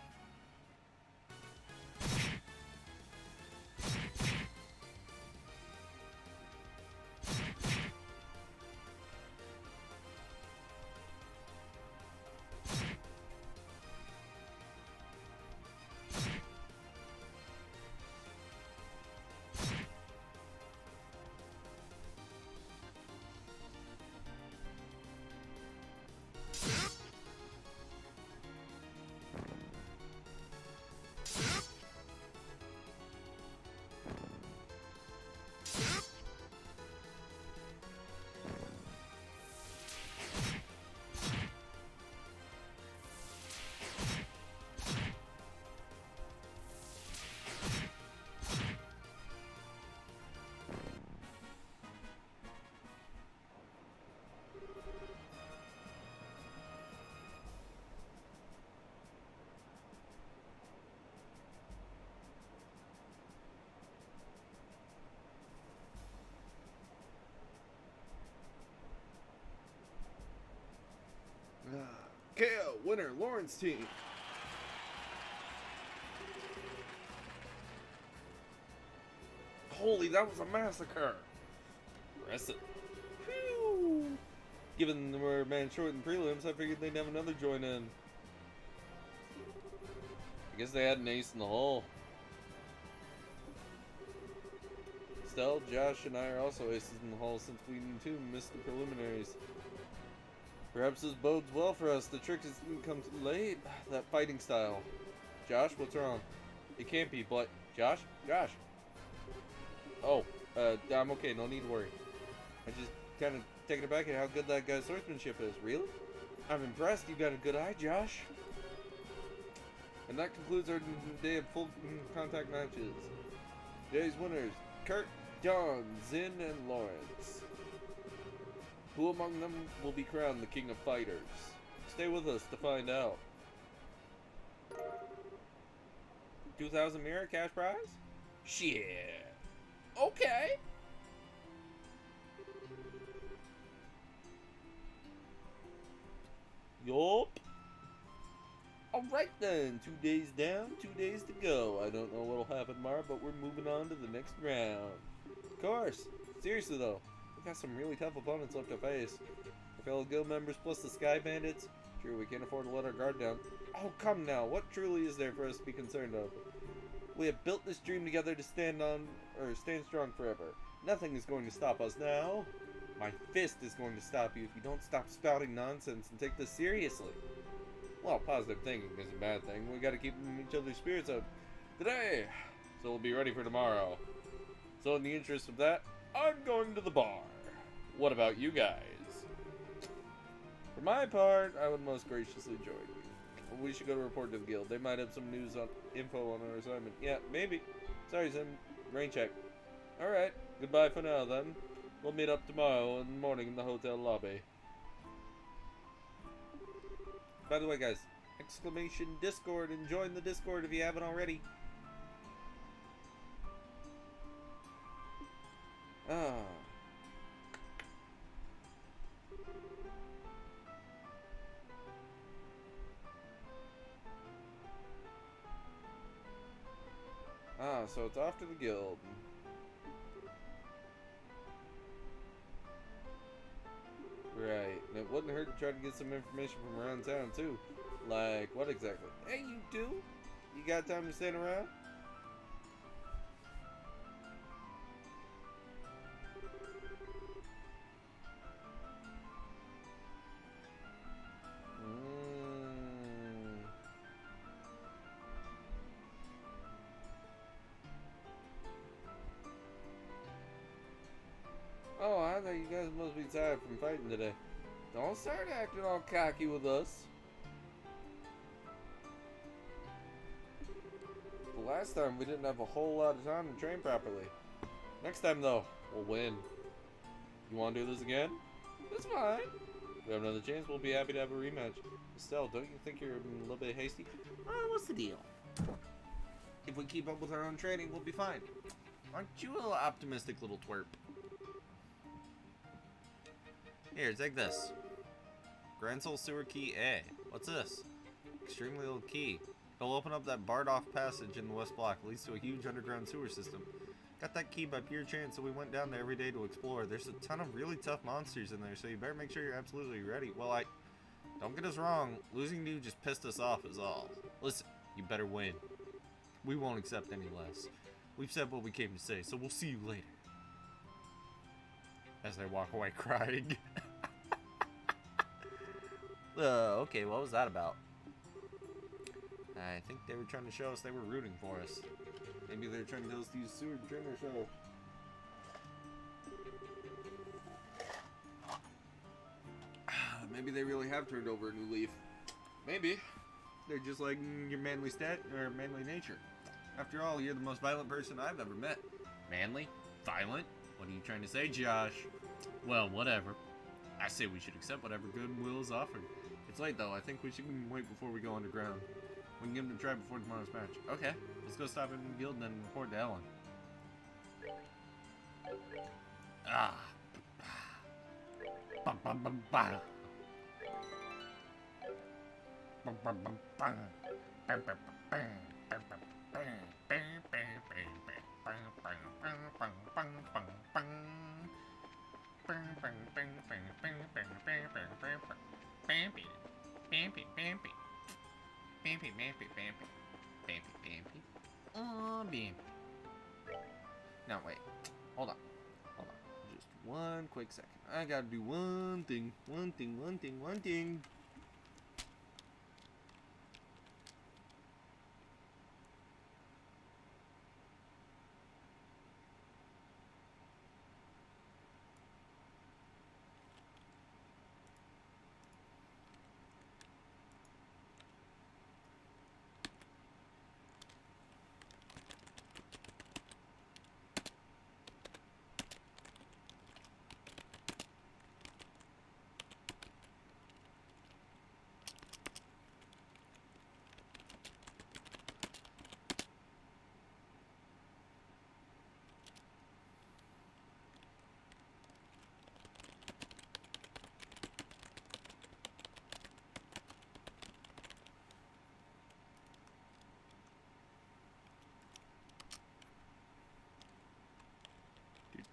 KO, winner, Lawrence team. Holy, that was a massacre. Impressive. Phew. Given they were a man short in prelims, I figured they'd have another join in. I guess they had an ace in the hole. Stell, Josh, and I are also aces in the hole since we too missed the preliminaries. Perhaps this bodes well for us. The trick didn't come too late. That fighting style. Josh, what's wrong? It can't be, but... Josh? Josh! Oh, I'm okay. No need to worry. I just kind of taken aback at how good that guy's swordsmanship is. Really? I'm impressed. You got a good eye, Josh. And that concludes our day of full contact matches. Today's winners, Kurt, John, Zin, and Lawrence. Who among them will be crowned the King of Fighters? Stay with us to find out. 2,000 mirror cash prize? Shit. Okay. Yup. Alright then, 2 days down, 2 days to go. I don't know what'll happen tomorrow, but we're moving on to the next round. Of course. Seriously though, we got some really tough opponents left to face. Our fellow guild members plus the Sky Bandits. Sure, we can't afford to let our guard down. Oh, come now, what truly is there for us to be concerned of? We have built this dream together to stand strong forever. Nothing is going to stop us now. My fist is going to stop you if you don't stop spouting nonsense and take this seriously. Well, positive thinking is a bad thing. We gotta keep each other's spirits up today, so we'll be ready for tomorrow. So in the interest of that, I'm going to the bar. What about you guys? For my part, I would most graciously join you. We should go to report to the guild. They might have some news on info on our assignment. Yeah, maybe. Sorry, Sim. Rain check. Alright, goodbye for now then. We'll meet up tomorrow in the morning in the hotel lobby. By the way, guys, exclamation Discord, and join the Discord if you haven't already. So it's off to the guild. Right, and it wouldn't hurt to try to get some information from around town too. Like, what exactly? Hey, you do? You got time to stand around? Oh, I thought you guys must be tired from fighting today. Don't start acting all cocky with us. The last time we didn't have a whole lot of time to train properly. Next time though, we'll win. You want to do this again? That's fine. If we have another chance, we'll be happy to have a rematch. Estelle, don't you think you're a little bit hasty? What's the deal? If we keep up with our own training, we'll be fine. Aren't you a little optimistic little twerp? Here, take this. Grand Soul Sewer Key A. What's this? Extremely old key. It'll open up that barred off passage in the west block. It leads to a huge underground sewer system. Got that key by pure chance, so we went down there every day to explore. There's a ton of really tough monsters in there, so you better make sure you're absolutely ready. Well, don't get us wrong. Losing to you just pissed us off is all. Listen, you better win. We won't accept any less. We've said what we came to say, so we'll see you later. As they walk away crying. Okay, what was that about? I think they were trying to show us they were rooting for us. Maybe they're trying to tell us to use sewer to train ourselves. Maybe they really have turned over a new leaf. Maybe. They're just like your manly manly nature. After all, you're the most violent person I've ever met. Manly? Violent? What are you trying to say, Josh? Well, whatever. I say we should accept whatever goodwill is offered. It's late though. I think we should wait before we go underground. We can give them a try before tomorrow's match. Okay, let's go stop in the guild and then report to Ellen. Ah. Bum, bum, bum, bum. Bum, bum, bum, bum. Bum, bum, bum, bum, bum, bum. Oh, beam. No, wait. Hold on. Just One quick second. I gotta do one thing. One thing, one thing, one thing.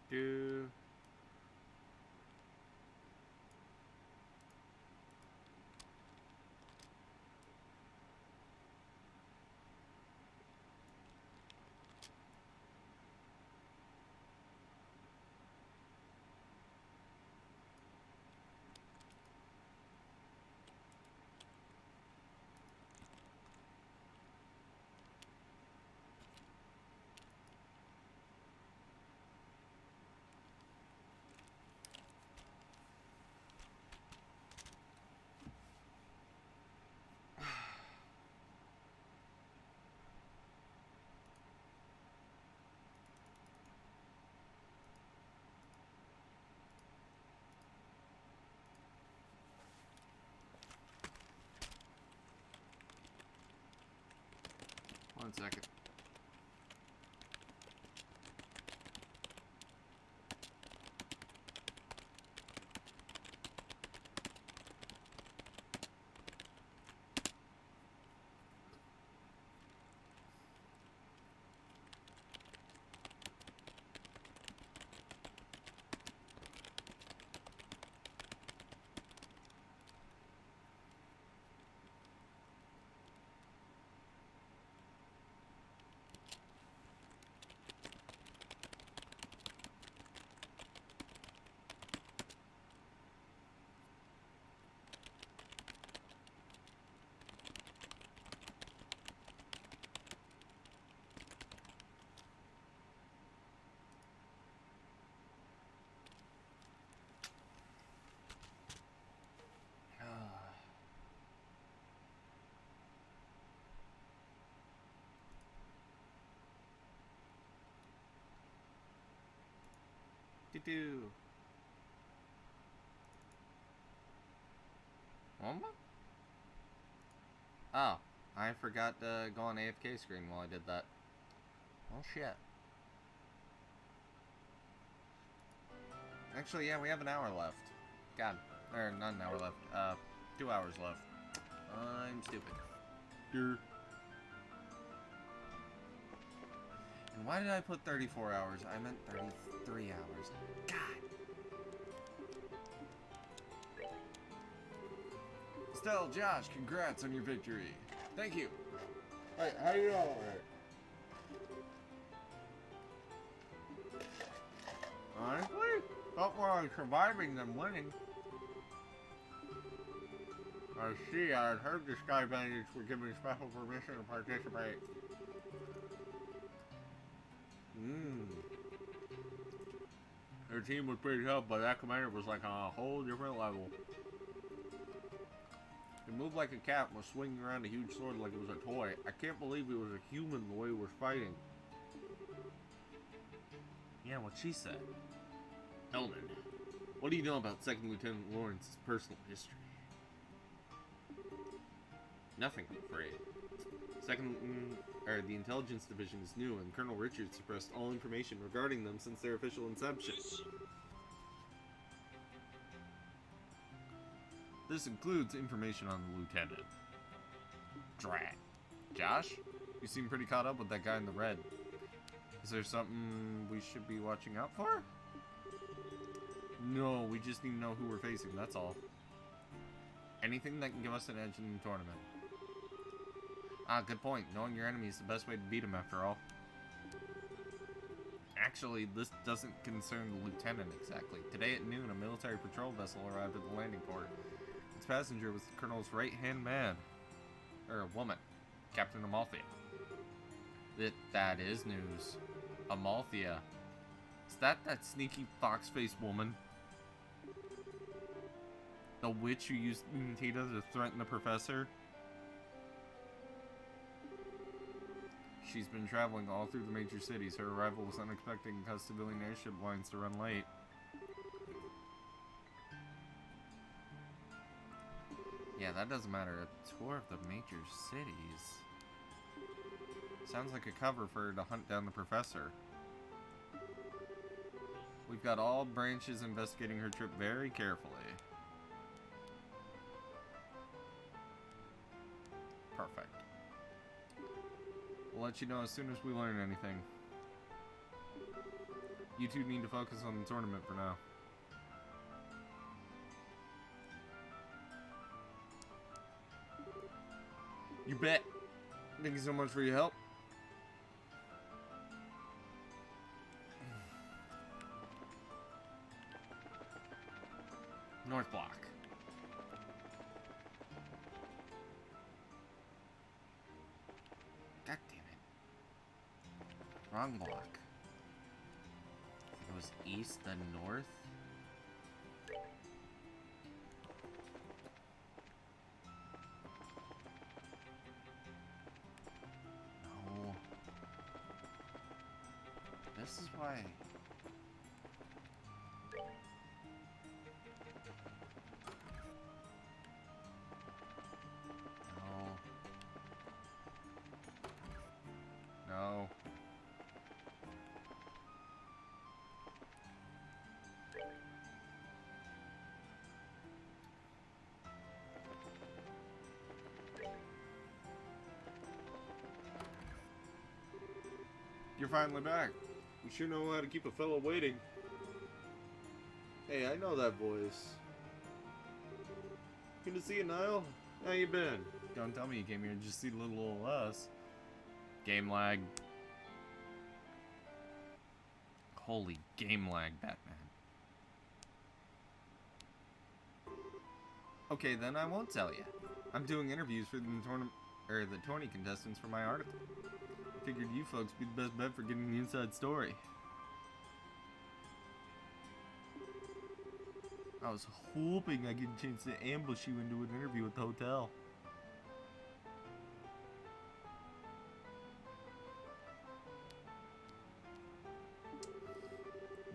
Do. One second. Do. Oh, I forgot to go on AFK screen while I did that. Well, shit. Actually, yeah, we have an hour left. God, or not an hour left. 2 hours left. I'm stupid. Durr. And why did I put 34 hours? I meant 33 hours. God. Still, Josh, congrats on your victory. Thank you. Wait, how do you know it? Honestly, felt more like surviving than winning. I see, I had heard the Sky Bandits were given special permission to participate. Their team was pretty tough, but that commander was like on a whole different level. He moved like a cat and was swinging around a huge sword like it was a toy. I can't believe he was a human the way he was fighting. Yeah, what she said. Elman, what do you know about Second Lieutenant Lawrence's personal history? Nothing, I'm afraid. The Intelligence Division is new, and Colonel Richards suppressed all information regarding them since their official inception. This includes information on the lieutenant. Drat. Josh? You seem pretty caught up with that guy in the red. Is there something we should be watching out for? No, we just need to know who we're facing, that's all. Anything that can give us an edge in the tournament. Ah, good point. Knowing your enemy is the best way to beat him after all. Actually, this doesn't concern the lieutenant exactly. Today at noon, a military patrol vessel arrived at the landing port. Its passenger was the colonel's right-hand man. Or a woman. Captain Amalthea. That is news. Amalthea. Is that sneaky fox-faced woman? The witch who used Tita to threaten the professor? She's been traveling all through the major cities. Her arrival was unexpected and caused civilian airship lines to run late. Yeah, that doesn't matter. A tour of the major cities. Sounds like a cover for her to hunt down the professor. We've got all branches investigating her trip very carefully. Perfect. We'll let you know as soon as we learn anything. You two need to focus on the tournament for now. You bet. Thank you so much for your help. North Block. God damn it. Wrong block. I think it was east, then north. No. This is why. No. You're finally back. You sure know how to keep a fellow waiting. Hey, I know that voice. Good to see you, Niall. How you been? Don't tell me you came here to just see little old us. Game lag. Holy game lag, Batman. Okay, then I won't tell you. I'm doing interviews for the tourney contestants for my article. I figured you folks be the best bet for getting the inside story. I was hoping I get a chance to ambush you into an interview at the hotel.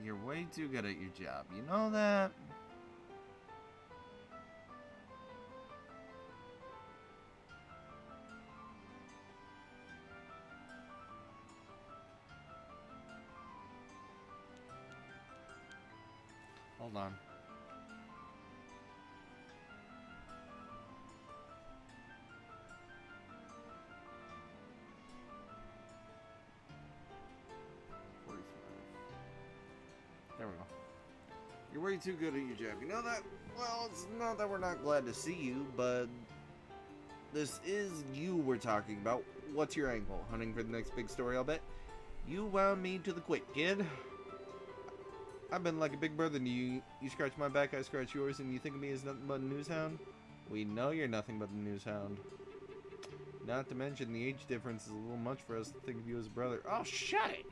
You're way too good at your job. You know that? Hold on. There we go. You're way too good at your job. You know that? Well, it's not that we're not glad to see you, but this is you we're talking about. What's your angle? Hunting for the next big story, I'll bet? You wound me to the quick, kid. I've been like a big brother to you. You scratch my back, I scratch yours, and you think of me as nothing but a news hound? We know you're nothing but a news hound. Not to mention the age difference is a little much for us to think of you as a brother. Oh, shut it!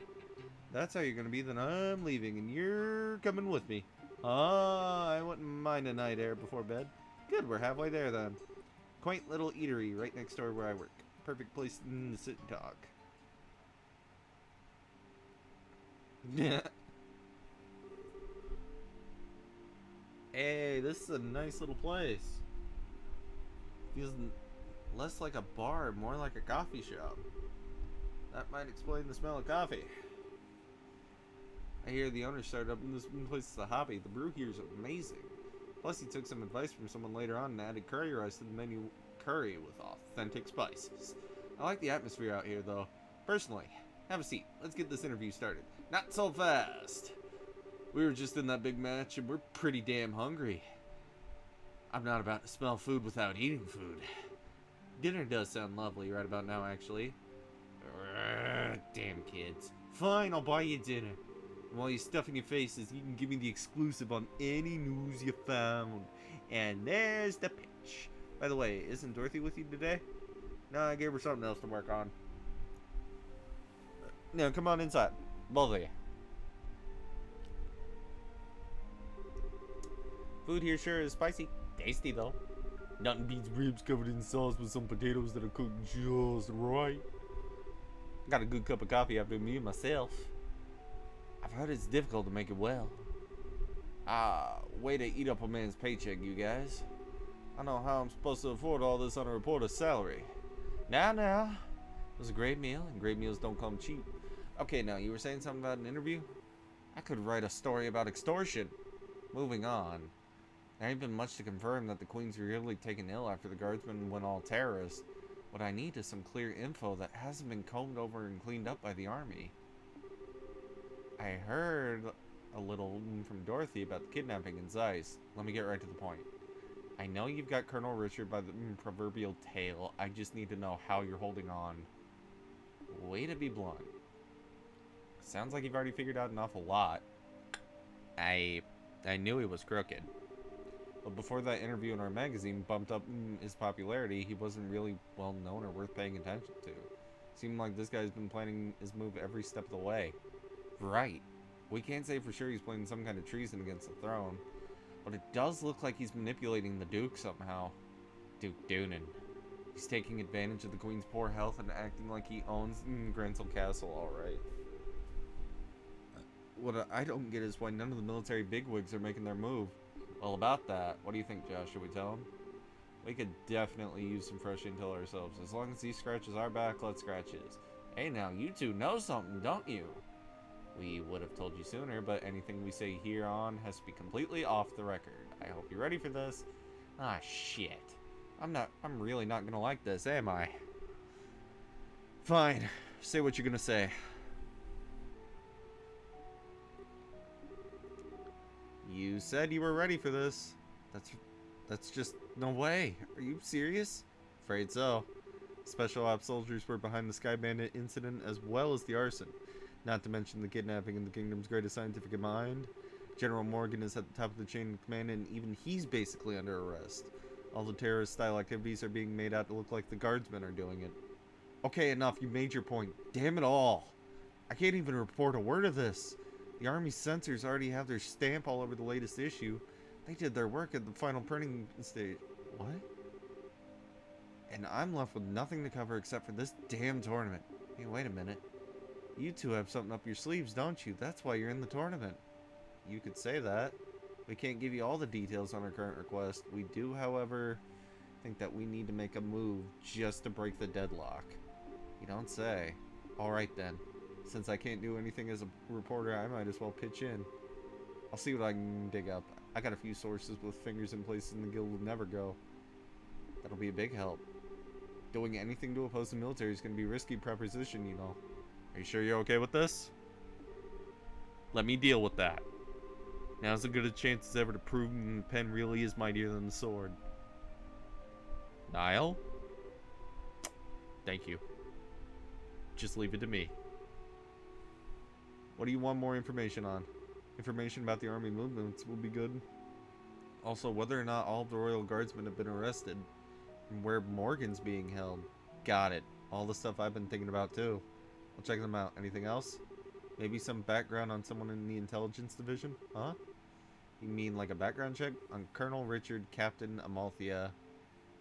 That's how you're gonna be, then I'm leaving, and you're coming with me. Ah, I wouldn't mind a night air before bed. Good, we're halfway there then. Quaint little eatery right next door where I work. Perfect place to sit and talk. Yeah. Hey, this is a nice little place. Feels less like a bar, more like a coffee shop. That might explain the smell of coffee. I hear the owner started up in this place as a hobby. The brew here is amazing. Plus, he took some advice from someone later on and added curry rice to the menu. Curry with authentic spices. I like the atmosphere out here, though. Personally, have a seat. Let's get this interview started. Not so fast. We were just in that big match, and we're pretty damn hungry. I'm not about to smell food without eating food. Dinner does sound lovely right about now, actually. Damn kids. Fine, I'll buy you dinner. And while you're stuffing your faces, you can give me the exclusive on any news you found. And there's the pitch. By the way, isn't Dorothy with you today? No, I gave her something else to work on. Now, come on inside. Both of you. Food here sure is spicy. Tasty, though. Nothing beats ribs covered in sauce with some potatoes that are cooked just right. Got a good cup of coffee after me myself. I've heard it's difficult to make it well. Way to eat up a man's paycheck, you guys. I don't know how I'm supposed to afford all this on a reporter's salary. Now. It was a great meal, and great meals don't come cheap. Okay, now, you were saying something about an interview? I could write a story about extortion. Moving on. There ain't been much to confirm that the Queen's really taken ill after the guardsmen went all terrorist. What I need is some clear info that hasn't been combed over and cleaned up by the army. I heard a little from Dorothy about the kidnapping in Zeiss. Let me get right to the point. I know you've got Colonel Richard by the proverbial tail. I just need to know how you're holding on. Way to be blunt. Sounds like you've already figured out an awful lot. I knew he was crooked. But before that interview in our magazine bumped up his popularity, he wasn't really well known or worth paying attention to. Seemed like this guy's been planning his move every step of the way. Right. We can't say for sure he's planning some kind of treason against the throne, but it does look like he's manipulating the Duke somehow. Duke Doonan. He's taking advantage of the Queen's poor health and acting like he owns Grensel Castle, alright. What I don't get is why none of the military bigwigs are making their move. Well, about that, what do you think, Josh? Should we tell him? We could definitely use some fresh intel ourselves. As long as he scratches our back, let's scratch his. Hey now, you two know something, don't you? We would have told you sooner, but anything we say here on has to be completely off the record. I hope you're ready for this. Ah, shit. I'm really not gonna like this, am I? Fine. Say what you're gonna say. You said you were ready for this. That's just no way. Are you serious? Afraid so. Special ops soldiers were behind the Sky Bandit incident as well as the arson. Not to mention the kidnapping of the kingdom's greatest scientific mind. General Morgan is at the top of the chain of command, and even he's basically under arrest. All the terrorist-style activities are being made out to look like the guardsmen are doing it. Okay, enough. You made your point. Damn it all. I can't even report a word of this. The Army's censors already have their stamp all over the latest issue. They did their work at the final printing stage. What? And I'm left with nothing to cover except for this damn tournament. Hey, wait a minute. You two have something up your sleeves, don't you? That's why you're in the tournament. You could say that. We can't give you all the details on our current request. We do, however, think that we need to make a move just to break the deadlock. You don't say. Alright then. Since I can't do anything as a reporter, I might as well pitch in. I'll see what I can dig up. I got a few sources with fingers in places the guild will never go. That'll be a big help. Doing anything to oppose the military is going to be a risky proposition, you know. Are you sure you're okay with this? Let me deal with that. Now's as good a chance as ever to prove the pen really is mightier than the sword. Niall? Thank you. Just leave it to me. What do you want more information on? Information about the army movements will be good. Also, whether or not all of the royal guardsmen have been arrested. And where Morgan's being held. Got it. All the stuff I've been thinking about too. I'll check them out. Anything else? Maybe some background on someone in the intelligence division? Huh? You mean like a background check? On Colonel Richard, Captain Amalthea,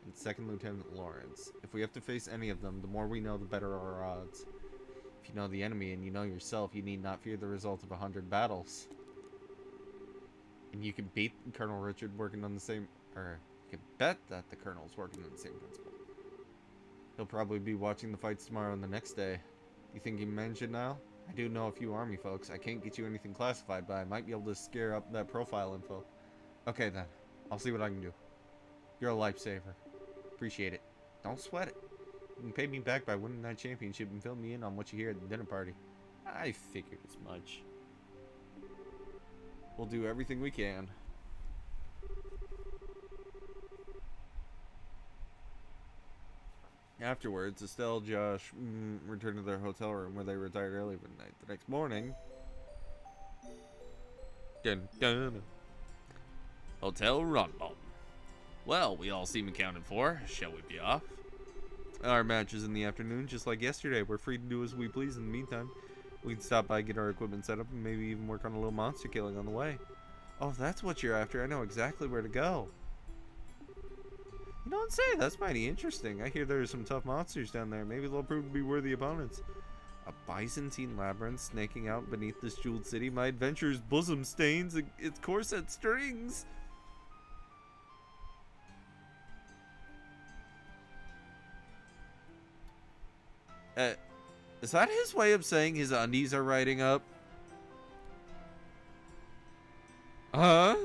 and Second Lieutenant Lawrence. If we have to face any of them, the more we know, the better our odds. If you know the enemy and you know yourself, you need not fear the result of 100 battles. And you can beat Colonel Richard working on the same... Or, you can bet that the Colonel's working on the same principle. He'll probably be watching the fights tomorrow and the next day. You think you manage it now? I do know a few army folks. I can't get you anything classified, but I might be able to scare up that profile info. Okay then. I'll see what I can do. You're a lifesaver. Appreciate it. Don't sweat it. You can pay me back by winning that championship and fill me in on what you hear at the dinner party. I figured as much. We'll do everything we can. Afterwards, Estelle, Josh, returned to their hotel room where they retired early for the night. The next morning... Dun, dun. Hotel Ronbon. Well, we all seem accounted for. Shall we be off? Our match is in the afternoon, just like yesterday. We're free to do as we please in the meantime. We can stop by, get our equipment set up, and maybe even work on a little monster killing on the way. Oh, if that's what you're after, I know exactly where to go. You don't say, that's mighty interesting. I hear there are some tough monsters down there. Maybe they'll prove to be worthy opponents. A Byzantine labyrinth snaking out beneath this jeweled city. My adventure's bosom stains its corset strings. Is that his way of saying his undies are riding up? Huh?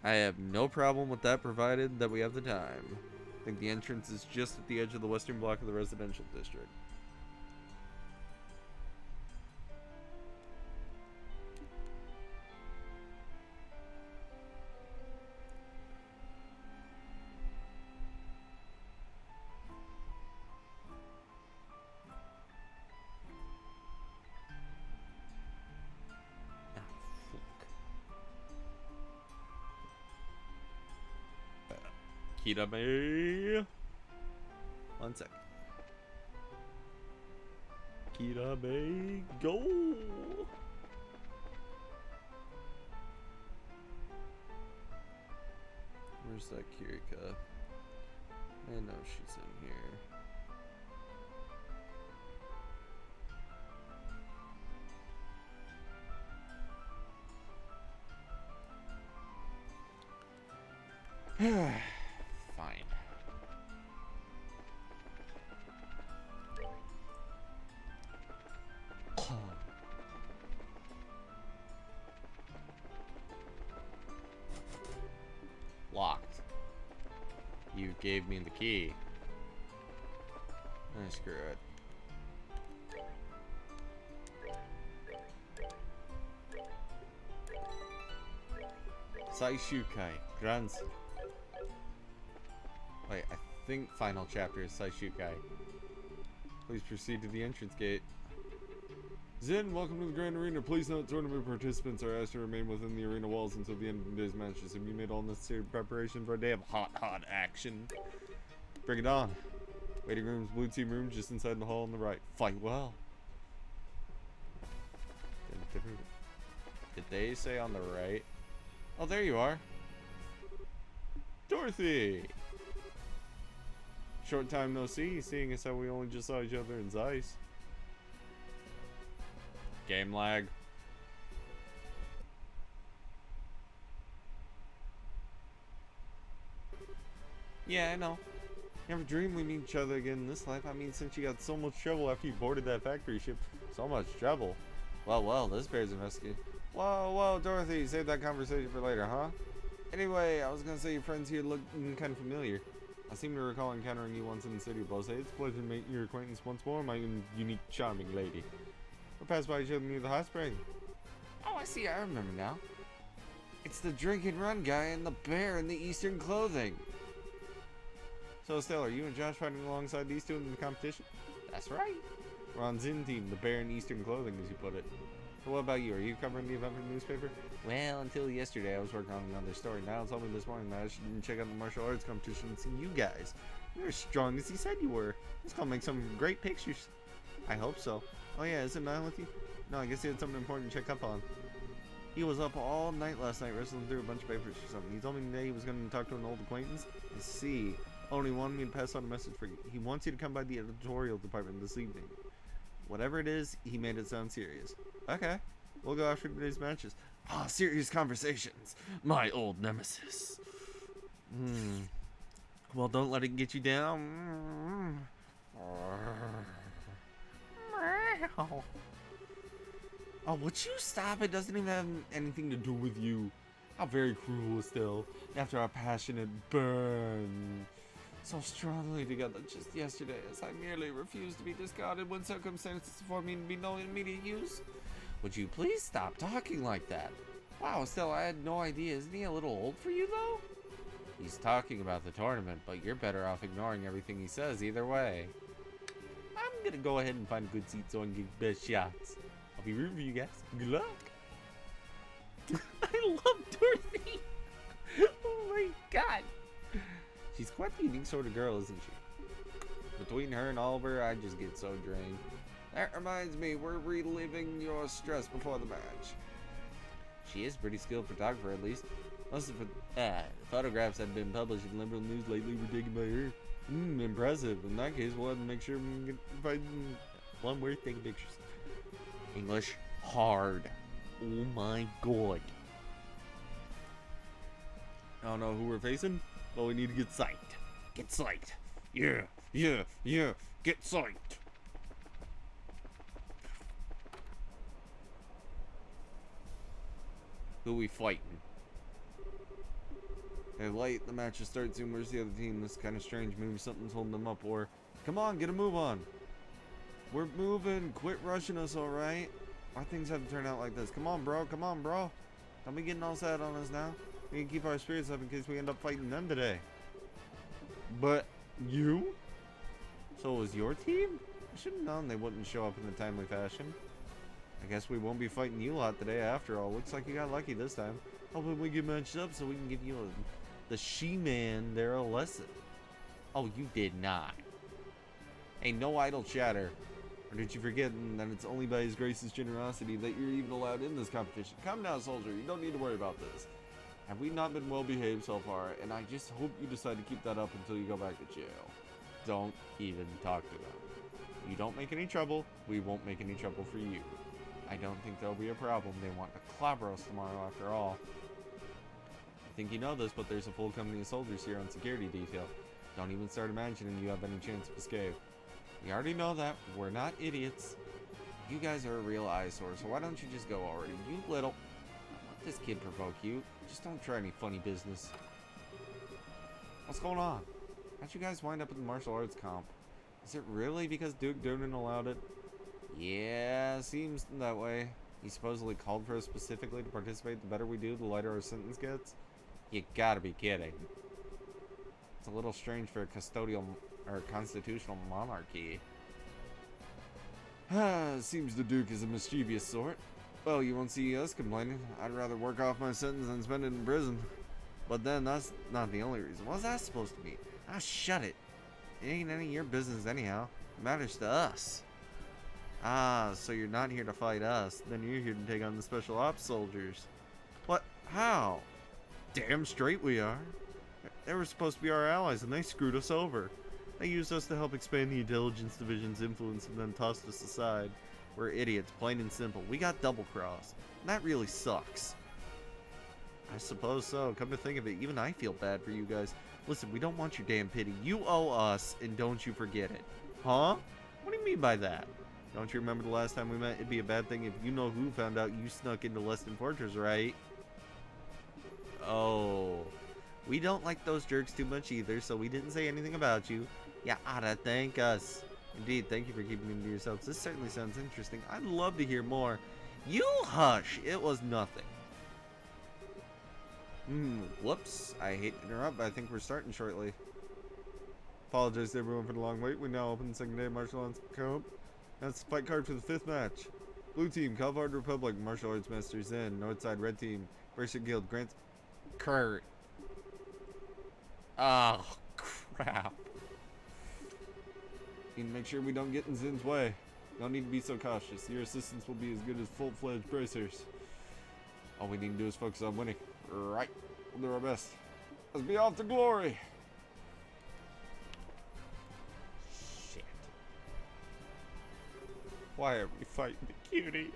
I have no problem with that, provided that we have the time. I think the entrance is just at the edge of the western block of the residential district. Kirabe. 1 sec. Kirabe, go. Where's that Kirika? I know she's in here. Fine. Locked. You gave me the key. Screw it. Saishukai, Grunts. Wait, I think final chapter is Saishukai. Please proceed to the entrance gate. Zen, welcome to the Grand Arena. Please note, tournament participants are asked to remain within the arena walls until the end of today's matches. Have you made all necessary preparation for a day of hot action? Bring it on. Waiting room's blue team room just inside the hall on the right. Fight well. Did they say on the right? Oh, there you are. Dorothy! Short time no see, seeing as how we only just saw each other in Zeiss. Game lag. Yeah, I know. Never dreamed we'd meet each other again in this life. I mean, since you got so much trouble after you boarded that factory ship. So much trouble. Well, this bears investigating. Whoa, Dorothy, save that conversation for later, huh? Anyway, I was gonna say your friends here look kind of familiar. I seem to recall encountering you once in the city of Bose. It's a pleasure to make your acquaintance once more, my unique, charming lady. We passed by each other near the hot spring. Oh, I see, I remember now. It's the drink and run guy and the bear in the Eastern clothing. So, Estelle, are you and Josh fighting alongside these two in the competition? That's right. We're on Zin team, the bear in Eastern clothing, as you put it. So what about you? Are you covering the event for the newspaper? Well, until yesterday I was working on another story. Niall told me this morning that I should check out the martial arts competition and see you guys. You're as strong as he said you were. He's gonna make some great pictures. I hope so. Oh yeah, isn't Niall with you? No, I guess he had something important to check up on. He was up all night last night wrestling through a bunch of papers or something. He told me today he was going to talk to an old acquaintance. I see. Only wanted me to pass on a message for you. He wants you to come by the editorial department this evening. Whatever it is, he made it sound serious. Okay. We'll go after today's matches. Ah, serious conversations. My old nemesis. Well, don't let it get you down. Oh, would you stop? It doesn't even have anything to do with you. How very cruel, Estelle. After our passionate burn so strongly together just yesterday, as I merely refused to be discarded when circumstances afford me to be no immediate use. Would you please stop talking like that? Wow, Estelle, I had no idea. Isn't he a little old for you, though? He's talking about the tournament, but you're better off ignoring everything he says either way. I'm gonna go ahead and find a good seat so I can get best shots. I'll be rooting for you guys. Good luck. I love Dorothy. Oh my god. She's quite the unique sort of girl, isn't she? Between her and Oliver, I just get so drained. That reminds me, we're reliving your stress before the match. She is a pretty skilled photographer, at least. Most of the photographs that have been published in liberal news lately were taken by her. Impressive. In that case, we'll have to make sure we can find one worth taking pictures. English hard. Oh my god. I don't know who we're facing, but we need to get psyched. Get psyched. Yeah, yeah, yeah. Get psyched. Who we fighting? They're late. The match will start soon. Where's the other team? This is kind of strange. Maybe something's holding them up. Or, come on, get a move on. We're moving. Quit rushing us, all right? Why things have to turn out like this? Come on, bro. Come on, bro. Don't be getting all sad on us now. We can keep our spirits up in case we end up fighting them today. But you? So it was your team? I should have known they wouldn't show up in a timely fashion. I guess we won't be fighting you lot today after all. Looks like you got lucky this time. Hoping we get matched up so we can give you the she-man there a lesson. Oh, you did not. Hey, no idle chatter. Or did you forget that it's only by His Grace's generosity that you're even allowed in this competition? Come now, soldier. You don't need to worry about this. Have we not been well behaved so far? And I just hope you decide to keep that up until you go back to jail. Don't even talk to them. You don't make any trouble, we won't make any trouble for you. I don't think there'll be a problem. They want to clobber us tomorrow after all. I think you know this, but there's a full company of soldiers here on security detail. Don't even start imagining you have any chance of escape. We already know that. We're not idiots. You guys are a real eyesore, so why don't you just go already? You little... Don't let this kid provoke you. Just don't try any funny business. What's going on? How'd you guys wind up in the martial arts comp? Is it really because Duke Doonan allowed it? Yeah, seems that way. He supposedly called for us specifically to participate. The better we do, the lighter our sentence gets. You gotta be kidding. It's a little strange for a custodial or constitutional monarchy. Seems the Duke is a mischievous sort. Well, you won't see us complaining. I'd rather work off my sentence than spend it in prison. But then that's not the only reason. What's that supposed to mean? Ah, shut it. It ain't any of your business anyhow. It matters to us. Ah, so you're not here to fight us. Then you're here to take on the special ops soldiers. What? How? Damn straight we are. They were supposed to be our allies and they screwed us over. They used us to help expand the intelligence division's influence and then tossed us aside. We're idiots, plain and simple. We got double-crossed. That really sucks. I suppose so. Come to think of it, even I feel bad for you guys. Listen, we don't want your damn pity. You owe us, and don't you forget it. Huh? What do you mean by that? Don't you remember the last time we met? It'd be a bad thing if you know who found out you snuck into Leston Fortress, right? Oh. We don't like those jerks too much either, so we didn't say anything about you. You oughta thank us. Indeed, thank you for keeping them to yourselves. This certainly sounds interesting. I'd love to hear more. You hush. It was nothing. Whoops. I hate to interrupt, but I think we're starting shortly. Apologize to everyone for the long wait. We now open the second day of martial arts camp. That's the fight card for the 5th match. Blue team, Calvard Republic, Martial Arts Masters in. Northside, red team, Bracer Guild, Grant... Kurt. Oh, crap. Need to make sure we don't get in Zin's way. No need to be so cautious. Your assistance will be as good as full-fledged bracers. All we need to do is focus on winning. Right. We'll do our best. Let's be off to glory. Shit. Why are we fighting the cutie?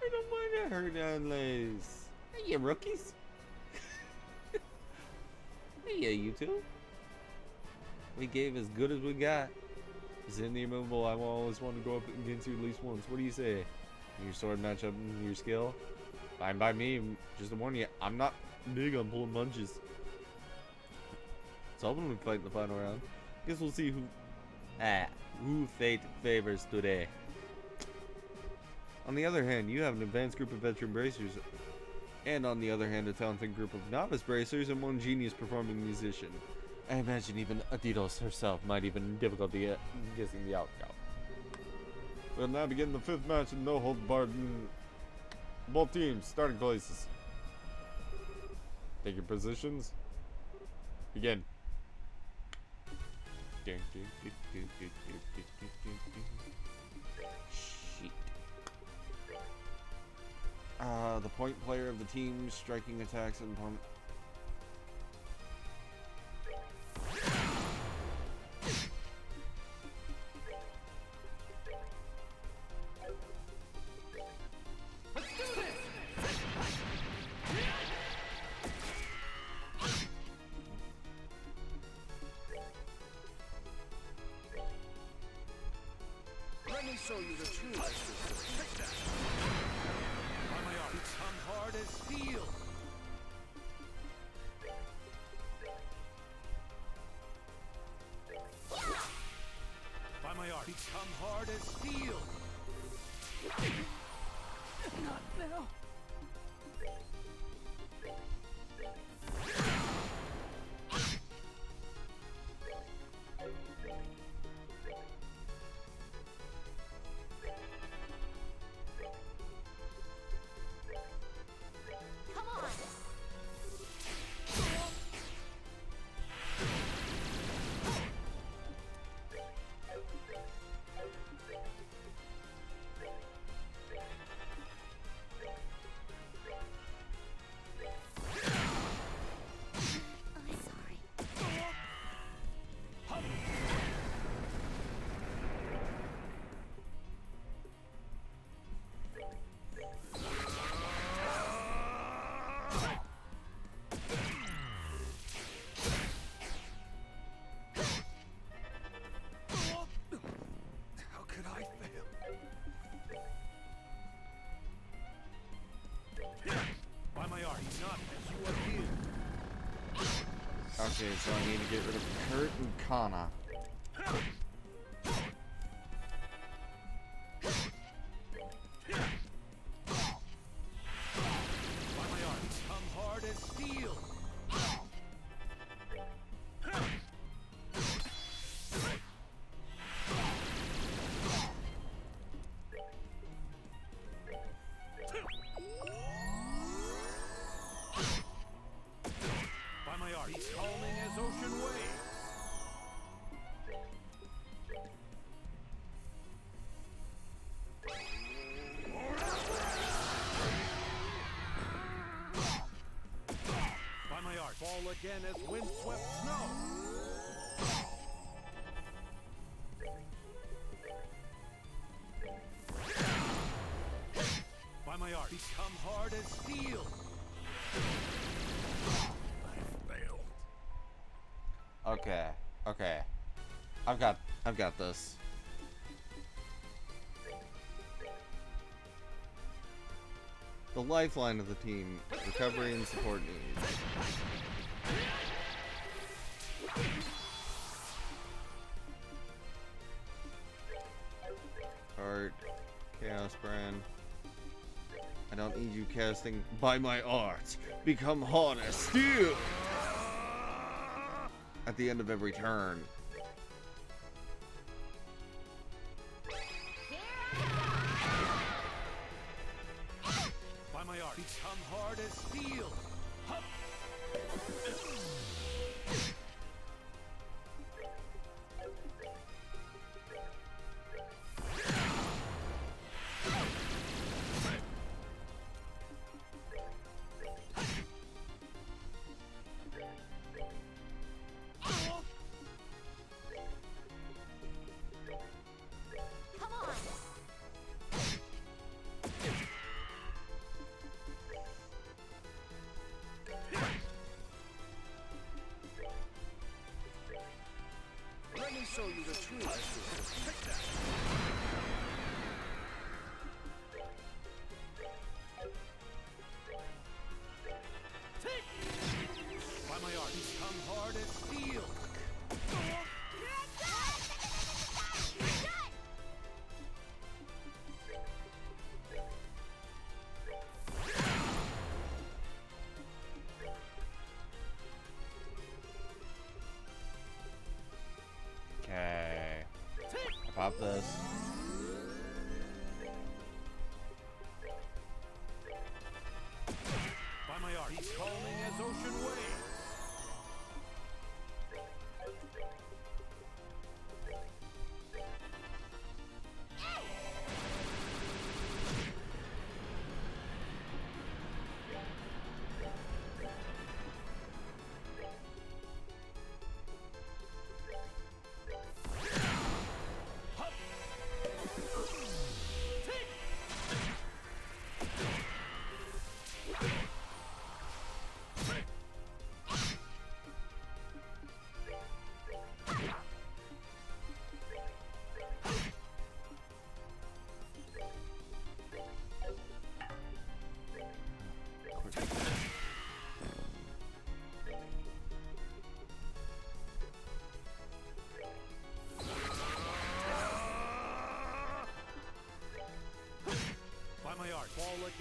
I don't want to hurt unless... Hey, you rookies. Hey, you two. We gave as good as we got. Is in the immovable. I always want to go up against you at least once. What do you say? Your sword match up in your skill? Fine by me. Just to warn you, I'm not big on pulling punches. So hoping we fight in the final round. Guess we'll see who fate favors today. On the other hand, you have an advanced group of veteran bracers. And on the other hand, a talented group of novice bracers and one genius performing musician. I imagine even Adidas herself might even have difficulty guessing the outcome. We'll now begin the 5th match in no holds barred Both teams, starting places. Take your positions. Begin. Shit. The point player of the team striking attacks and opponent. Let me show you the truth. Take that. By my art, become hard as steel. By my art, become hard as steel. Not now. Come on. I'm sorry. How could I fail? By my art, not as you appear. Okay, so I need to get rid of Kurt and Kana. By my art, become hard as steel. By my art, he's calming as ocean waves. By my art, fall again as windswept snow. By my art, become hard as steel. I failed. Okay, okay. I've got this. The lifeline of the team, recovery and support needs. Art, Chaos Brand. I don't need you casting by my art. Become hard as steel! At the end of every turn. By my art, become hard as steel. Hup. Come on. Let me show you the truth. Take that. By my art, become hard as steel. Okay. I pop this.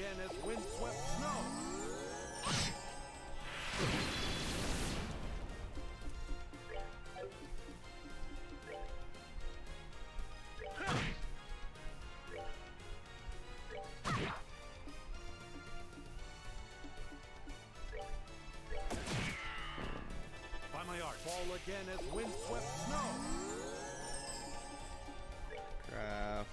again as windswept snow. By my art, fall again as windswept snow. Craft.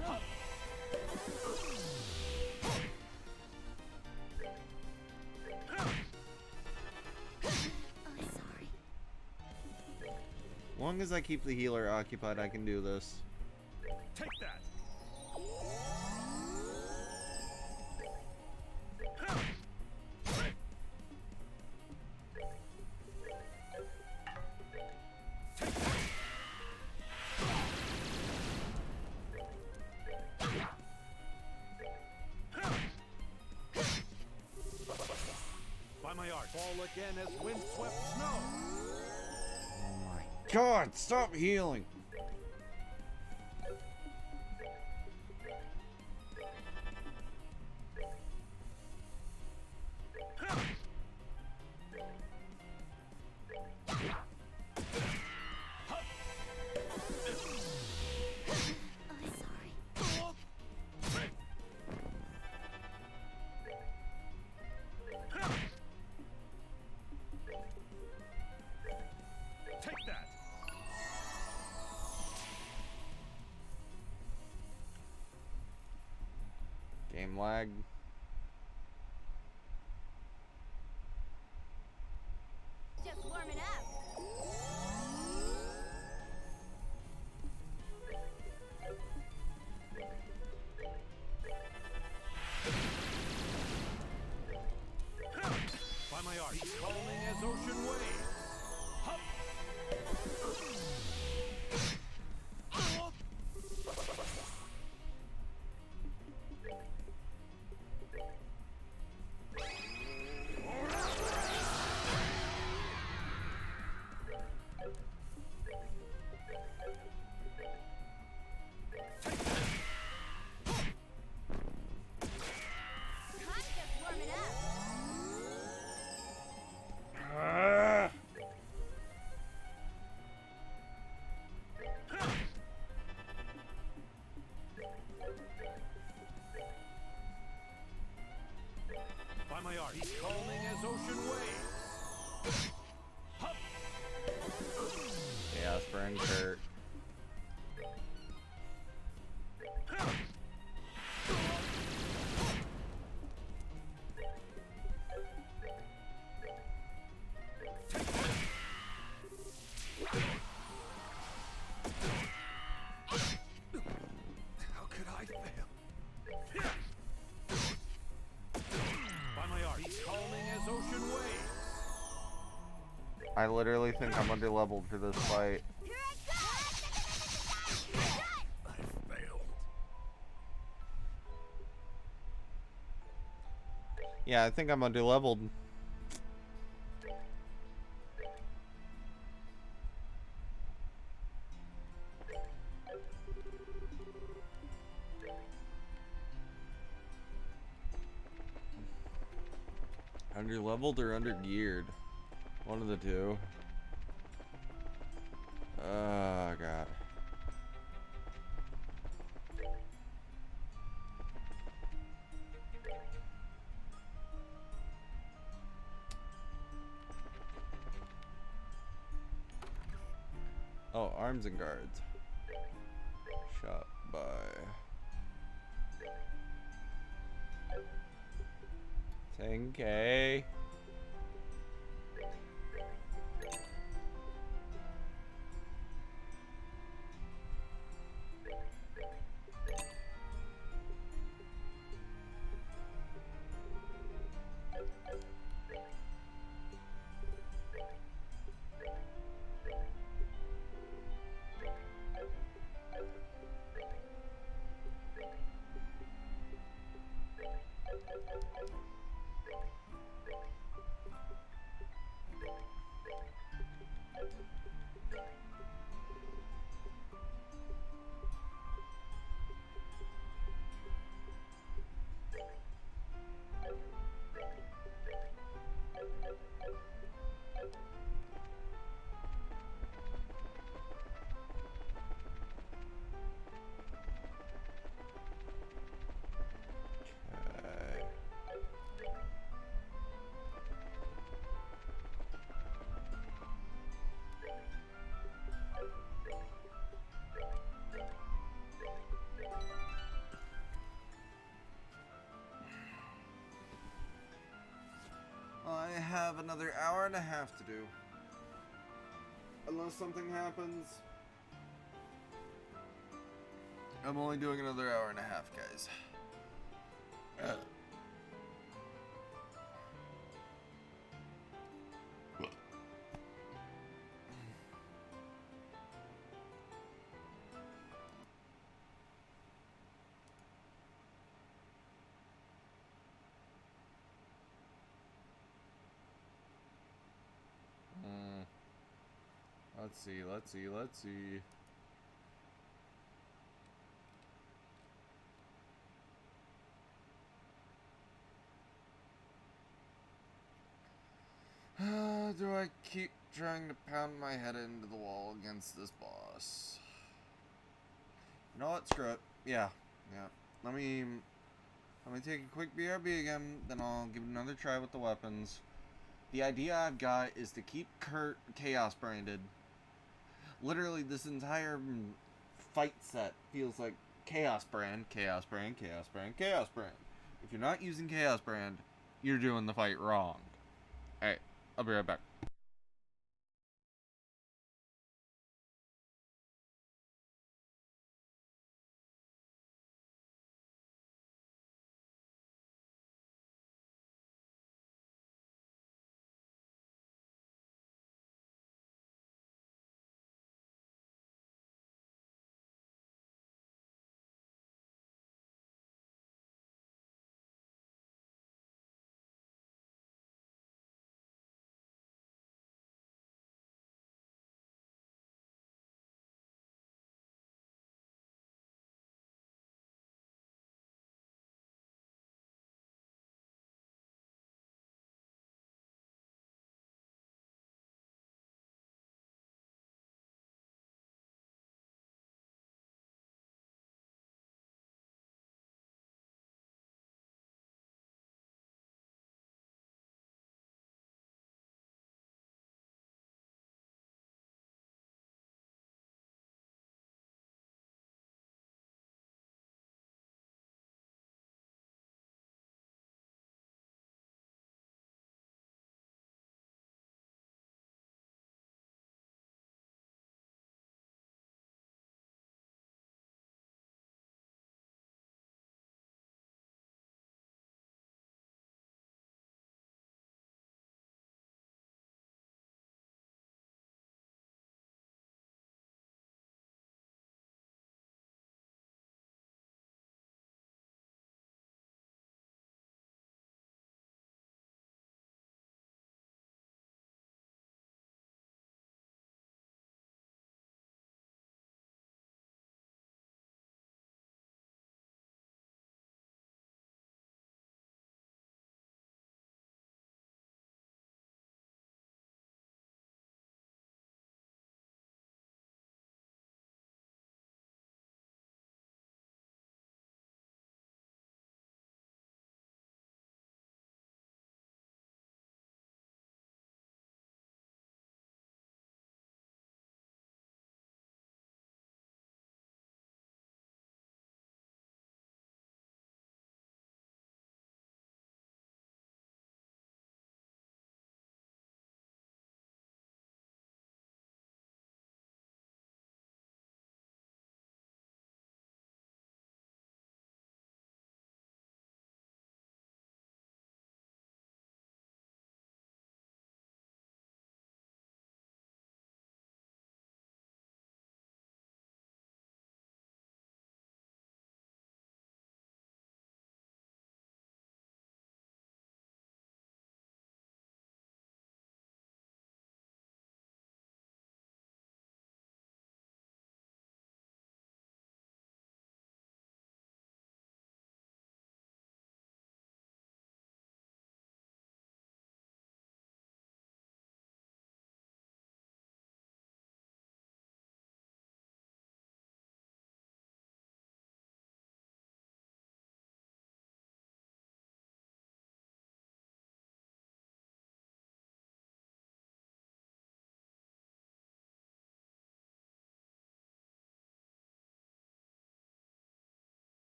Oh, sorry. As long as I keep the healer occupied, I can do this. Take that. By my art, fall again as windswept snow. Oh my god, stop healing! Oh, sorry. Take that. Game lag. Just warming up. By my art, calming as ocean waves. Hup. I'm just warming up. By my art, calming as ocean waves. Hup. Chaos Burn Kurt. How could I fail? By my art, calming as ocean waves. I literally think I'm underleveled for this fight. Here I go! I failed. Yeah, I think I'm underleveled. Underleveled or undergeared? One of the two. Oh god. Oh, arms and guards. Shot by 10K. have another hour and a half to do. Unless something happens. I'm only doing another hour and a half, guys. Let's see. Do I keep trying to pound my head into the wall against this boss? You know what? Screw it. Yeah. Let me take a quick BRB again, then I'll give it another try with the weapons. The idea I've got is to keep Kurt Chaos branded. Literally, this entire fight set feels like Chaos brand, Chaos brand, Chaos brand, Chaos brand. If you're not using Chaos brand, you're doing the fight wrong. Alright, I'll be right back.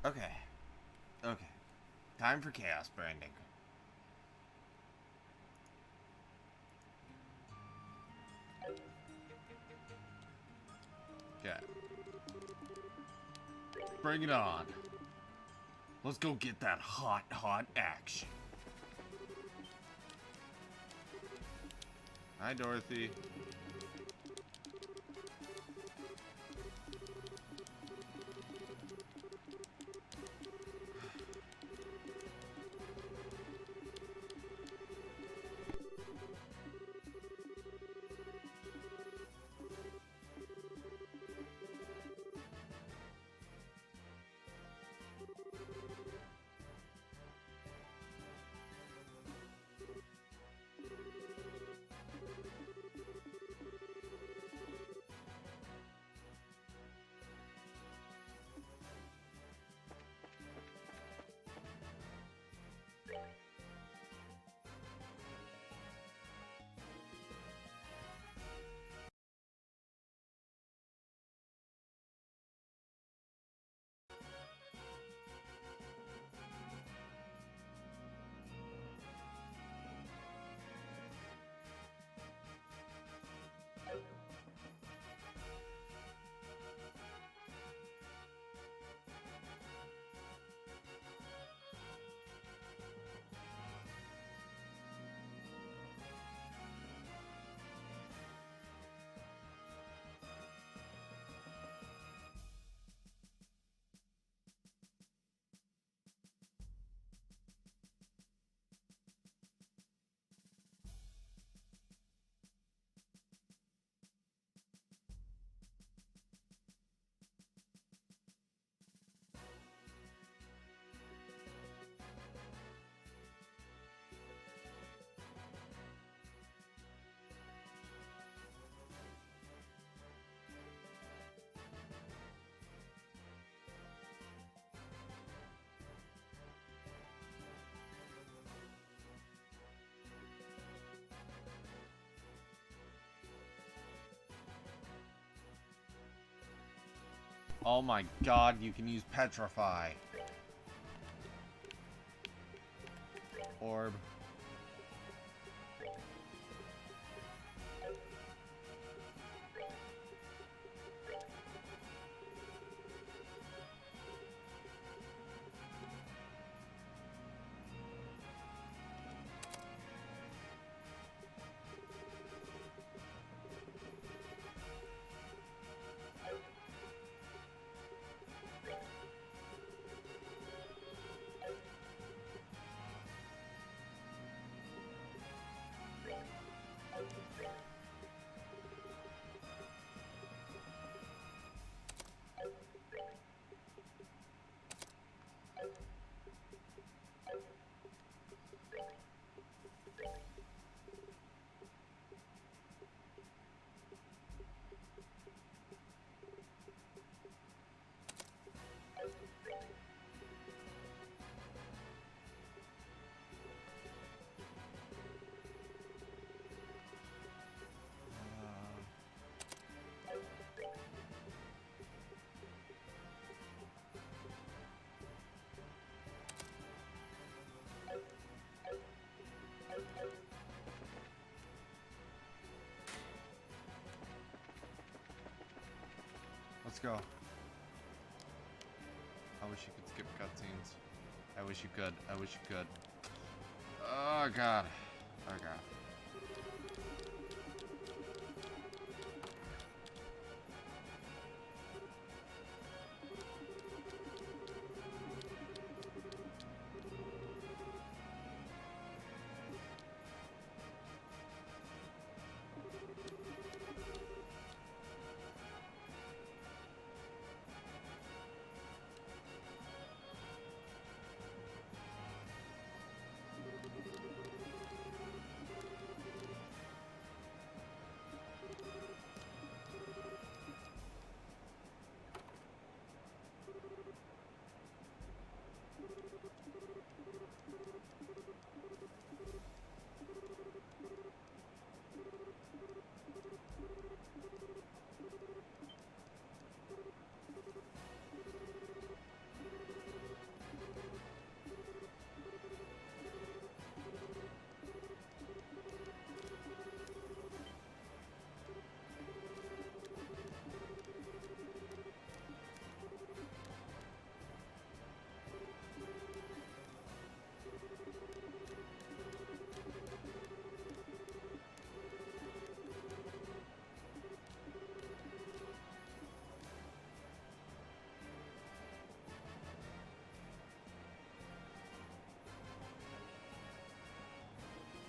Okay. Okay. Time for chaos branding. Okay. Bring it on. Let's go get that hot action. Hi, Dorothy. Oh my god, you can use Petrify. Orb. Let's go. I wish you could skip cutscenes. I wish you could. I wish you could. Oh god. Oh god.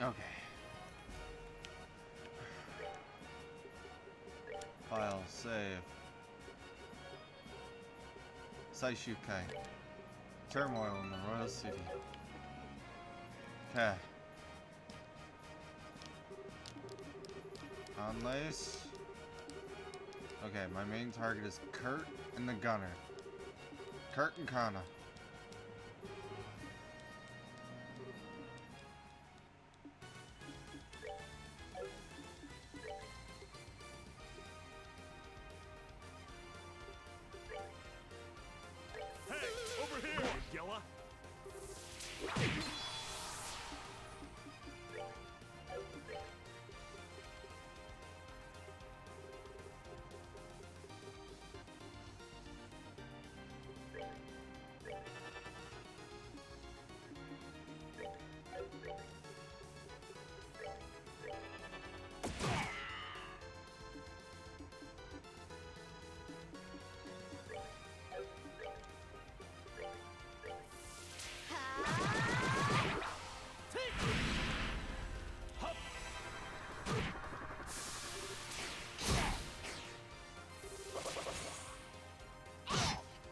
Okay. File, save. Saishukai. Turmoil in the Royal City. Okay. Unlace. Okay, my main target is Kurt and the gunner. Kurt and Kana. Hey, over here, Yella.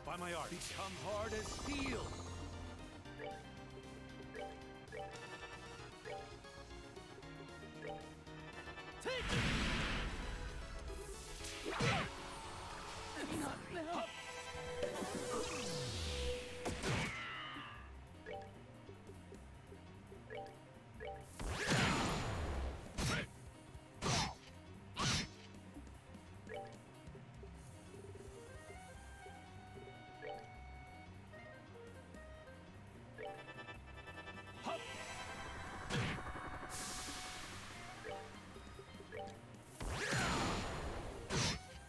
By my art, become hard as steel.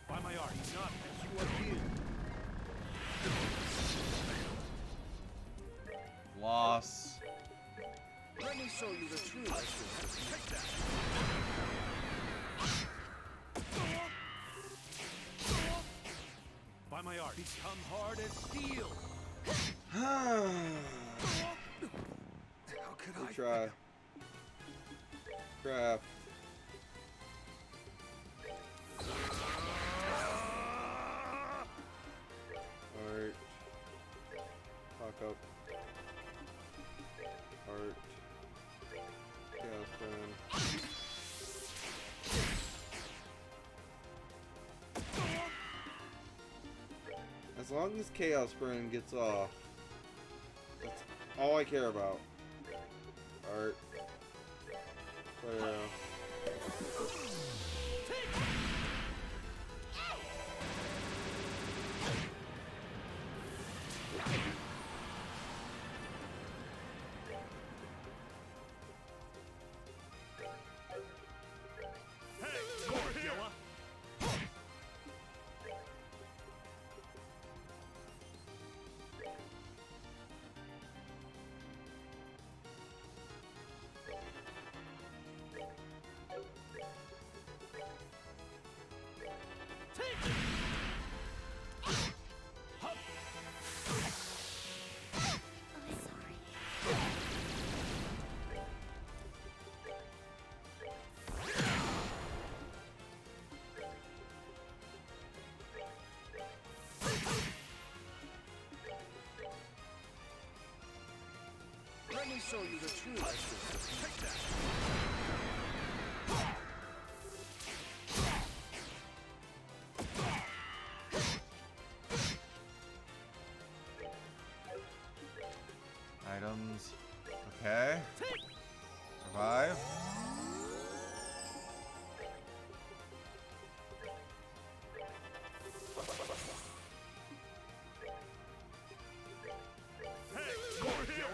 By my art, not as you are here. Loss. Let me show you the truth. Take that. By my art, become hard as steel. How could I? Try. Crap. Art. Talk up. Art. Chaos burn. As long as Chaos Burn gets off, that's all I care about. Art. Flare arrow. Hey, over here. I'm sorry. Let me show you the truth. Take that. Items. Okay. Survive. Hey, over here.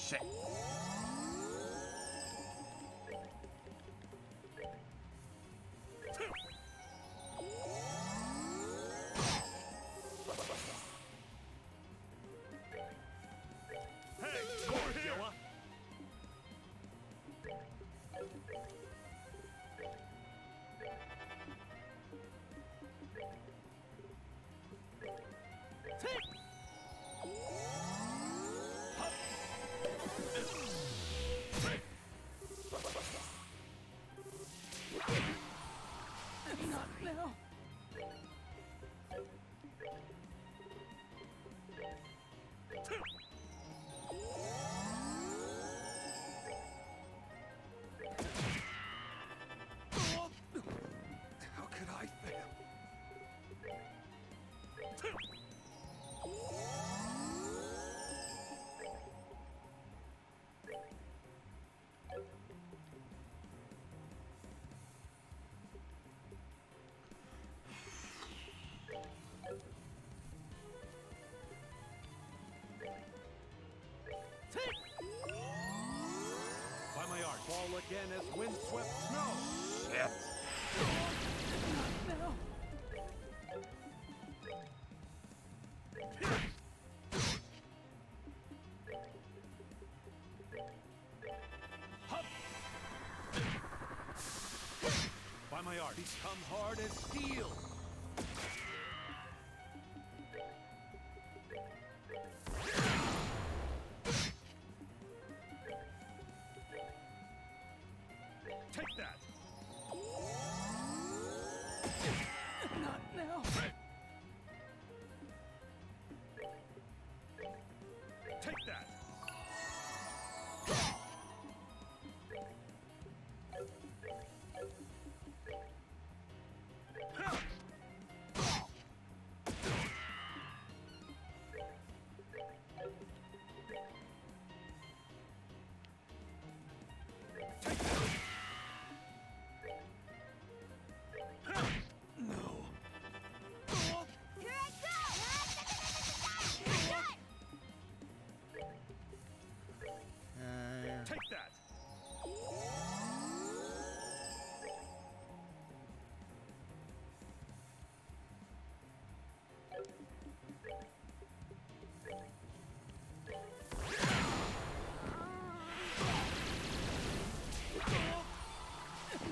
Shit. Hey, over here! How could I fail? By my art, fall again as windswept snow. Shit. By my art, become hard as steel. Take that. Not now. Take that. Here I go! Take that.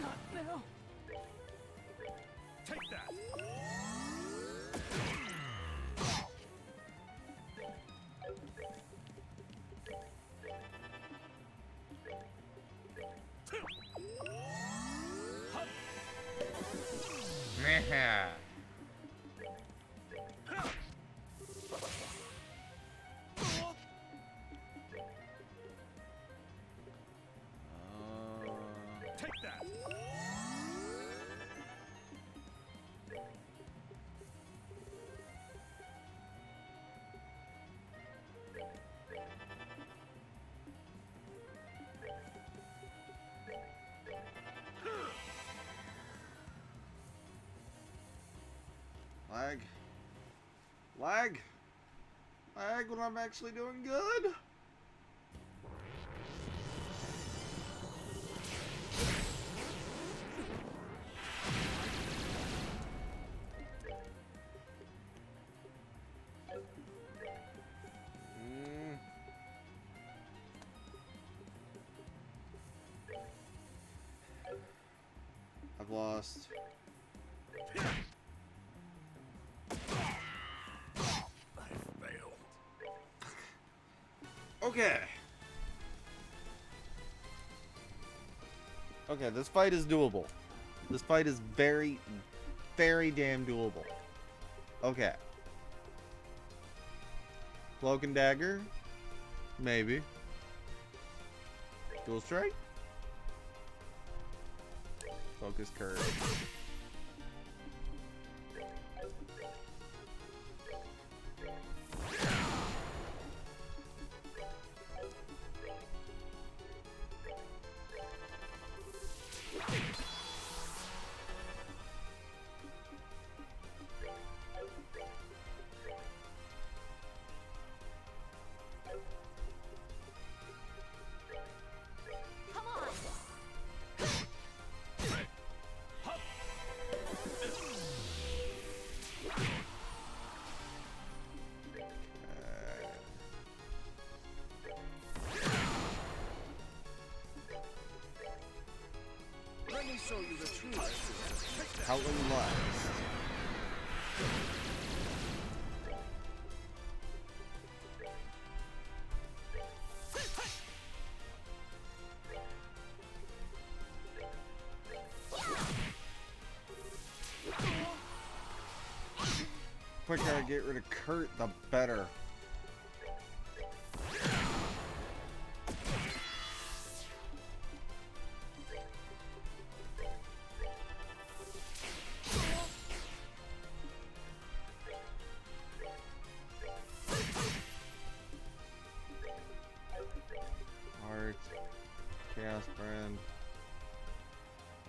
Not now. Take that. Meh. Take that. Lag. Lag. Lag when I'm actually doing good. I've lost. I failed. Okay. Okay, this fight is doable. This fight is very, very damn doable. Okay. Cloak and dagger? Maybe. Dual strike? Focus curve. quicker I get rid of Kurt, the better. Art. Chaos Brand.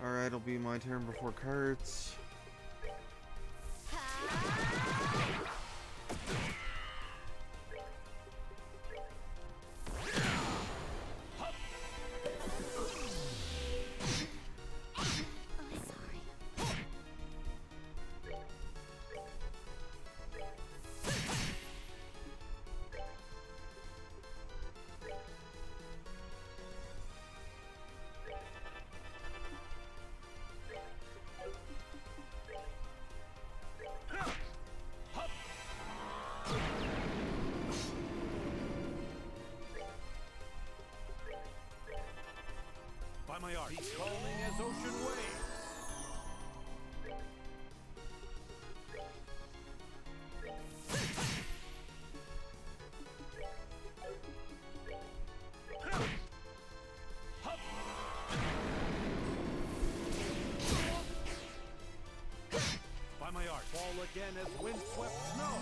Alright, it'll be my turn before Kurt's. By my art, he's calming as ocean waves. By my art, fall again as windswept snow.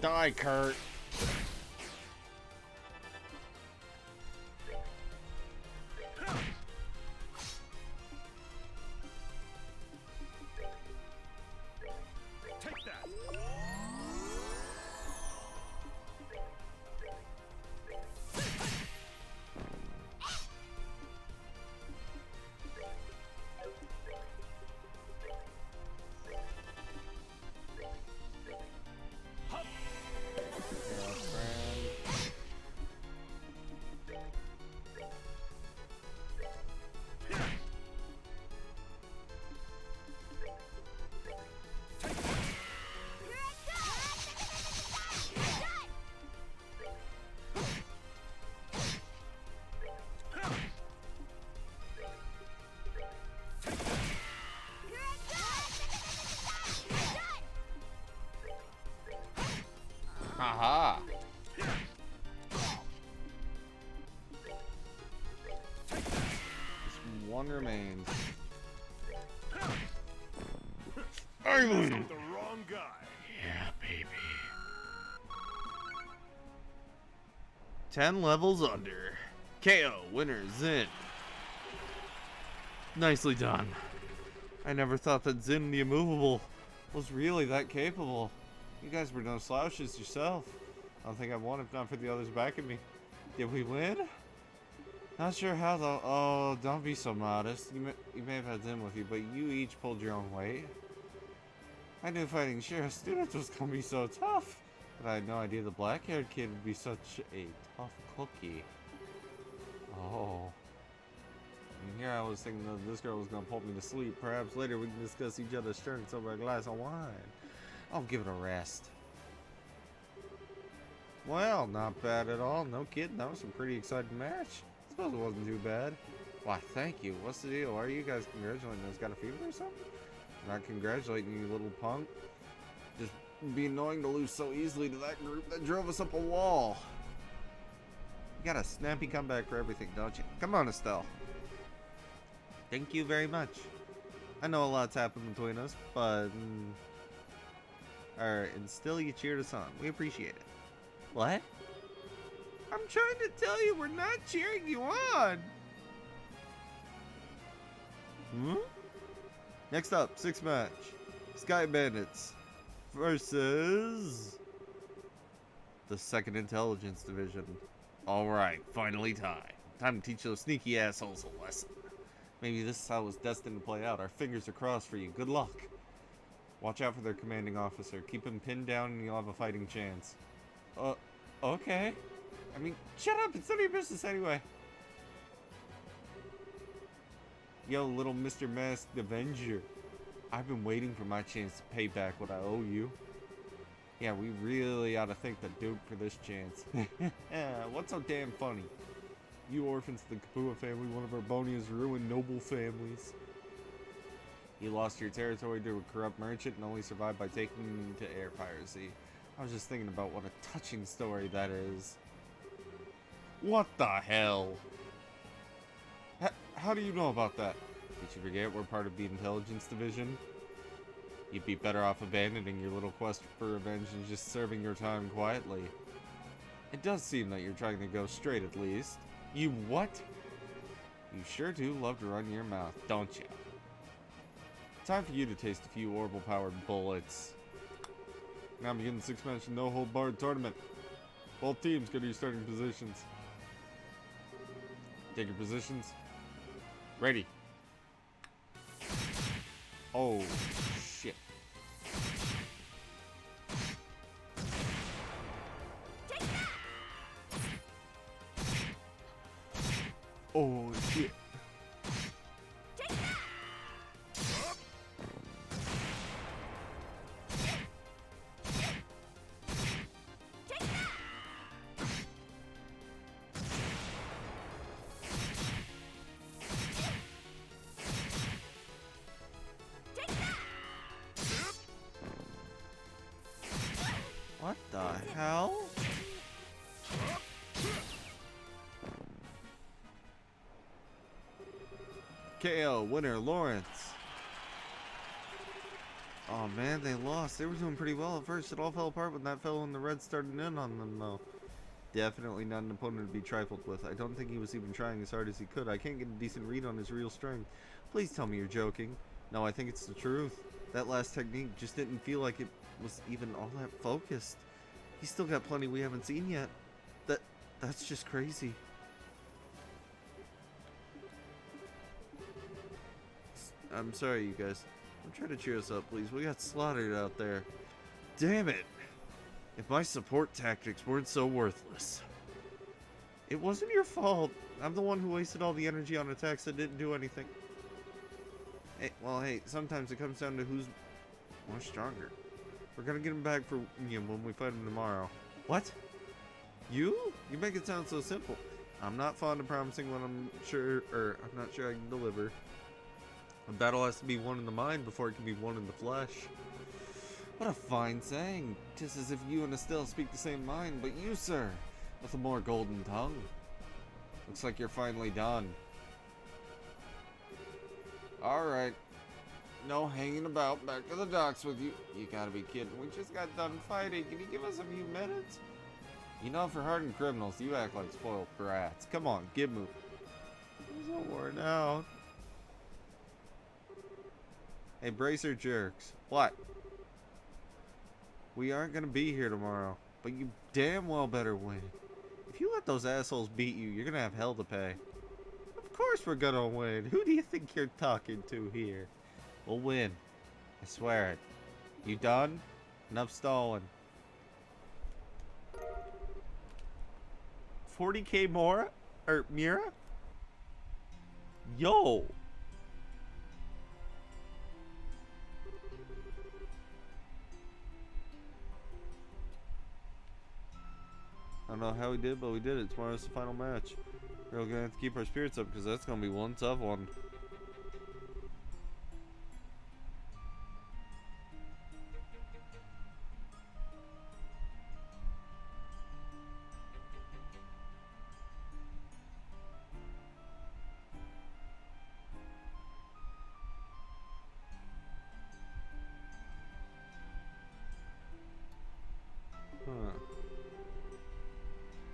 Die, Kurt. Take that. Chaos Brand. Haha. Just one remains. I win. The wrong guy. Yeah, baby. 10 levels under. KO, winner, Zin. Nicely done. I never thought that Zin the Immovable was really that capable. You guys were no slouches yourself. I don't think I'd won if not for the others backing me. Did we win? Not sure how though. Oh, don't be so modest. You may have had Zin with you, but you each pulled your own weight. I knew fighting Sheriff students was gonna be so tough, but I had no idea the black-haired kid would be such a tough cookie. Oh. And here I was thinking that this girl was gonna put me to sleep. Perhaps later we can discuss each other's strengths over a glass of wine. I'll give it a rest. Well, not bad at all. No kidding. That was a pretty exciting match. Suppose it wasn't too bad. Why, thank you. What's the deal? Why are you guys congratulating us? Got a fever or something? Not congratulating you, little punk. Just be annoying to lose so easily to that group that drove us up a wall. You got a snappy comeback for everything, don't you? Come on, Estelle. Thank you very much. I know a lot's happened between us, but... Alright, and still you cheered us on. We appreciate it. What? I'm trying to tell you we're not cheering you on. Hmm? Next up, 6th match. Sky Bandits versus the 2nd Intelligence Division. Alright, finally time to teach those sneaky assholes a lesson. Maybe this is how it was destined to play out. Our fingers are crossed for you. Good luck. Watch out for their commanding officer. Keep him pinned down and you'll have a fighting chance. Okay. I mean, shut up. It's none of your business anyway. Yo, little Mr. Masked Avenger. I've been waiting for my chance to pay back what I owe you. Yeah, we really ought to thank the Duke for this chance. What's so damn funny? You orphans of the Kapua family, one of Arbonia's ruined noble families. You lost your territory to a corrupt merchant and only survived by taking to air piracy. I was just thinking about what a touching story that is. What the hell? How do you know about that? Did you forget we're part of the intelligence division? You'd be better off abandoning your little quest for revenge and just serving your time quietly. It does seem that you're trying to go straight at least. You what? You sure do love to run your mouth, don't you? Time for you to taste a few orbital-powered bullets. Now begin the six-match no-hold-barred tournament. Both teams go to your starting positions. Take your positions. Ready. Oh, shit. Oh, shit. What the hell? KO, winner, Lawrence. Oh man, they lost. They were doing pretty well at first. It all fell apart when that fellow in the red started in on them, though. Definitely not an opponent to be trifled with. I don't think he was even trying as hard as he could. I can't get a decent read on his real strength. Please tell me you're joking. No, I think it's the truth. That last technique just didn't feel like it was even all that focused. He's still got plenty we haven't seen yet. That's just crazy. I'm sorry, you guys. I'm trying to cheer us up, please. We got slaughtered out there. Damn it! If my support tactics weren't so worthless. It wasn't your fault. I'm the one who wasted all the energy on attacks that didn't do anything. Hey, sometimes it comes down to who's more stronger. We're gonna get him back for when we fight him tomorrow. What? You? You make it sound so simple. I'm not fond of promising what I'm not sure I can deliver. A battle has to be won in the mind before it can be won in the flesh. What a fine saying. Just as if you and Estelle speak the same mind, but you, sir, with a more golden tongue. Looks like you're finally done. Alright. No hanging about. Back to the docks with you. You gotta be kidding. We just got done fighting. Can you give us a few minutes? You know, for hardened criminals, you act like spoiled brats. Come on, get moving. I'm so worn out. Hey, bracer jerks. What? We aren't gonna be here tomorrow, but you damn well better win. If you let those assholes beat you, you're gonna have hell to pay. Of course we're gonna win. Who do you think you're talking to here? We'll win. I swear it. You done? Enough stalling. 40k more? Or Mira? Yo! I don't know how we did, but we did it. Tomorrow's the final match. We're gonna have to keep our spirits up because that's gonna be one tough one.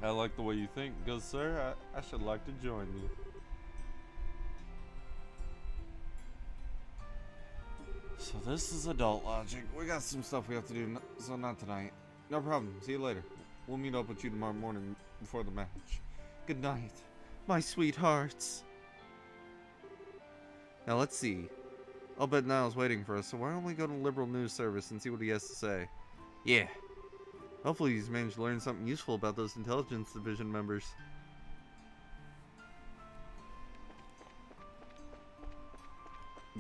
I like the way you think. Good sir, I should like to join you. So this is adult logic. We got some stuff we have to do, so not tonight. No problem. See you later. We'll meet up with you tomorrow morning before the match. Good night, my sweethearts. Now let's see. I'll bet Niall's waiting for us, so why don't we go to Liberal News Service and see what he has to say? Yeah. Hopefully he's managed to learn something useful about those intelligence division members.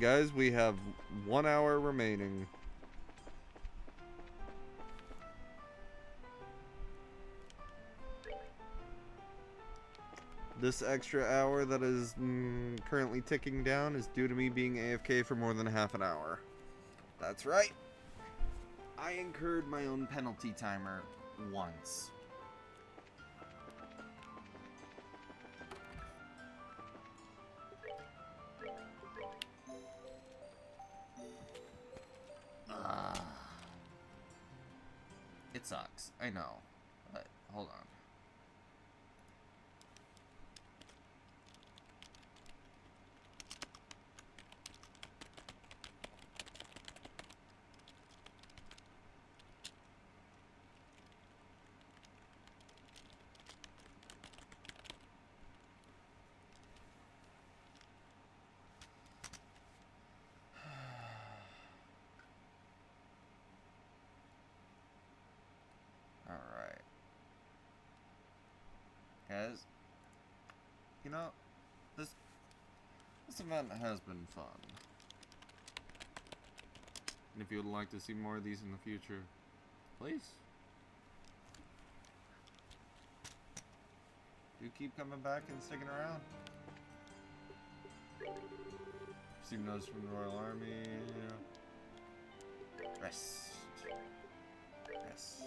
Guys, we have 1 hour remaining. This extra hour that is currently ticking down is due to me being AFK for more than half an hour. That's right. I incurred my own penalty timer once. It sucks. I know. But hold on. Alright. Guys, you know, this event has been fun. And if you would like to see more of these in the future, please. Do keep coming back and sticking around. Received notice from the Royal Army. Rest. Rest.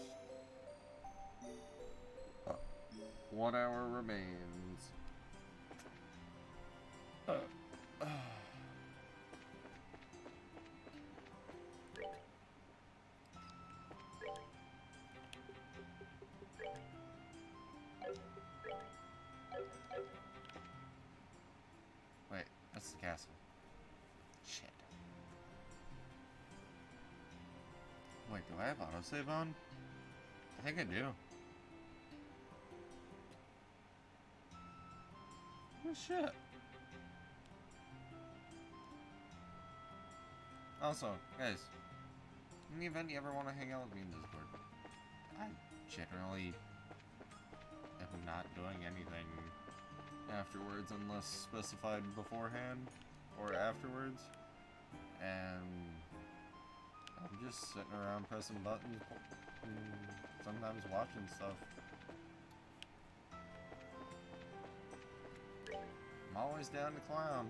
1 hour remains. Wait, that's the castle. Shit. Wait, do I have autosave on? I think I do. Oh shit. Also, guys, in the event you ever want to hang out with me in Discord, I generally am not doing anything afterwards unless specified beforehand or afterwards. And I'm just sitting around pressing buttons and sometimes watching stuff. I'm always down to clown.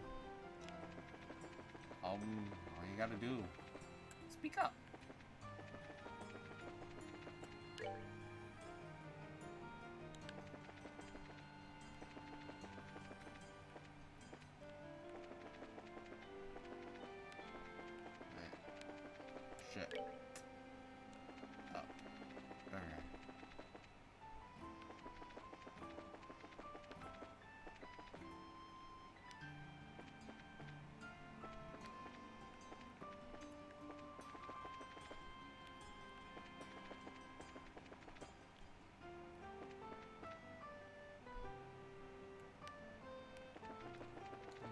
All you gotta do, speak up. Shit. Oh. Alright.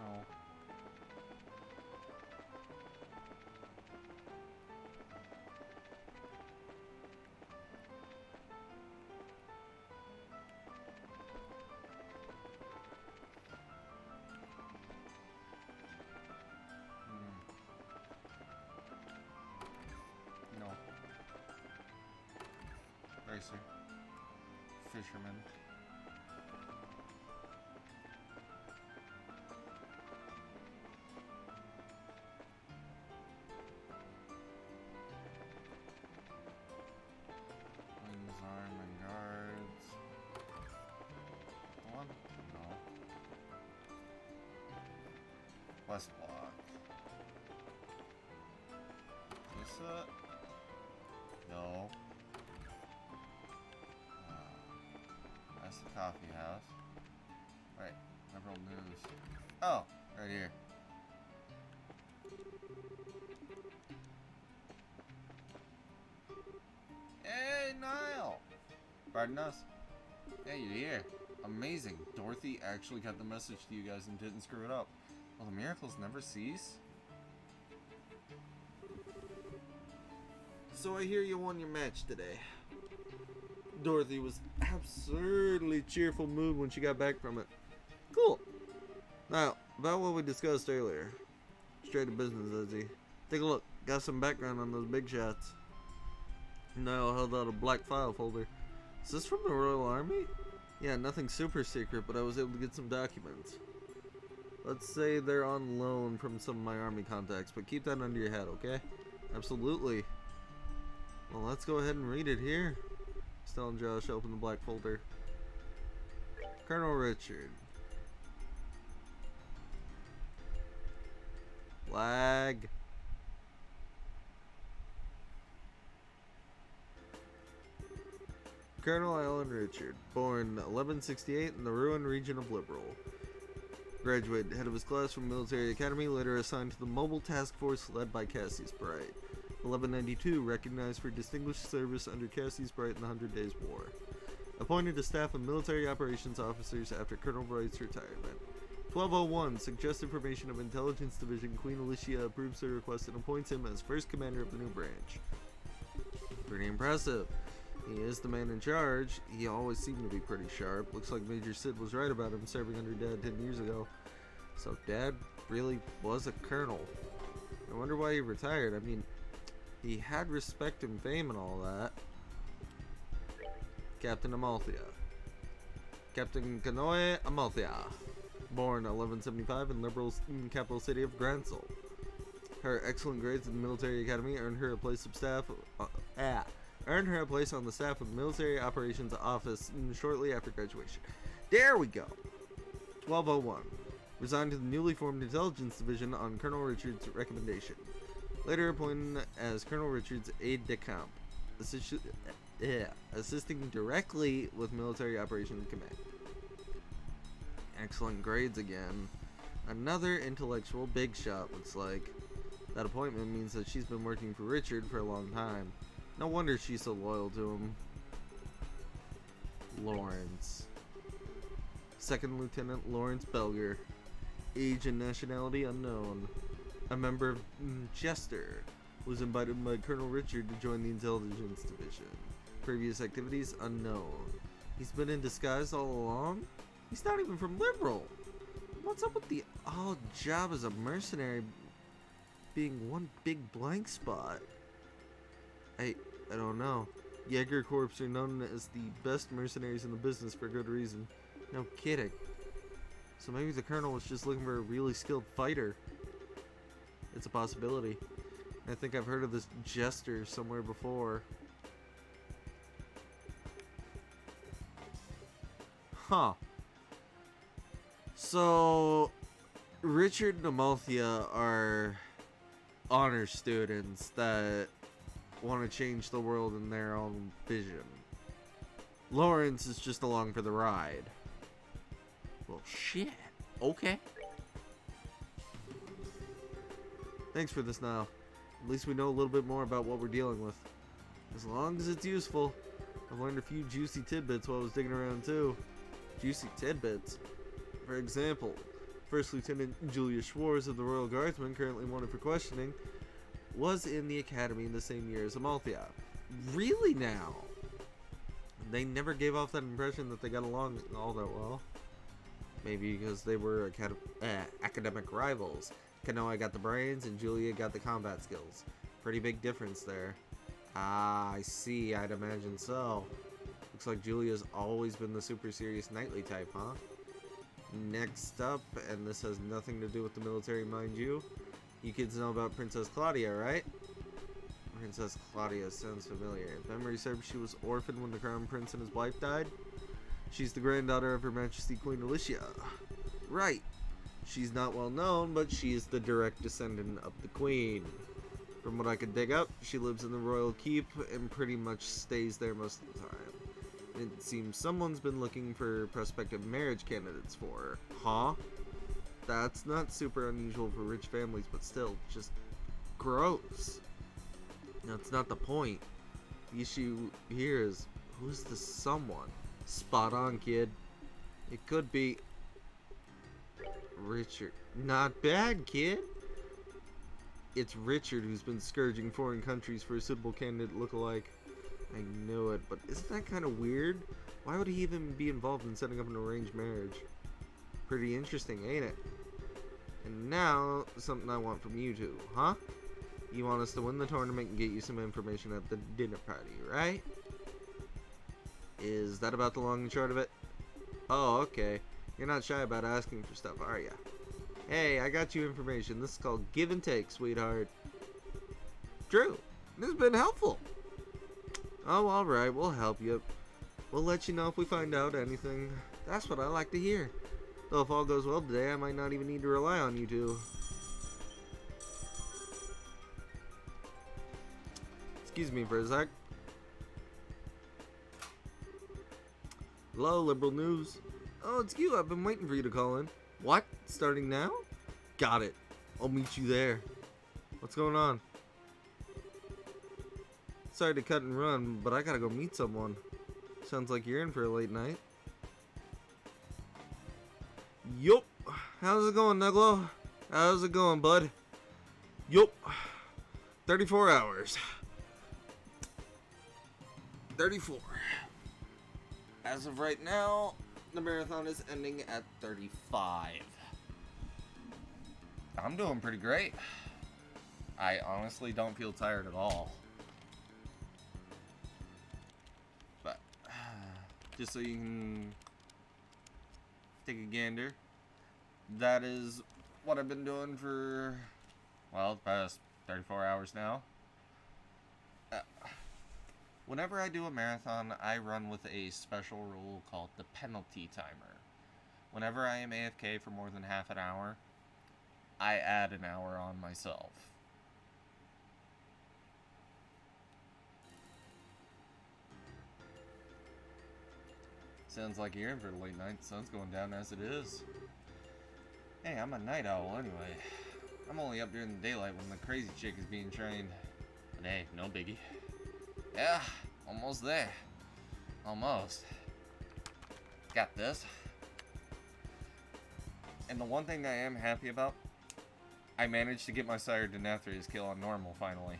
No. No. Racer. Fisherman. Wings, arm, and guards. One? No. West block. Is this it? No. That's the coffee house. Wait, liberal news. Oh, right here. Hey, Niall! Pardon us. Hey, you're here. Amazing. Dorothy actually got the message to you guys and didn't screw it up. Will the miracles never cease? So I hear you won your match today. Dorothy was absurdly cheerful mood when she got back from it. Cool. Now, about what we discussed earlier. straight to business, is he? Take a look. Got some background on those big shots. Niall held out a black file folder. Is this from the Royal Army? Yeah, nothing super secret, but I was able to get some documents. Let's say they're on loan from some of my army contacts, but keep that under your hat, okay? Absolutely. Well, let's go ahead and read it here. Stella and Josh open the black folder. Colonel Richard. Flag. Colonel Alan Richard, born 1168 in the Rouen region of Liberal. Graduated head of his class from Military Academy, later assigned to the Mobile Task Force led by Cassius Bright. 1192, recognized for distinguished service under Cassius Bright in the 100 Days War. Appointed to staff of military operations officers after Colonel Bright's retirement. 1201, suggested formation of Intelligence Division. Queen Alicia approves the request and appoints him as first commander of the new branch. Pretty impressive. He is the man in charge. He always seemed to be pretty sharp. Looks like Major Sid was right about him serving under Dad 10 years ago. So Dad really was a colonel. I wonder why he retired. I mean, he had respect and fame and all that. Captain Amalthea. Captain Kanoe Amalthea. Born 1175 in Liberal's capital city of Gransel. Her excellent grades in the military academy earned her a place of staff. Earned her a place on the staff of the Military Operations Office shortly after graduation. There we go. 1201. Resigned to the newly formed Intelligence Division on Colonel Richard's recommendation. Later appointed as Colonel Richard's aide-de-camp, assisting directly with Military Operations Command. Excellent grades again. Another intellectual big shot, looks like. That appointment means that she's been working for Richard for a long time. No wonder she's so loyal to him. Lawrence. Second Lieutenant Lawrence Belger. Age and nationality unknown. A member of Chester. Was invited by Colonel Richard to join the Intelligence Division. Previous activities unknown. He's been in disguise all along? He's not even from Liberal. What's up with the odd job as a mercenary being one big blank spot? I don't know. Jaeger Corps are known as the best mercenaries in the business for good reason. No kidding. So maybe the colonel was just looking for a really skilled fighter. It's a possibility. I think I've heard of this jester somewhere before. Huh. So, Richard and Amalthea are honor students that want to change the world in their own vision. Lawrence is just along for the ride. Well, shit. Okay. Thanks for this, Niall. At least we know a little bit more about what we're dealing with. As long as it's useful. I've learned a few juicy tidbits while I was digging around too. Juicy tidbits? For example, First Lieutenant Julia Schwartz of the Royal Guardsmen, currently wanted for questioning, was in the academy in the same year as Amalthea. Really now? They never gave off that impression that they got along all that well. Maybe because they were academic rivals. Kanoa got the brains and Julia got the combat skills. Pretty big difference there. Ah, I see. I'd imagine so. Looks like Julia's always been the super serious knightly type, huh? Next up, and this has nothing to do with the military, mind you. You kids know about Princess Claudia, right? Princess Claudia sounds familiar. If memory serves, she was orphaned when the crown prince and his wife died. She's the granddaughter of Her Majesty Queen Alicia. Right. She's not well known, but she is the direct descendant of the queen. From what I could dig up, she lives in the royal keep and pretty much stays there most of the time. It seems someone's been looking for prospective marriage candidates for her. Huh? That's not super unusual for rich families, but still, just gross. That's not the point. The issue here is, who's the someone? Spot on, kid. It could be Richard. Not bad, kid. It's Richard who's been scourging foreign countries for a suitable candidate look-alike. I knew it, but isn't that kind of weird? Why would he even be involved in setting up an arranged marriage? Pretty interesting, ain't it? And now, something I want from you two, huh? You want us to win the tournament and get you some information at the dinner party, right? Is that about the long and short of it? Oh, okay. You're not shy about asking for stuff, are ya? Hey, I got you information. This is called give and take, sweetheart. True. This has been helpful. Oh, alright. We'll help you. We'll let you know if we find out anything. That's what I like to hear. Though if all goes well today, I might not even need to rely on you two. Excuse me for a sec. Hello, Liberal News. Oh, it's you. I've been waiting for you to call in. What? Starting now? Got it. I'll meet you there. What's going on? Sorry to cut and run, but I gotta go meet someone. Sounds like you're in for a late night. Yup. How's it going, Neglo? How's it going, bud? Yup. 34 hours. 34. As of right now, the marathon is ending at 35. I'm doing pretty great. I honestly don't feel tired at all. But, just so you can take a gander, that is what I've been doing for, well, the past 34 hours now. Whenever I do a marathon, I run with a special rule called the penalty timer. Whenever I am AFK for more than half an hour, I add an hour on myself. Sounds like you're in for the late night. The sun's going down as it is. Hey, I'm a night owl anyway. I'm only up during the daylight when the crazy chick is being trained. But hey, no biggie. Yeah, almost there. Almost. Got this. And the one thing that I am happy about, I managed to get my Sire Denathria's kill on normal finally.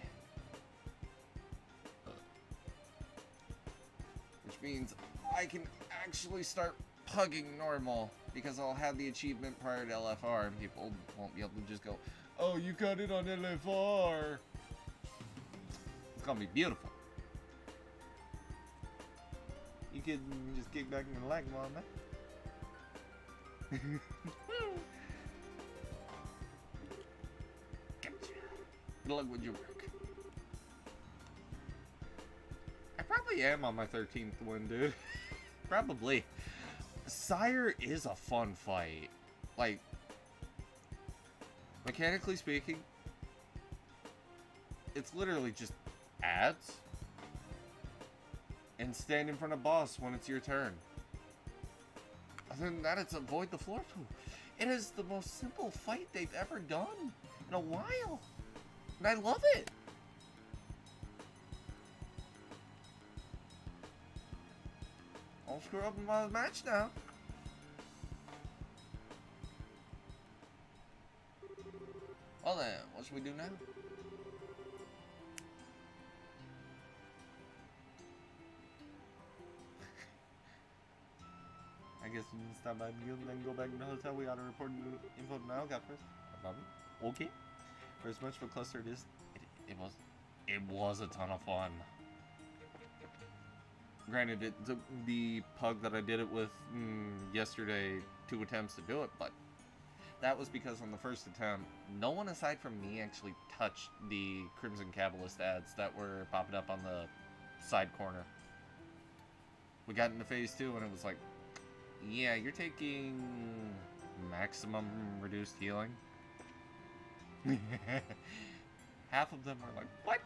Which means I can actually start pugging normal, because I'll have the achievement prior to LFR and people won't be able to just go, oh, you got it on LFR. It's gonna be beautiful. You can just kick back and relax while I'm at. Gotcha. Good luck with your work. I probably am on my 13th one, dude. Probably. Sire is a fun fight. Like, mechanically speaking, it's literally just ads and stand in front of boss when it's your turn. Other than that, it's avoid the floor pool. It is the most simple fight they've ever done in a while. And I love it. I'll screw up in my match now. Well then, what should we do now? I guess we can stop by the guild and then go back to the hotel. We ought to report the info now. Got first. Okay. First match for cluster it is. It was a ton of fun. Granted, it took the pug that I did it with yesterday 2 attempts to do it, but that was because on the first attempt, no one aside from me actually touched the Crimson Cabalist ads that were popping up on the side corner. We got into phase 2 and it was like, yeah, you're taking maximum reduced healing. Half of them are like, what?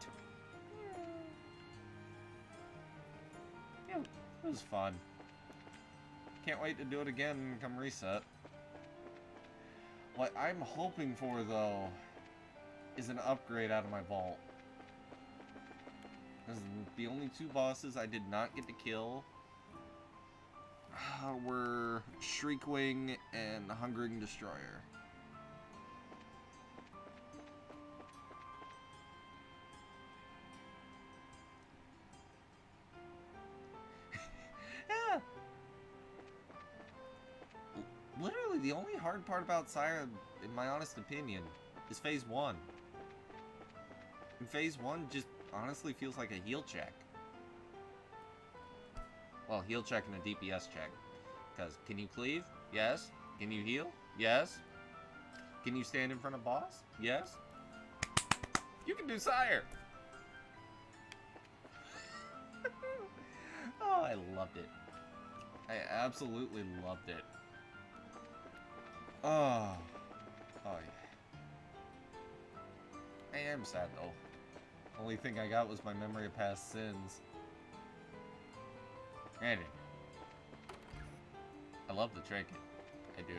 Yeah, it was fun. Can't wait to do it again come reset. What I'm hoping for, though, is an upgrade out of my vault. Because the only 2 bosses I did not get to kill were Shriekwing and Hungering Destroyer. Yeah. Literally Honestly, the only hard part about Sire, in my honest opinion, is Phase 1. And Phase 1 just honestly feels like a heal check. Well, heal check and a DPS check. Because, can you cleave? Yes. Can you heal? Yes. Can you stand in front of boss? Yes. You can do Sire! Oh, I loved it. I absolutely loved it. Oh. Oh, yeah. I am sad, though. Only thing I got was my memory of past sins. Granted, I love the trinket. I do.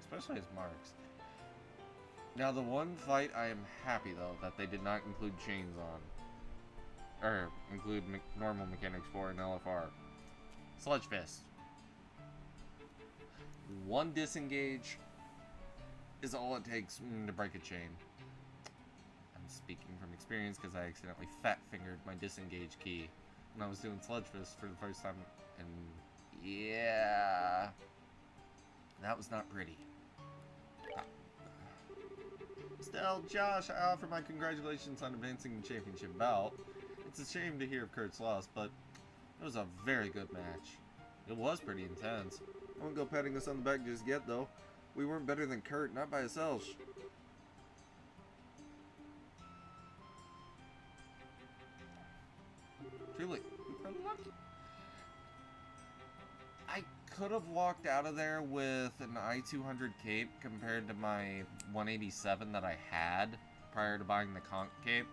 Especially as marks. Now, the one fight I am happy, though, that they did not include chains on. Or, include normal mechanics for an LFR. Sludge Fist. One disengage is all it takes to break a chain. I'm speaking from experience because I accidentally fat-fingered my disengage key when I was doing Sludge Fist for the first time. And, yeah... that was not pretty. Still, Josh, I offer my congratulations on advancing the championship bout. It's a shame to hear of Kurt's loss, but it was a very good match. It was pretty intense. I won't go patting us on the back just yet, though. We weren't better than Kurt, not by ourselves. Truly, we were lucky. I could have walked out of there with an I-200 cape compared to my 187 that I had prior to buying the Conch cape.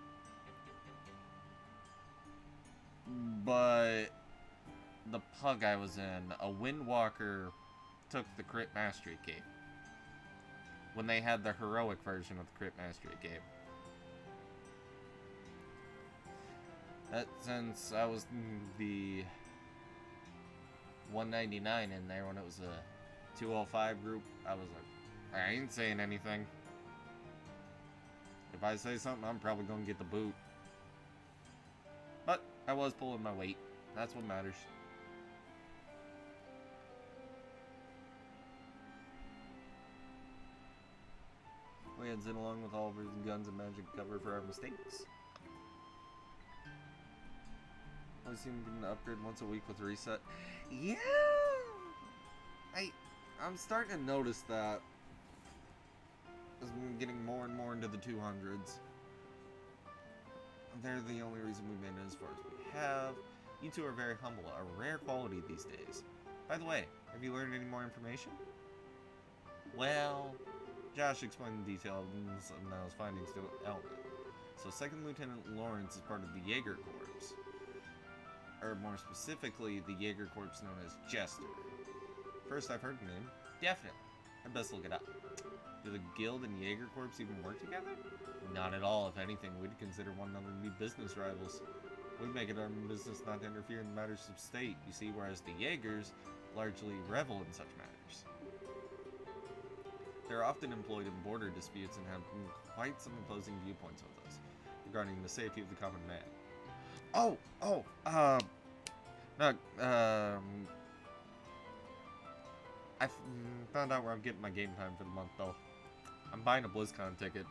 But the pug I was in, a Windwalker took the Crit Mastery cape when they had the heroic version of the Crit Mastery cape. That since I was the 199 in there when it was a 205 group, I was like, I ain't saying anything. If I say something, I'm probably gonna get the boot. But I was pulling my weight. That's what matters. We had Zin along with all of his guns and magic cover for our mistakes. I seem to get an upgrade once a week with reset. Yeah, I'm starting to notice that as I'm getting more and more into the 200s. They're the only reason we made it as far as we have. You two are very humble, a rare quality these days. By the way, have you learned any more information? Well, Josh explained the details of Niall's findings to Elna. So Second Lieutenant Lawrence is part of the Jaeger Corps. Or more specifically, the Jaeger Corps known as Jester. First I've heard the name. Definitely. I'd best look it up. Do the Guild and Jaeger Corps even work together? Not at all. If anything, we'd consider one another to be business rivals. We make it our business not to interfere in matters of state, you see, whereas the Jaegers largely revel in such matters. They're often employed in border disputes and have quite some opposing viewpoints with us regarding the safety of the common man. I found out where I'm getting my game time for the month, though. I'm buying a BlizzCon ticket.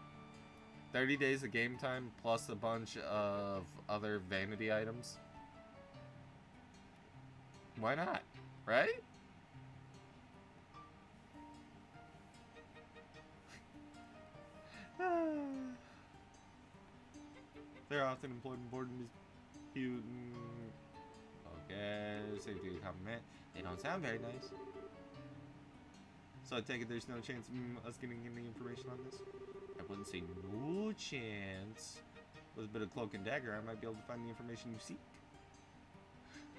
30 days of game time, plus a bunch of other vanity items. Why not? Right? They're often employed in border dispute. Okay, safety of the common man. They don't sound very nice. So I take it there's no chance of us getting any information on this? I wouldn't say no chance. With a bit of cloak and dagger, I might be able to find the information you seek.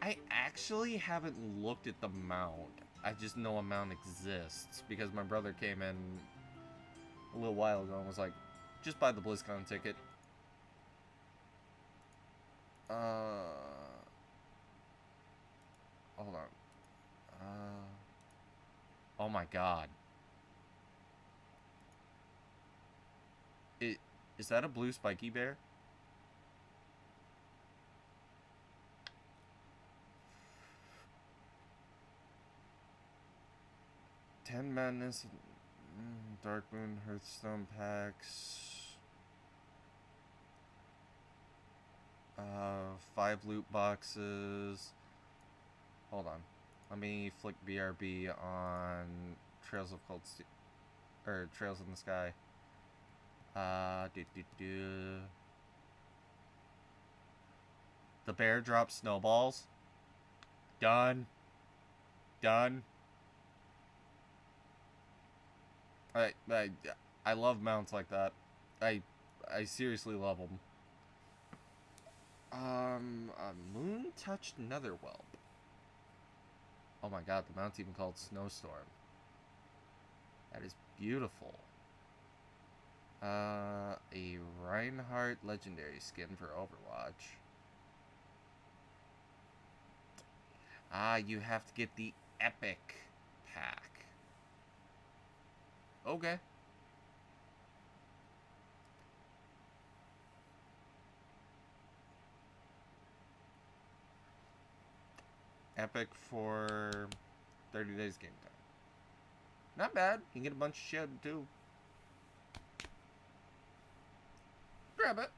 I actually haven't looked at the mount. I just know a mount exists because my brother came in a little while ago and was like, just buy the BlizzCon ticket. Hold on. Oh my god. Is that a blue spiky bear? 10 Madness, Dark Moon, Hearthstone packs. 5 loot boxes. Hold on. Let me flick BRB on Trails of Cold Steel. Or Trails in the Sky. The bear drops snowballs. Done. Done. I love mounts like that. I seriously love them. A moon-touched netherwhelp. Oh my god, the mount's even called Snowstorm. That is beautiful. A Reinhardt legendary skin for Overwatch. You have to get the epic pack. Okay. Epic for 30 days game time. Not bad. You can get a bunch of shit too. Grab it.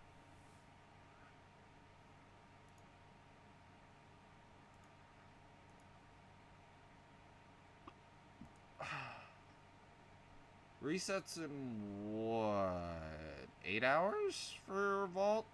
Resets in what? 8 hours for Vault?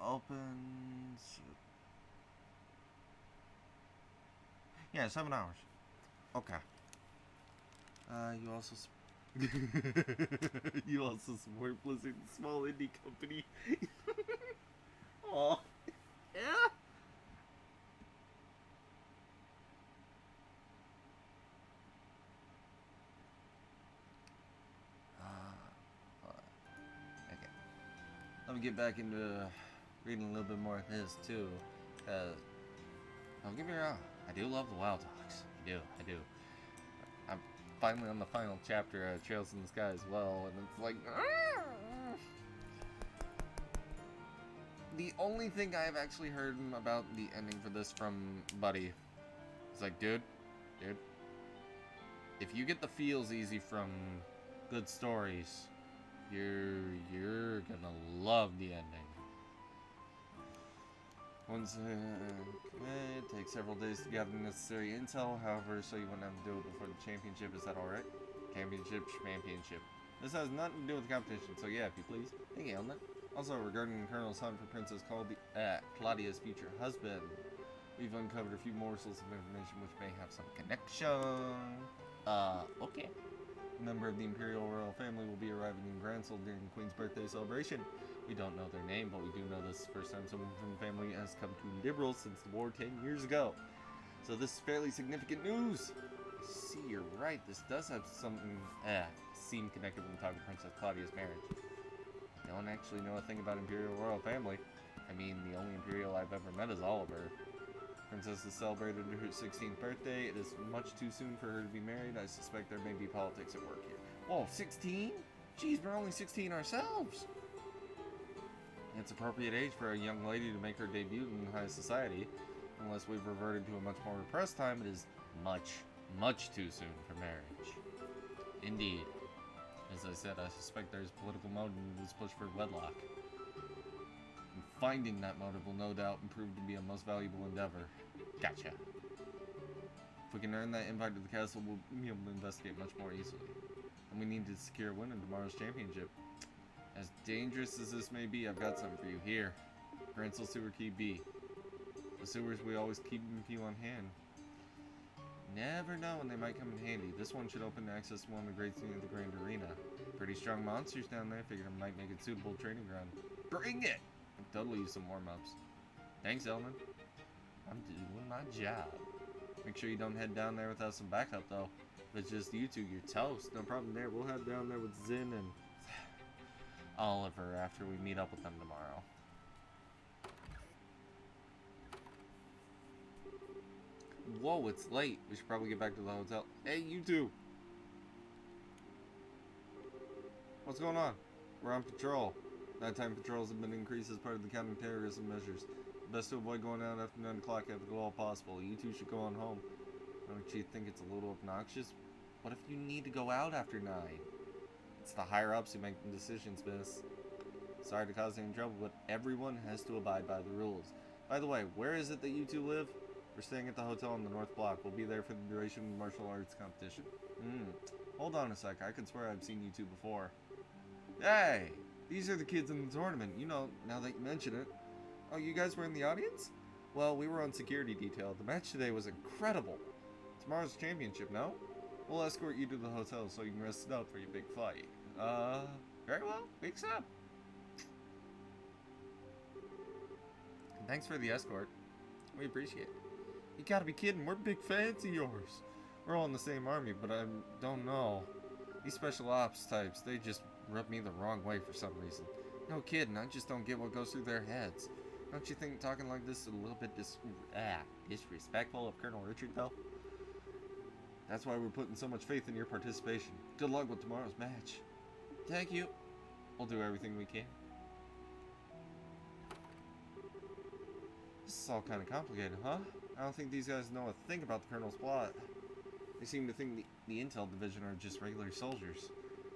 Opens. Yeah, 7 hours. Okay. You also. You also support Blizzard, small indie company. Aw. Yeah. Okay. Let me get back into reading a little bit more of his too. Don't get me wrong, I do love the Wild Dogs. I do. I'm finally on the final chapter of Trails in the Sky as well, and it's like, the only thing I've actually heard about the ending for this from Buddy is like, dude, if you get the feels easy from good stories, you're gonna love the ending. Once it takes several days to gather necessary intel, however, so you wouldn't have to do it before the championship. Is that alright? Championship. This has nothing to do with the competition, so yeah, if you please. Thank you, Elna. Also, regarding Colonel's hunt for Princess Claudia's future husband, we've uncovered a few morsels of information which may have some connection. Okay. A member of the Imperial Royal Family will be arriving in Gransel during the Queen's birthday celebration. We don't know their name, but we do know this is the first time someone from the family has come to Liberals since the war 10 years ago. So this is fairly significant news. See, you're right. This does have something seem connected when talking Princess Claudia's marriage. I don't actually know a thing about Imperial Royal Family. I mean, the only Imperial I've ever met is Oliver. Princess has celebrated her 16th birthday. It is much too soon for her to be married. I suspect there may be politics at work here. Whoa, 16? Jeez, we're only 16 ourselves. It's appropriate age for a young lady to make her debut in high society. Unless we've reverted to a much more repressed time, it is much too soon for marriage. Indeed. As I said, I suspect there's political motive in this push for wedlock. And finding that motive will no doubt prove to be a most valuable endeavor. Gotcha. If we can earn that invite to the castle, we'll be able to investigate much more easily. And we need to secure a win in tomorrow's championship. As dangerous as this may be, I've got something for you here. Gransel Sewer Key B. The sewers we always keep a few on hand. Never know when they might come in handy. This one should open access to one of the great scenes of the Grand Arena. Pretty strong monsters down there. Figured it might make it suitable training ground. Bring it! I'll totally use some warm-ups. Thanks, Elman. I'm doing my job. Make sure you don't head down there without some backup, though. If it's just you two, you're toast. No problem there. We'll head down there with Zin and Oliver after we meet up with them tomorrow. Whoa, it's late. We should probably get back to the hotel. Hey, you two! What's going on? We're on patrol. Nighttime patrols have been increased as part of the counter-terrorism measures. Best to avoid going out after 9 o'clock if at all possible. You two should go on home. Don't you think it's a little obnoxious? What if you need to go out after 9? It's the higher-ups who make the decisions, miss. Sorry to cause any trouble, but everyone has to abide by the rules. By the way, where is it that you two live? We're staying at the hotel on the North Block. We'll be there for the duration of the martial arts competition. Hold on a sec. I could swear I've seen you two before. Hey! These are the kids in the tournament. You know, now that you mention it. Oh, you guys were in the audience? Well, we were on security detail. The match today was incredible. Tomorrow's championship, no? We'll escort you to the hotel so you can rest it up for your big fight. Very well. Weeks up. Thanks for the escort. We appreciate it. You gotta be kidding. We're big fans of yours. We're all in the same army, but I don't know. These special ops types, they just rub me the wrong way for some reason. No kidding. I just don't get what goes through their heads. Don't you think talking like this is a little bit disrespectful of Colonel Richard, though? That's why we're putting so much faith in your participation. Good luck with tomorrow's match. Thank you. We'll do everything we can. This is all kind of complicated, huh? I don't think these guys know a thing about the Colonel's plot. They seem to think the Intel Division are just regular soldiers.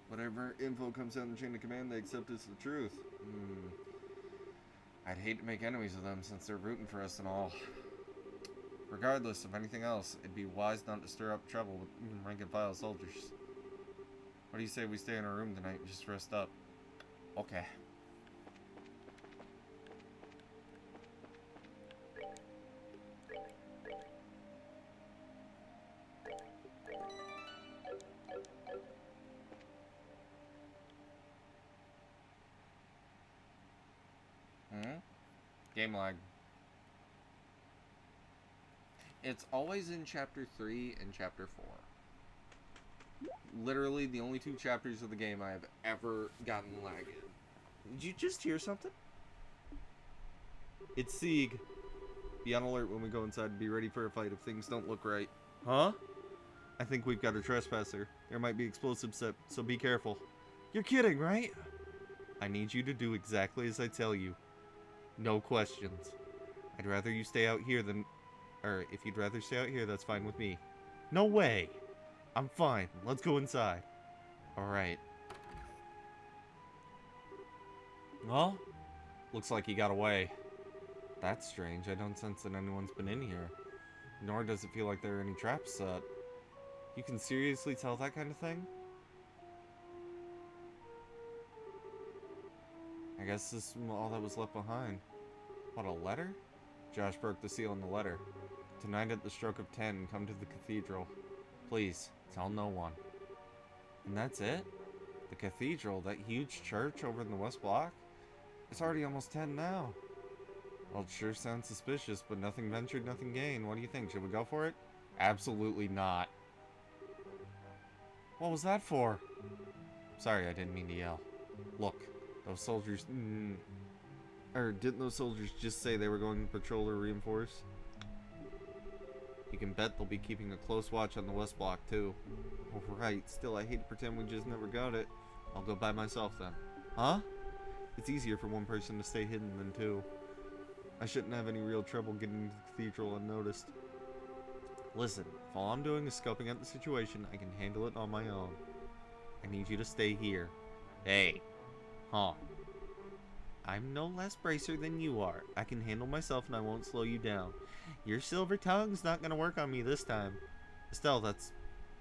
Whatever info comes down the chain of command, they accept as the truth. I'd hate to make enemies of them since they're rooting for us and all. Regardless of anything else, it'd be wise not to stir up trouble with even rank-and-file soldiers. What do you say we stay in our room tonight and just rest up? Okay. Game lag. It's always in Chapter 3 and Chapter 4. Literally the only 2 chapters of the game I have ever gotten lag in. Did you just hear something? It's Sieg. Be on alert when we go inside and be ready for a fight if things don't look right. Huh? I think we've got a trespasser. There might be explosives set, so be careful. You're kidding, right? I need you to do exactly as I tell you. No questions. I'd rather you stay out here than... Or, if you'd rather stay out here, that's fine with me. No way! I'm fine. Let's go inside. Alright. Well, looks like he got away. That's strange. I don't sense that anyone's been in here. Nor does it feel like there are any traps set. You can seriously tell that kind of thing? I guess this is all that was left behind. What, a letter? Josh broke the seal on the letter. Tonight at the stroke of 10, come to the cathedral. Please, tell no one. And that's it? The cathedral, that huge church over in the West Block? It's already almost 10 now. Well, it sure sounds suspicious, but nothing ventured, nothing gained. What do you think? Should we go for it? Absolutely not. What was that for? Sorry, I didn't mean to yell. Look. Those soldiers... Or didn't those soldiers just say they were going to patrol or reinforce? You can bet they'll be keeping a close watch on the West Block, too. Right, still, I hate to pretend we just never got it. I'll go by myself, then. Huh? It's easier for one person to stay hidden than 2. I shouldn't have any real trouble getting into the cathedral unnoticed. Listen, if all I'm doing is scoping out the situation, I can handle it on my own. I need you to stay here. Hey. Huh. I'm no less bracer than you are. I can handle myself and I won't slow you down. Your silver tongue's not gonna work on me this time. Estelle, that's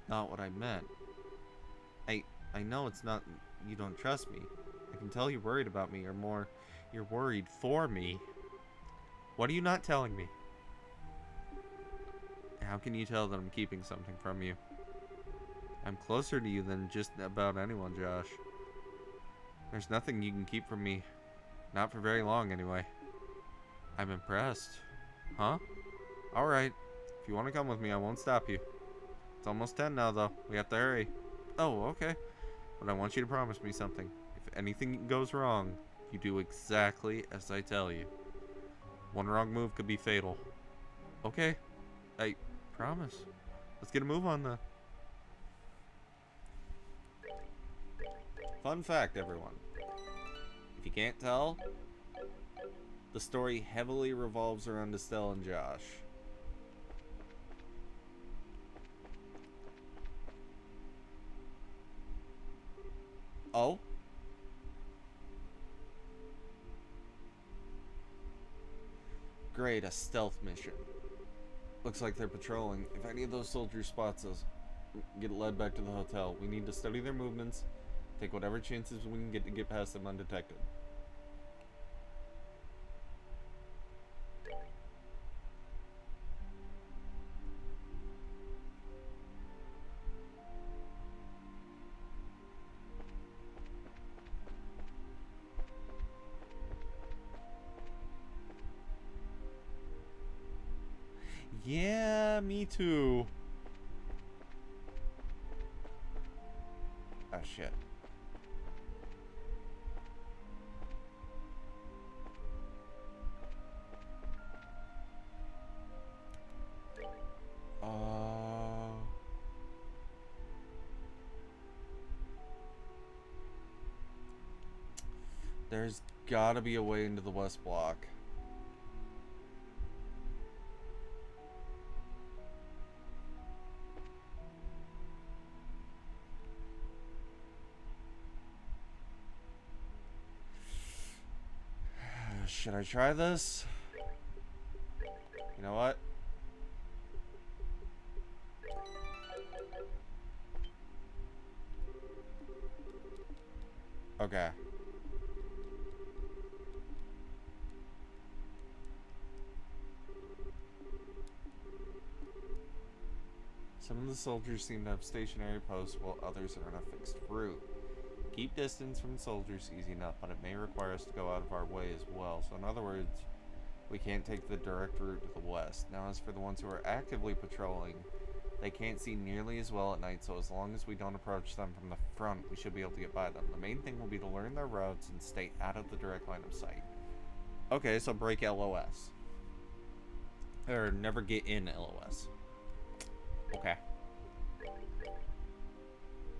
not what I meant. I know it's not you don't trust me. I can tell you're worried about me, or more, you're worried for me. What are you not telling me? How can you tell that I'm keeping something from you? I'm closer to you than just about anyone, Josh. There's nothing you can keep from me. Not for very long, anyway. I'm impressed. Huh? Alright. If you want to come with me, I won't stop you. It's almost 10 now, though. We have to hurry. Oh, okay. But I want you to promise me something. If anything goes wrong, you do exactly as I tell you. One wrong move could be fatal. Okay. I promise. Let's get a move on, then. Fun fact, everyone. If you can't tell, the story heavily revolves around Estelle and Josh. Oh? Great, a stealth mission. Looks like they're patrolling. If any of those soldiers spots us, get led back to the hotel. We need to study their movements, take whatever chances we can get to get past them undetected. Yeah, me too. Oh, shit. There's gotta be a way into the West Block. Should I try this? You know what? Okay. Some of the soldiers seem to have stationary posts while others are on a fixed route. Keep distance from soldiers easy enough, but it may require us to go out of our way as well. So in other words, we can't take the direct route to the west. Now as for the ones who are actively patrolling, they can't see nearly as well at night, so as long as we don't approach them from the front, we should be able to get by them. The main thing will be to learn their routes and stay out of the direct line of sight. Okay, so break LOS. Or never get in LOS. Okay.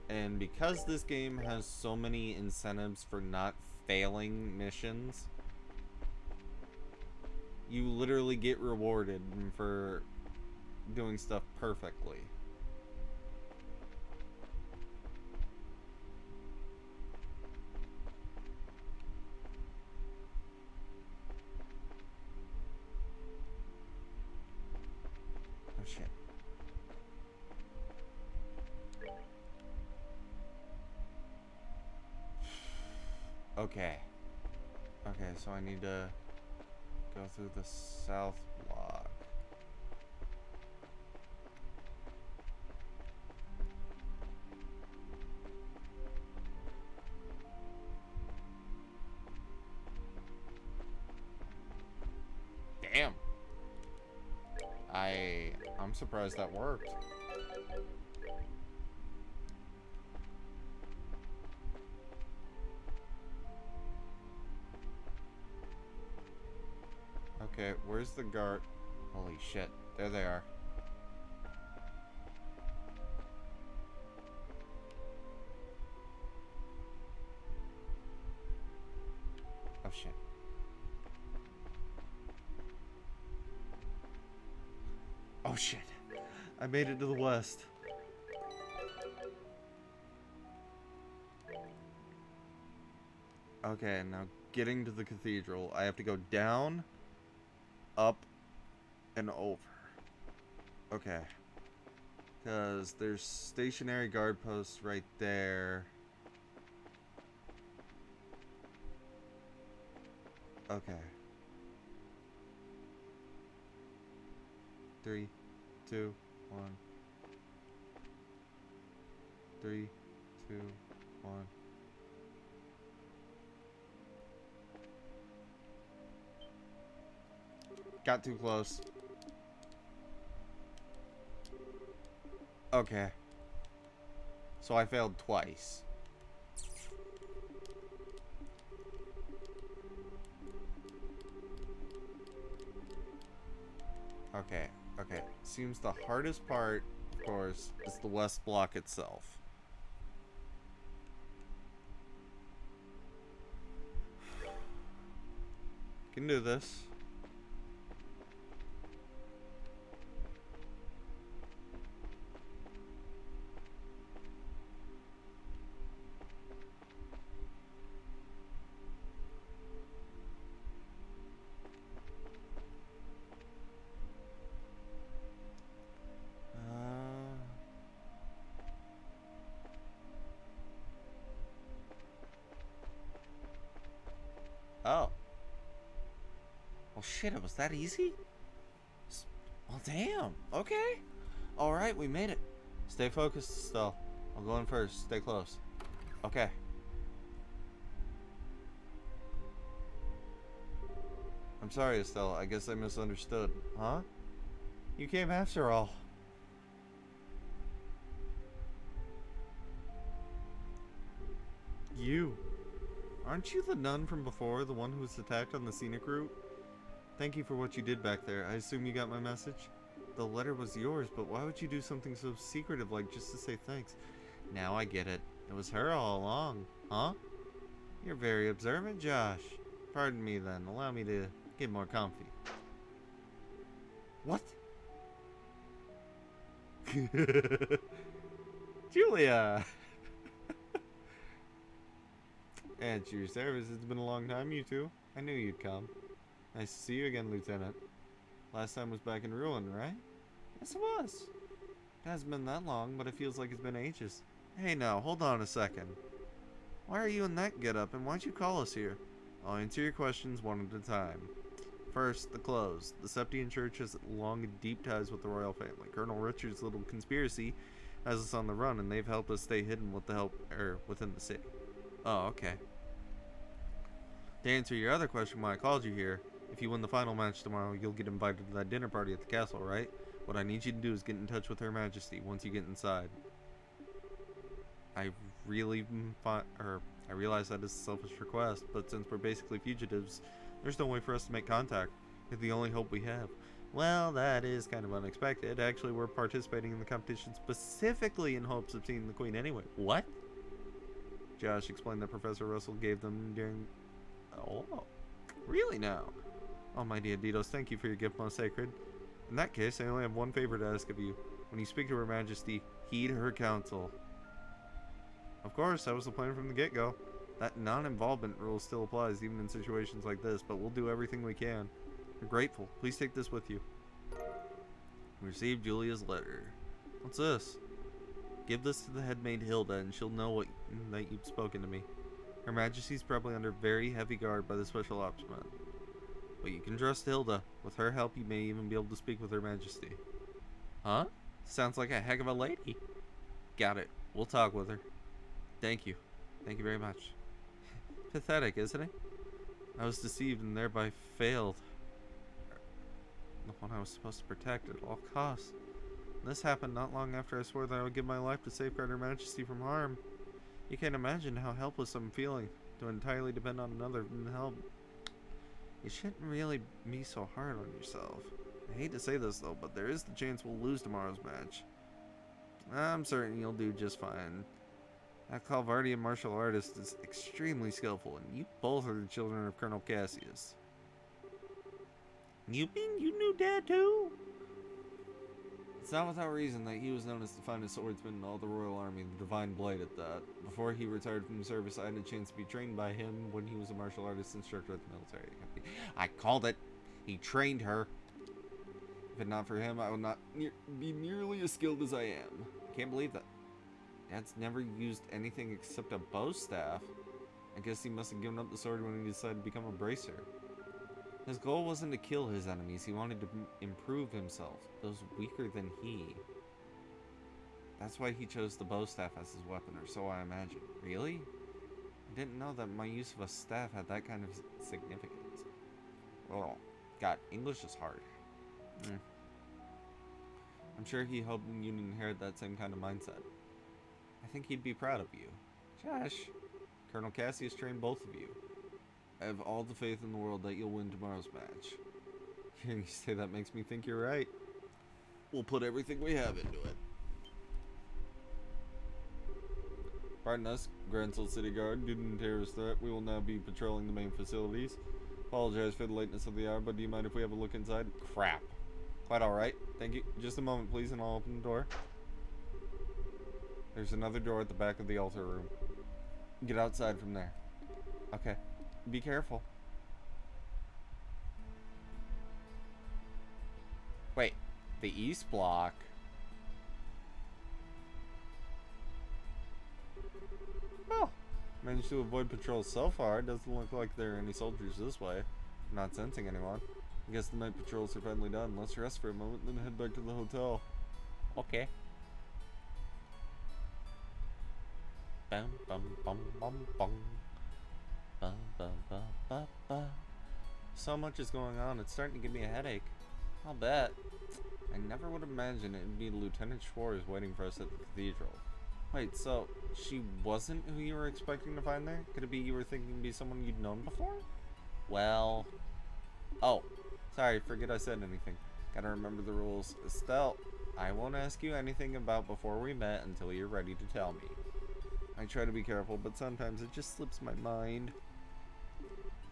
And because this game has so many incentives for not failing missions, you literally get rewarded for doing stuff perfectly. Oh shit. Okay. Okay, so I need to go through the south block. Damn. I'm surprised that worked. Okay, where's the guard? Holy shit, there they are. Oh shit. Oh shit. I made it to the west. Okay, now getting to the cathedral, I have to go down, up, and over. Okay. Because there's stationary guard posts right there. Okay. 3, 2, 1. 3, 2, 1. Got too close. Okay. So I failed twice. Okay, okay. Seems the hardest part, of course, is the west block itself. Can do this. Oh. Well, shit, it was that easy? Well, damn. Okay. Alright, we made it. Stay focused, still. I'll go in first. Stay close. Okay. I'm sorry, Estelle. I guess I misunderstood. Huh? You came after all. You. Aren't you the nun from before, the one who was attacked on the scenic route? Thank you for what you did back there. I assume you got my message? The letter was yours, but why would you do something so secretive like just to say thanks? Now I get it. It was her all along. Huh? You're very observant, Josh. Pardon me then. Allow me to get more comfy. What? Julia! At your service. It's been a long time, you two. I knew you'd come. Nice to see you again, Lieutenant. Last time was back in Ruin, right? Yes, it was. It hasn't been that long, but it feels like it's been ages. Hey now, hold on a second. Why are you in that getup, and why'd you call us here? I'll answer your questions one at a time. First, the clothes. The Septian Church has long and deep ties with the royal family. Colonel Richard's little conspiracy has us on the run, and they've helped us stay hidden with the help, within the city. Oh, okay. To answer your other question why I called you here, if you win the final match tomorrow, you'll get invited to that dinner party at the castle, right? What I need you to do is get in touch with Her Majesty once you get inside. I realize that is a selfish request, but since we're basically fugitives, there's no way for us to make contact. It's the only hope we have. Well, that is kind of unexpected. Actually, we're participating in the competition specifically in hopes of seeing the Queen anyway. What? Josh explained that Professor Russell gave them during... Oh, really now? Oh, my dear Didos, thank you for your gift, most sacred. In that case, I only have one favor to ask of you. When you speak to Her Majesty, heed her counsel. Of course, that was the plan from the get-go. That non-involvement rule still applies even in situations like this, but we'll do everything we can. We're grateful. Please take this with you. We received Julia's letter. What's this? Give this to the headmaid Hilda, and she'll know that you've spoken to me. Her Majesty's probably under very heavy guard by the Special Ops men. But you can trust Hilda. With her help, you may even be able to speak with Her Majesty. Huh? Sounds like a heck of a lady. Got it. We'll talk with her. Thank you. Thank you very much. Pathetic, isn't it? I was deceived and thereby failed. The one I was supposed to protect at all costs. This happened not long after I swore that I would give my life to safeguard Her Majesty from harm. You can't imagine how helpless I'm feeling to entirely depend on another to help. You shouldn't really be so hard on yourself. I hate to say this though, but there is the chance we'll lose tomorrow's match. I'm certain you'll do just fine. That Calvardian martial artist is extremely skillful, and you both are the children of Colonel Cassius. You mean you knew Dad too? It's not without reason that he was known as the finest swordsman in all the Royal Army, the Divine Blade at that. Before he retired from service, I had a chance to be trained by him when he was a martial artist instructor at the military academy. I called it. He trained her. If it not for him, I would not be nearly as skilled as I am. I can't believe that. Dad's never used anything except a bow staff. I guess he must have given up the sword when he decided to become a bracer. His goal wasn't to kill his enemies, he wanted to improve himself, those weaker than he. That's why he chose the bow staff as his weapon, or so I imagine. Really? I didn't know that my use of a staff had that kind of significance. Oh, God, English is hard. I'm sure he hoped you'd inherit that same kind of mindset. I think he'd be proud of you. Josh, Colonel Cassius trained both of you. I have all the faith in the world that you'll win tomorrow's match. Hearing you say that makes me think you're right. We'll put everything we have into it. Pardon us, Gransel City Guard. Due to the terrorist threat, we will now be patrolling the main facilities. Apologize for the lateness of the hour, but do you mind if we have a look inside? Crap. Quite alright. Thank you. Just a moment, please, and I'll open the door. There's another door at the back of the altar room. Get outside from there. Okay. Be careful. Wait. The east block. Oh. Managed to avoid patrols so far. Doesn't look like there are any soldiers this way. I'm not sensing anyone. I guess the night patrols are finally done. Let's rest for a moment, then head back to the hotel. Okay. Bum bum bum bum bum. Ba, ba, ba, ba, ba. So much is going on, it's starting to give me a headache. I'll bet. I never would have imagined it'd be Lieutenant Schwartz waiting for us at the cathedral. Wait, so she wasn't who you were expecting to find there? Could it be you were thinking to be someone you'd known before? Well... Oh, sorry, forget I said anything. Gotta remember the rules. Estelle, I won't ask you anything about before we met until you're ready to tell me. I try to be careful, but sometimes it just slips my mind.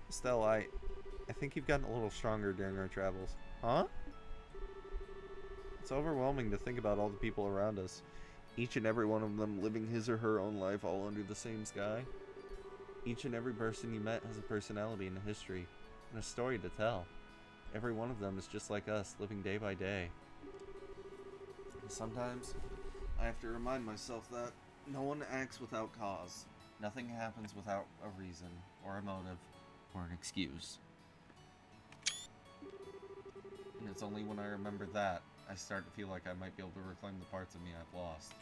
Estelle, I think you've gotten a little stronger during our travels. Huh? It's overwhelming to think about all the people around us. Each and every one of them living his or her own life all under the same sky. Each and every person you met has a personality and a history, and a story to tell. Every one of them is just like us, living day by day. Sometimes, I have to remind myself that no one acts without cause. Nothing happens without a reason, or a motive, or an excuse. And it's only when I remember that, I start to feel like I might be able to reclaim the parts of me I've lost.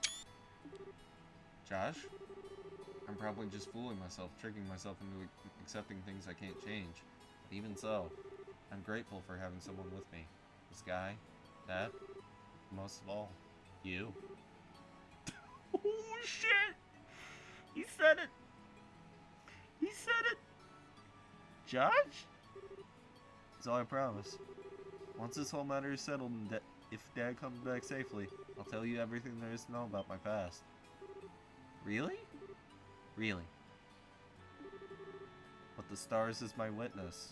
Josh? I'm probably just fooling myself, tricking myself into accepting things I can't change. But even so, I'm grateful for having someone with me. This guy, Dad, most of all, you. Oh shit! He said it! He said it! Josh? So I promise. Once this whole matter is settled and if Dad comes back safely, I'll tell you everything there is to know about my past. Really? Really. But the stars is my witness.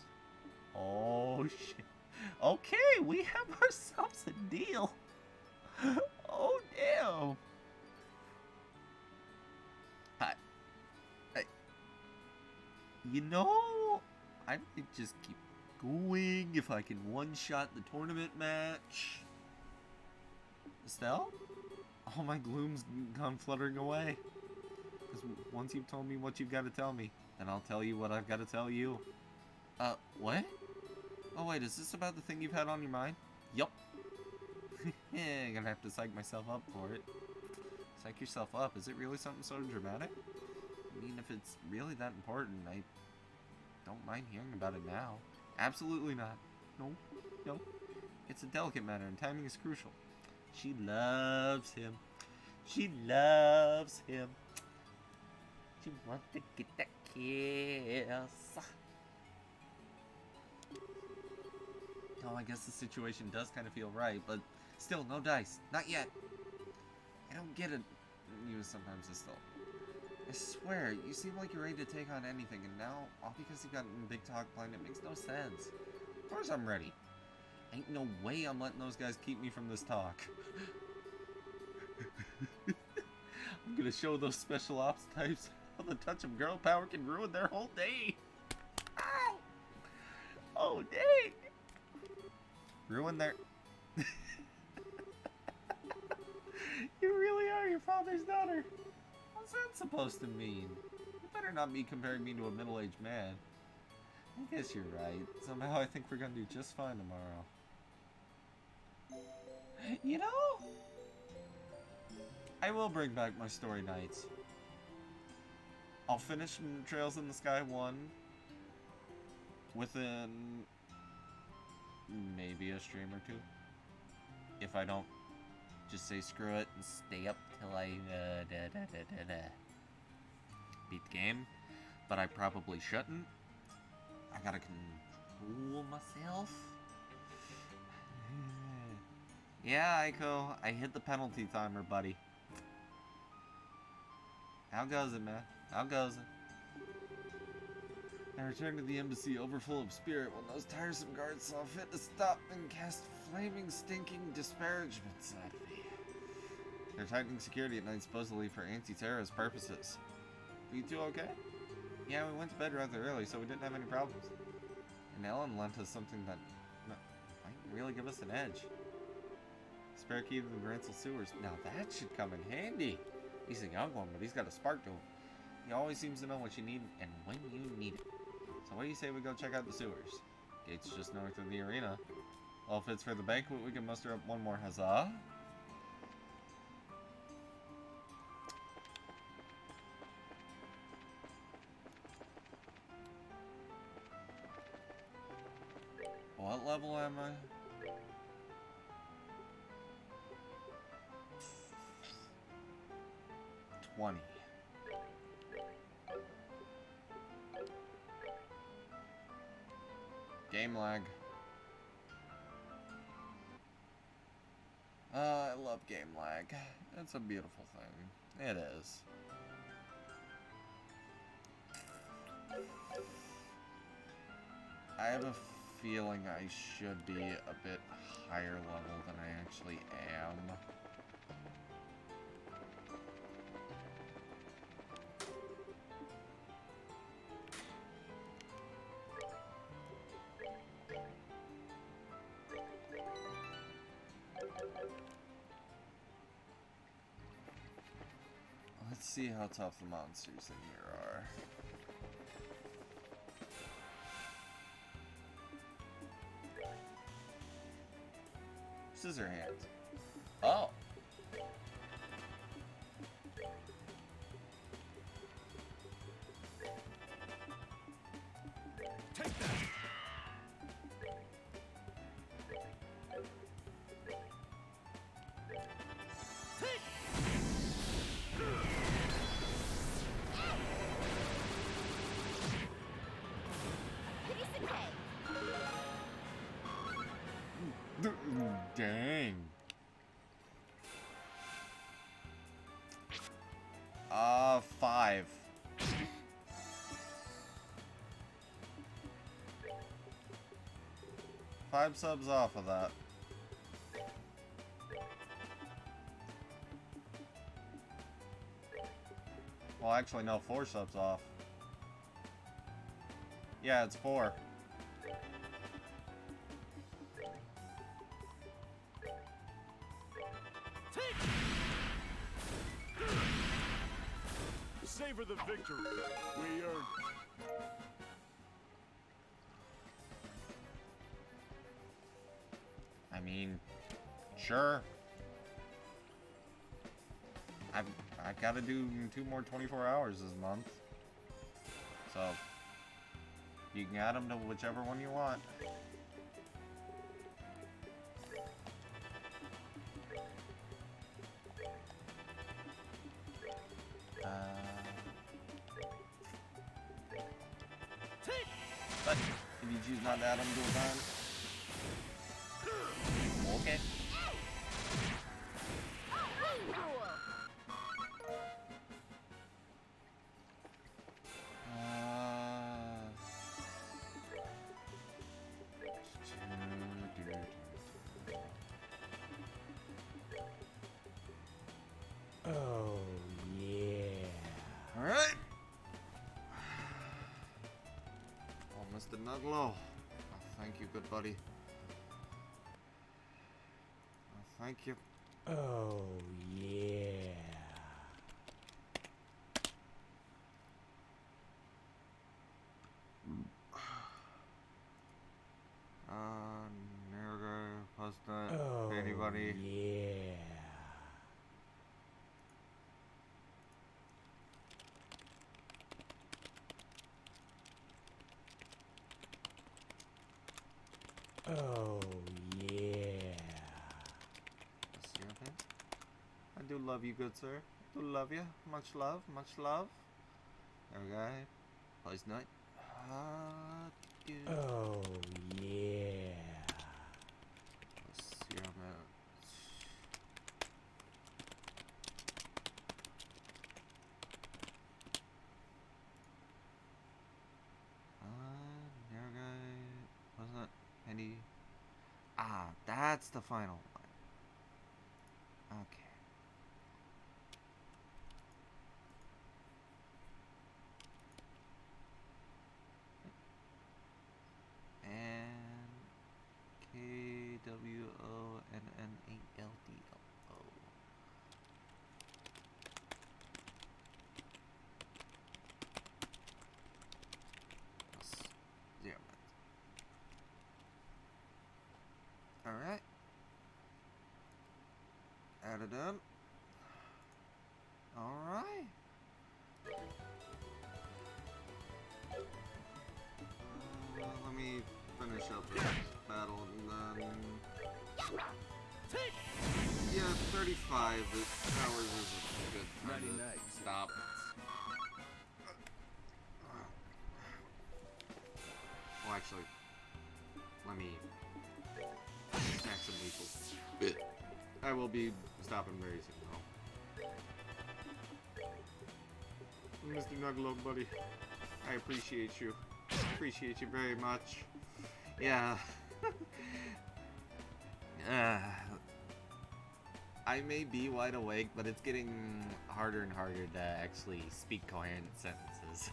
Oh shit. Okay, we have ourselves a deal. Oh damn. You know, I might just keep going if I can one-shot the tournament match. Estelle? All my gloom's gone fluttering away. Because once you've told me what you've got to tell me, then I'll tell you what I've got to tell you. What? Oh wait, is this about the thing you've had on your mind? Yup. I'm gonna have to psych myself up for it. Psych yourself up? Is it really something so dramatic? I mean, if it's really that important, I don't mind hearing about it now. Absolutely not. No, no. It's a delicate matter and timing is crucial. She loves him. She loves him. She wants to get that kiss. Oh, I guess the situation does kind of feel right, but still, no dice. Not yet. I don't get it. You sometimes still. I swear, you seem like you're ready to take on anything, and now, all because you've got a big talk planned, it makes no sense. Of course I'm ready. Ain't no way I'm letting those guys keep me from this talk. I'm gonna show those special ops types how the touch of girl power can ruin their whole day. Ow! Oh, dang! Ruin their... You really are your father's daughter. What's that supposed to mean? You better not be comparing me to a middle-aged man. I guess you're right. Somehow I think we're gonna do just fine tomorrow. You know, I will bring back my story nights. I'll finish Trails in the Sky 1 within maybe a stream or two. If I don't just say screw it and stay up till I beat the game. But I probably shouldn't. I gotta control myself. Yeah, Aiko, I hit the penalty timer, buddy. How goes it, man? How goes it? I returned to the embassy overfull of spirit when those tiresome guards saw fit to stop and cast flaming, stinking disparagements at me. They're tightening security at night supposedly for anti-terrorist purposes. Are you two okay? Yeah, we went to bed rather early, so we didn't have any problems. And Ellen lent us something that might really give us an edge. Spare key to the Grancel sewers. Now that should come in handy. He's a young one, but he's got a spark to him. He always seems to know what you need and when you need it. So what do you say we go check out the sewers? Gate's just north of the arena. Well, if it's for the banquet, we can muster up one more huzzah. What level am I? $20. Game lag. I love game lag. It's a beautiful thing. It is. I have a feeling I should be a bit higher level than I actually am. Let's see how tough the monsters in here are. Scissor hands. Oh. Take that! Piece of cake. Dang. 5. Five subs off of that. Well, actually, no, 4 subs off. Yeah, it's 4. Savor the victory we earned. I mean, sure. I've got to do 2 more 24 hours this month. So, you can add them to whichever one you want. But if you choose not to add them to a time, okay. Cool. Oh, yeah. All right. Oh, Mr. Nuglow. Oh, thank you, good buddy. Oh, thank you. Oh, yeah. Anybody? Yeah. Oh, yeah. I do love you, good sir. I do love you. Much love, much love. There we go. Please night. Oh, yeah. Let's see how I'm at. There we go. Wasn't it any? Ah, that's the final one. Okay. And KWONNALDLO. Plus 0. Alright. Added in. Alright. Let me finish up this battle and then. Yeah, 35 hours is a good time to stop. Well, actually, let me snack some lethal. I will be stopping very soon, though. Mr. Nuggalo, buddy, I appreciate you. Appreciate you very much. Yeah. I may be wide awake, but it's getting harder and harder to actually speak coherent sentences.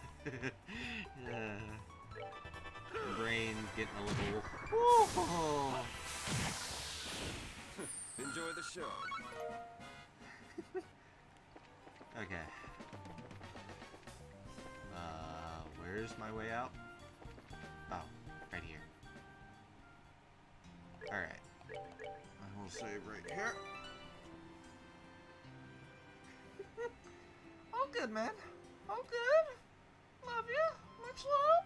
Brain's getting a little. Whoa. Enjoy the show. Okay. Where's my way out? Oh, right here. Alright. I will save right here. All good, man. All good. Love you. Much love.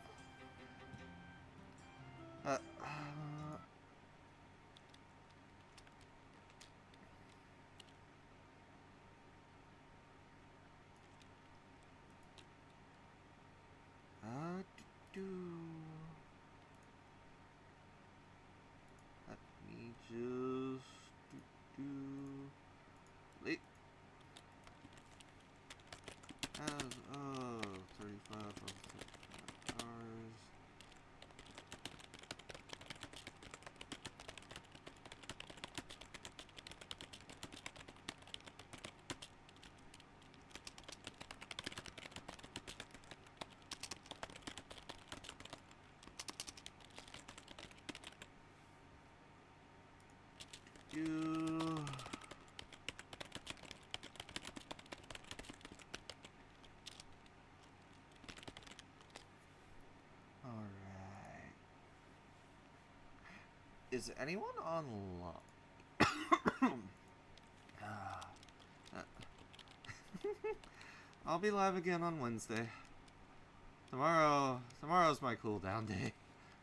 Do. Let me just do. Late. As 35 hours. Alright. Is anyone online? I'll be live again on Wednesday. Tomorrow's my cooldown day.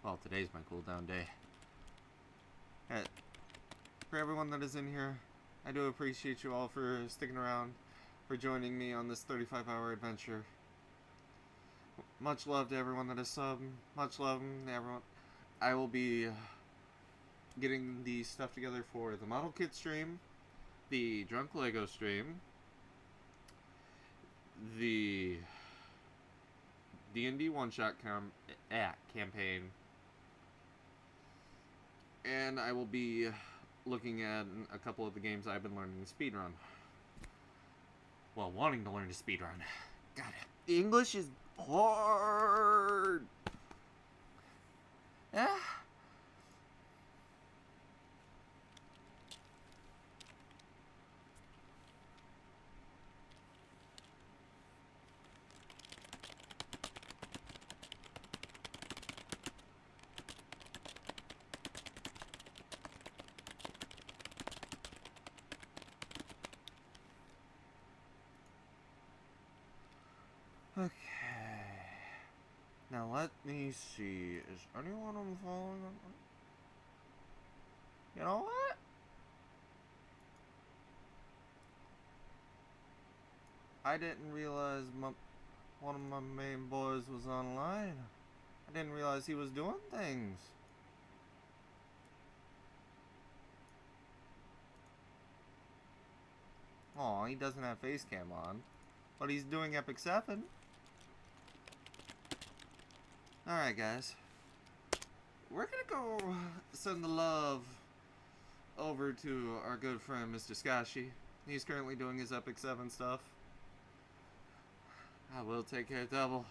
Well, today's my cooldown day. For everyone that is in here, I do appreciate you all for sticking around, for joining me on this 35-hour adventure. Much love to everyone that is subbed. Much love to everyone. I will be getting the stuff together for the model kit stream, the Drunk Lego stream, the D&D one-shot campaign, and I will be looking at a couple of the games I've been learning to speedrun. Well, wanting to learn to speedrun. God, English is hard. Yeah. Okay. Now let me see. Is anyone I'm following? You know what? I didn't realize one of my main boys was online. I didn't realize he was doing things. Aw, he doesn't have face cam on. But he's doing Epic 7. Alright, guys. We're gonna go send the love over to our good friend, Mr. Skashi. He's currently doing his Epic 7 stuff. I will take care of Double.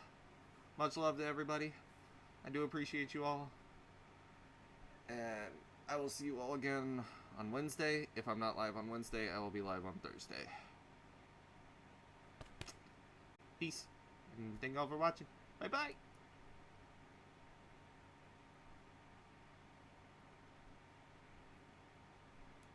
Much love to everybody. I do appreciate you all. And I will see you all again on Wednesday. If I'm not live on Wednesday, I will be live on Thursday. Peace. And thank you all for watching. Bye-bye.